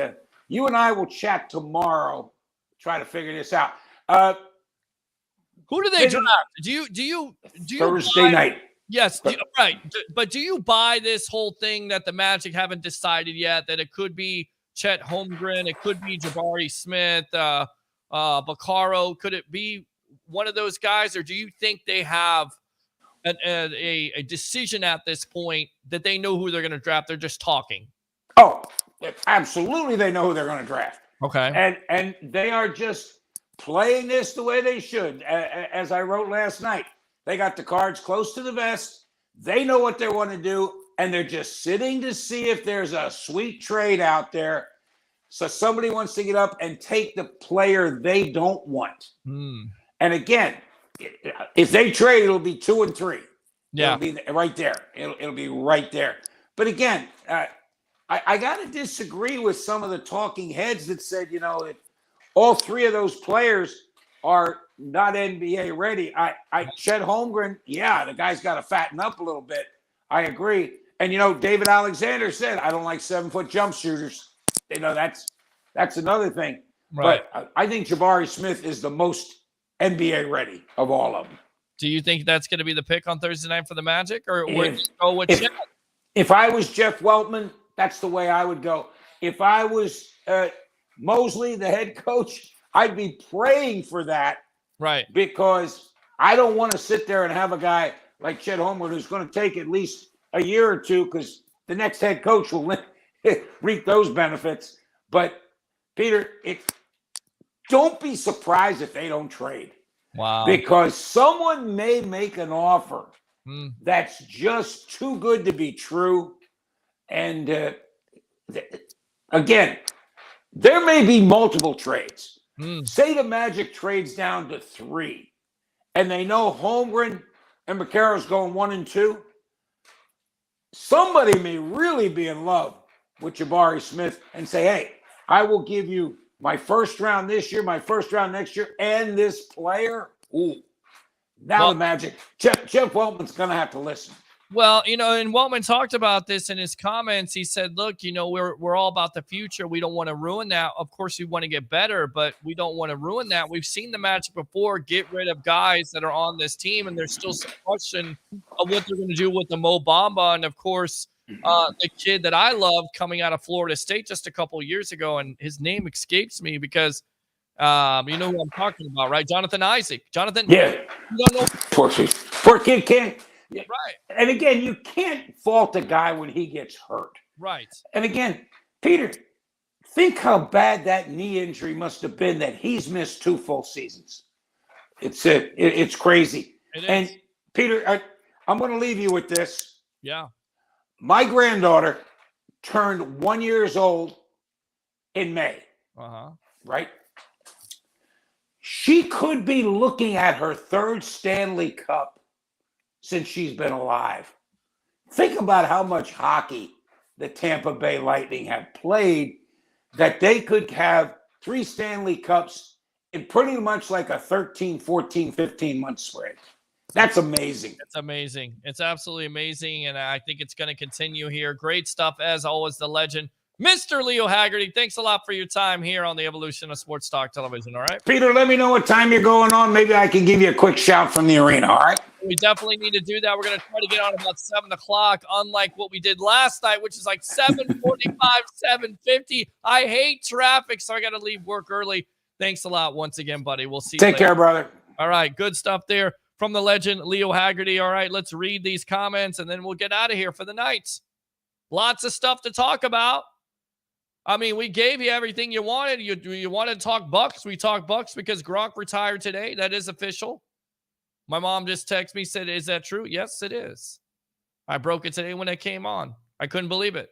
[SPEAKER 12] you and I will chat tomorrow, try to figure this out.
[SPEAKER 2] Who do they draft? Do you
[SPEAKER 12] Thursday night?
[SPEAKER 2] Yes, right. But do you buy this whole thing that the Magic haven't decided yet, that it could be Chet Holmgren, it could be Jabari Smith, Baccaro? Could it be one of those guys, or do you think they have a decision at this point that they know who they're going to draft? They're just talking.
[SPEAKER 12] Oh, absolutely. They know who they're going to draft.
[SPEAKER 2] Okay.
[SPEAKER 12] And they are just playing this the way they should. As I wrote last night, They got the cards close to the vest. They know what they want to do, and they're just sitting to see if there's a sweet trade out there. So somebody wants to get up and take the player they don't want. And again, if they trade, it'll be 2 and 3.
[SPEAKER 2] Yeah.
[SPEAKER 12] It'll be right there. It'll be right there. But again, I got to disagree with some of the talking heads that said, that all 3 of those players are not NBA ready. Chet Holmgren, the guy's got to fatten up a little bit. I agree. And, David Alexander said, I don't like 7-foot jump shooters. That's another thing.
[SPEAKER 2] Right.
[SPEAKER 12] But I think Jabari Smith is the most NBA ready of all of them.
[SPEAKER 2] Do you think that's going to be the pick on Thursday night for the Magic, or would you go with Chet?
[SPEAKER 12] If I was Jeff Weltman, that's the way I would go. If I was Mosley, the head coach, I'd be praying for that.
[SPEAKER 2] Right.
[SPEAKER 12] Because I don't want to sit there and have a guy like Chet Holmgren who's going to take at least a year or two, because the next head coach will reap those benefits. But, Peter, don't be surprised if they don't trade.
[SPEAKER 2] Wow.
[SPEAKER 12] Because someone may make an offer that's just too good to be true. And again, there may be multiple trades. Say the Magic trades down to 3, and they know Holmgren and McCarroll's going 1 and 2. Somebody may really be in love with Jabari Smith and say, hey, I will give you my first round this year, my first round next year, and this player. Ooh. Now the Magic. Jeff Weltman's going to have to listen.
[SPEAKER 2] Well, and Weltman talked about this in his comments. He said, look, we're all about the future. We don't want to ruin that. Of course, we want to get better, but we don't want to ruin that. We've seen the Magic before get rid of guys that are on this team, and there's still some question of what they're going to do with the Mo Bamba. And, of course, the kid that I love coming out of Florida State just a couple of years ago, and his name escapes me because you know who I'm talking about, right? Jonathan Isaac. Jonathan.
[SPEAKER 12] Yeah.
[SPEAKER 2] You don't know.
[SPEAKER 12] Poor kid can't.
[SPEAKER 2] Right.
[SPEAKER 12] And again, you can't fault a guy when he gets hurt.
[SPEAKER 2] Right.
[SPEAKER 12] And again, Peter, think how bad that knee injury must have been that he's missed 2 full seasons. It's crazy.
[SPEAKER 2] It is.
[SPEAKER 12] And Peter, I'm going to leave you with this.
[SPEAKER 2] Yeah.
[SPEAKER 12] My granddaughter turned 1 year old in May. Right? She could be looking at her 3rd Stanley Cup since she's been alive. Think about how much hockey the Tampa Bay Lightning have played, that they could have 3 Stanley Cups in pretty much like a 13, 14, 15-month spread. That's amazing.
[SPEAKER 2] It's amazing. It's absolutely amazing, and I think it's going to continue here. Great stuff, as always, the legend, Mr. Leo Haggerty. Thanks a lot for your time here on the Evolution of Sports Talk Television, all right?
[SPEAKER 12] Peter, let me know what time you're going on. Maybe I can give you a quick shout from the arena, all right?
[SPEAKER 2] We definitely need to do that. We're going to try to get on about 7 o'clock, unlike what we did last night, which is like 7:45, 7:50. I hate traffic, so I got to leave work early. Thanks a lot once again, buddy. We'll see you
[SPEAKER 12] Take
[SPEAKER 2] later.
[SPEAKER 12] care, brother.
[SPEAKER 2] All right, good stuff there from the legend, Leo Haggerty. All right, let's read these comments, and then we'll get out of here for the night. Lots of stuff to talk about. I mean, we gave you everything you wanted. You wanted to talk Bucs. We talked Bucs because Gronk retired today. That is official. My mom just texted me, said, is that true? Yes, it is. I broke it today when it came on. I couldn't believe it.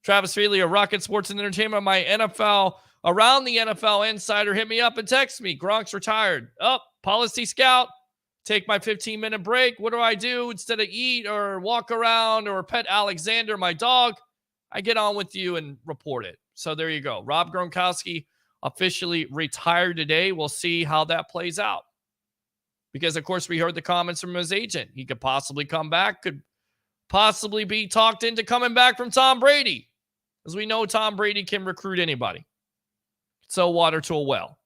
[SPEAKER 2] Travis Feely of Rocket Sports and Entertainment, my NFL, around the NFL insider, hit me up and text me. Gronk's retired. Policy Scout. Take my 15-minute break. What do I do instead of eat or walk around or pet Alexander, my dog? I get on with you and report it. So there you go. Rob Gronkowski officially retired today. We'll see how that plays out. Because, of course, we heard the comments from his agent. He could possibly come back, could possibly be talked into coming back from Tom Brady. As we know, Tom Brady can recruit anybody. Sell water to a well.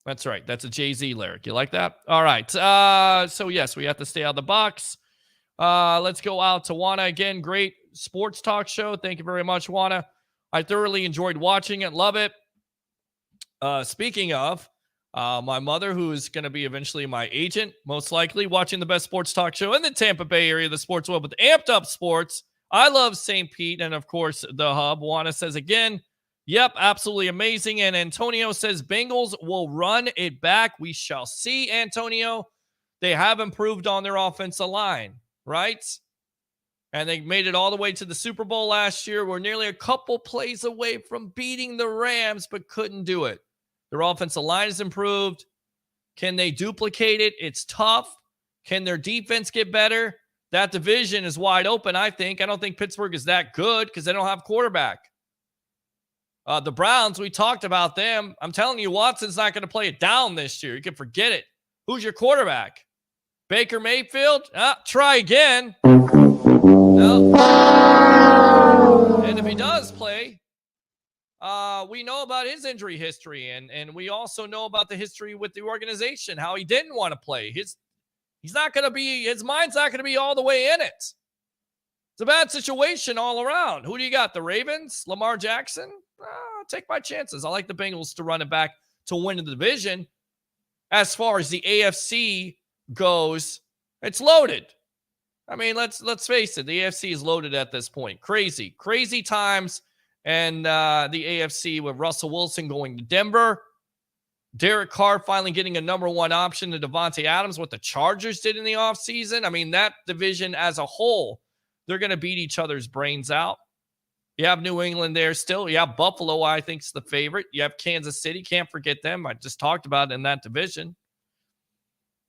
[SPEAKER 2] That's right. That's a Jay-Z lyric. You like that? All right. So, yes, we have to stay out of the box. Let's go out to Juana again. Great sports talk show. Thank you very much, Juana. I thoroughly enjoyed watching it. Love it. Speaking of, my mother, who is going to be eventually my agent, most likely, watching the best sports talk show in the Tampa Bay area, the Sports Web with Amped Up Sports. I love St. Pete and, of course, the Hub. Juana says again, yep, absolutely amazing. And Antonio says Bengals will run it back. We shall see, Antonio. They have improved on their offensive line, right? And they made it all the way to the Super Bowl last year. We're nearly a couple plays away from beating the Rams, but couldn't do it. Their offensive line has improved. Can they duplicate it? It's tough. Can their defense get better? That division is wide open, I think. I don't think Pittsburgh is that good because they don't have quarterback. The Browns, we talked about them. I'm telling you, Watson's not going to play it down this year. You can forget it. Who's your quarterback? Baker Mayfield? Try again. No. And if he does play, we know about his injury history, and we also know about the history with the organization, how he didn't want to play. His mind's not going to be all the way in it. It's a bad situation all around. Who do you got? The Ravens? Lamar Jackson? I'll take my chances. I like the Bengals to run it back to win the division. As far as the AFC goes, it's loaded. I mean, let's face it. The AFC is loaded at this point. Crazy times. And the AFC with Russell Wilson going to Denver. Derek Carr finally getting a number one option to Devontae Adams, what the Chargers did in the offseason. I mean, that division as a whole, they're going to beat each other's brains out. You have New England there still. You have Buffalo, I think, is the favorite. You have Kansas City. Can't forget them. I just talked about it in that division.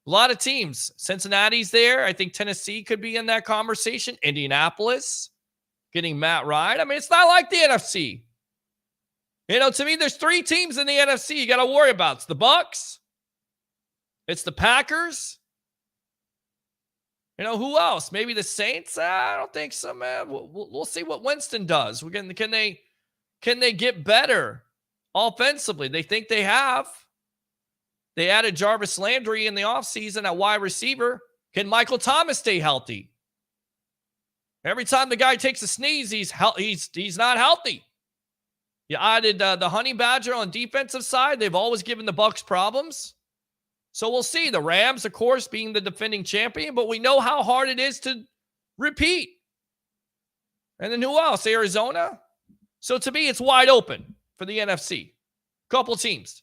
[SPEAKER 2] A lot of teams. Cincinnati's there. I think Tennessee could be in that conversation. Indianapolis getting Matt Ryan. I mean, it's not like the NFC. You know, to me, there's three teams in the NFC you got to worry about. It's the Bucs. It's the Packers. You know, who else? Maybe the Saints? I don't think so, man. We'll see what Winston does. Can they get better offensively? They think they have. They added Jarvis Landry in the offseason at wide receiver. Can Michael Thomas stay healthy? Every time the guy takes a sneeze, he's not healthy. You added the Honey Badger on defensive side. They've always given the Bucs problems. So we'll see. The Rams, of course, being the defending champion, but we know how hard it is to repeat. And then who else? Arizona. So to me, it's wide open for the NFC. Couple teams.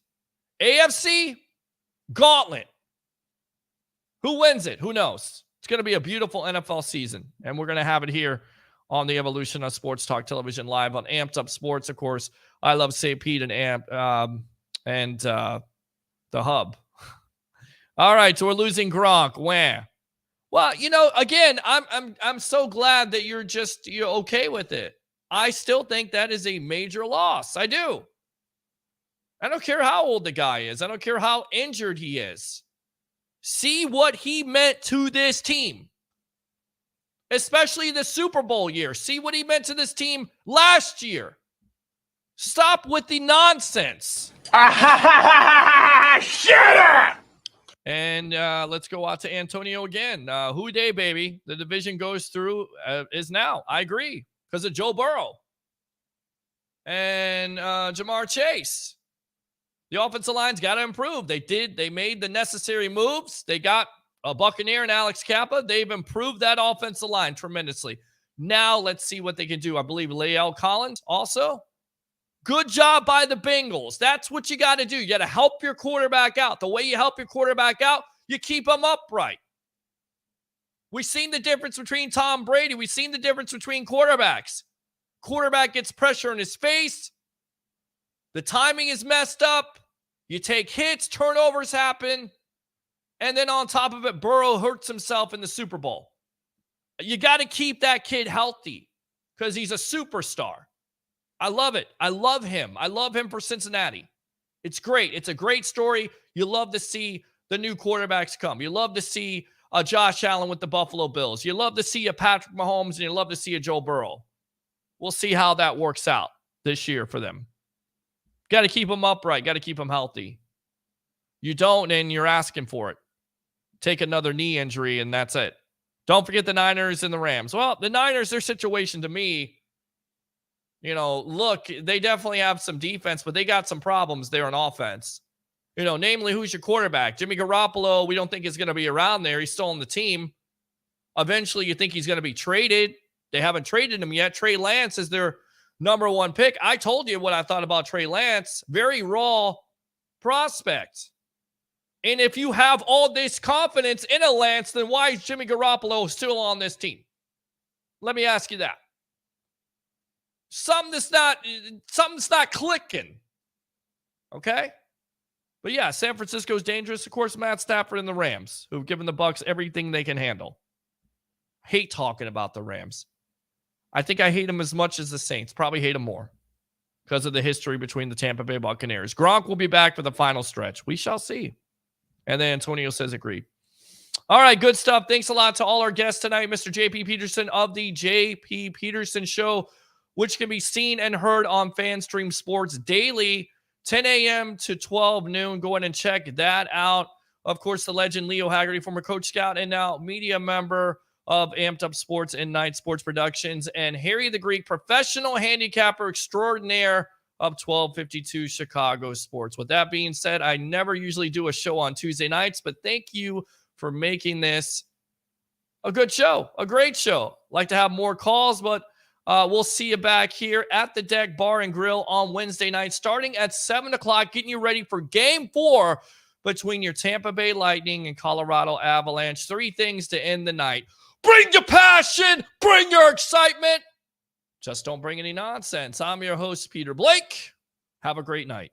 [SPEAKER 2] AFC, gauntlet. Who wins it? Who knows? It's going to be a beautiful NFL season, and we're going to have it here on the Evolution of Sports Talk Television live on Amped Up Sports. Of course, I love St. Pete and the Hub. All right, so we're losing Gronk. Where? Well, you know, again, I'm so glad that you're okay with it. I still think that is a major loss. I do. I don't care how old the guy is. I don't care how injured he is. See what he meant to this team. Especially the Super Bowl year. See what he meant to this team last year. Stop with the nonsense. Shut up! And let's go out to Antonio again. Who day, baby? The division goes through is now. I agree. Because of Joe Burrow. And Jamar Chase. The offensive line's got to improve. They made the necessary moves. They got a Buccaneer and Alex Kappa. They've improved that offensive line tremendously. Now let's see what they can do. I believe Lael Collins also. Good job by the Bengals. That's what you got to do. You got to help your quarterback out. The way you help your quarterback out, you keep him upright. We've seen the difference between Tom Brady. We've seen the difference between quarterbacks. Quarterback gets pressure in his face. The timing is messed up. You take hits, turnovers happen. And then on top of it, Burrow hurts himself in the Super Bowl. You got to keep that kid healthy because he's a superstar. I love it. I love him. I love him for Cincinnati. It's great. It's a great story. You love to see the new quarterbacks come. You love to see Josh Allen with the Buffalo Bills. You love to see a Patrick Mahomes, and you love to see a Joe Burrow. We'll see how that works out this year for them. Got to keep them upright. Got to keep them healthy. You don't, and you're asking for it. Take another knee injury, and that's it. Don't forget the Niners and the Rams. Well, the Niners, their situation to me, look, they definitely have some defense, but they got some problems there on offense. Namely, who's your quarterback? Jimmy Garoppolo, we don't think is going to be around there. He's still on the team. Eventually, you think he's going to be traded. They haven't traded him yet. Trey Lance is their number one pick. I told you what I thought about Trey Lance. Very raw prospect. And if you have all this confidence in a Lance, then why is Jimmy Garoppolo still on this team? Let me ask you that. Something's not clicking. Okay? But yeah, San Francisco's dangerous. Of course, Matt Stafford and the Rams, who've given the Bucs everything they can handle. Hate talking about the Rams. I think I hate them as much as the Saints. Probably hate them more because of the history between the Tampa Bay Buccaneers. Gronk will be back for the final stretch. We shall see. And then Antonio says agreed. All right, good stuff. Thanks a lot to all our guests tonight. Mr. J.P. Peterson of the J.P. Peterson Show, which can be seen and heard on FanStream Sports daily, 10 a.m. to 12 noon. Go ahead and check that out. Of course, the legend Leo Haggerty, former Coach Scout and now media member of Amped Up Sports and Night Sports Productions, and Harry the Greek, professional handicapper extraordinaire of 1252 Chicago Sports. With that being said, I never usually do a show on Tuesday nights, but thank you for making this a good show, a great show. Like to have more calls, but we'll see you back here at the Deck Bar and Grill on Wednesday night, starting at 7 o'clock, getting you ready for Game 4 between your Tampa Bay Lightning and Colorado Avalanche. 3 things to end the night. Bring your passion, bring your excitement. Just don't bring any nonsense. I'm your host, Peter Blake. Have a great night.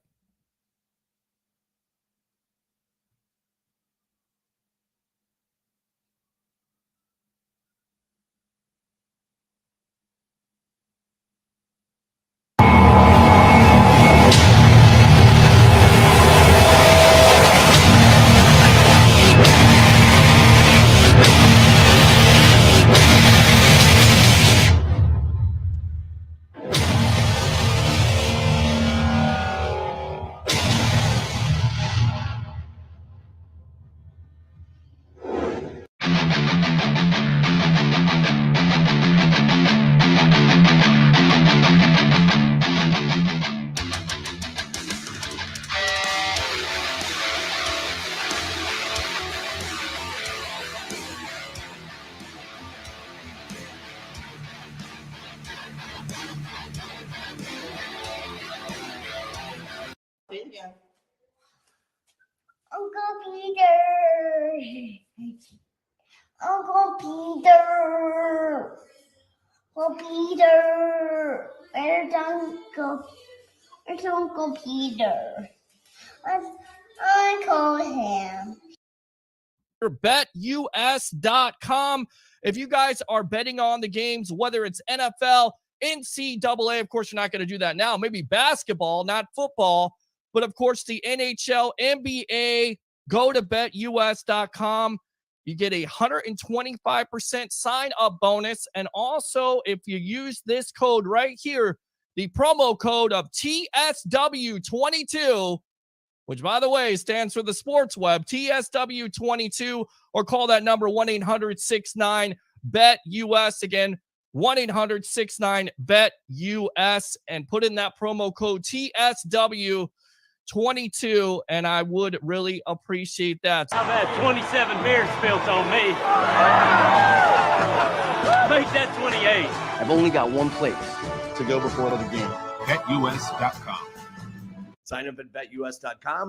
[SPEAKER 6] Uncle Peter. Uncle Peter. Uncle Peter. Where's Uncle Peter? I call him.
[SPEAKER 2] BetUS.com. If you guys are betting on the games, whether it's NFL, NCAA, of course, you're not going to do that now. Maybe basketball, not football. But, of course, the NHL, NBA, go to BetUS.com. You get a 125% sign-up bonus. And also, if you use this code right here, the promo code of TSW22, which, by the way, stands for the sports web, TSW22, or call that number 1-800-69-BET-US. Again, 1-800-69-BET-US, and put in that promo code TSW22, and I would really appreciate that.
[SPEAKER 3] I've had 27 beers spilt on me. Make that 28.
[SPEAKER 4] I've only got one place to go before the game.
[SPEAKER 14] BetUS.com.
[SPEAKER 4] Sign up at BetUS.com.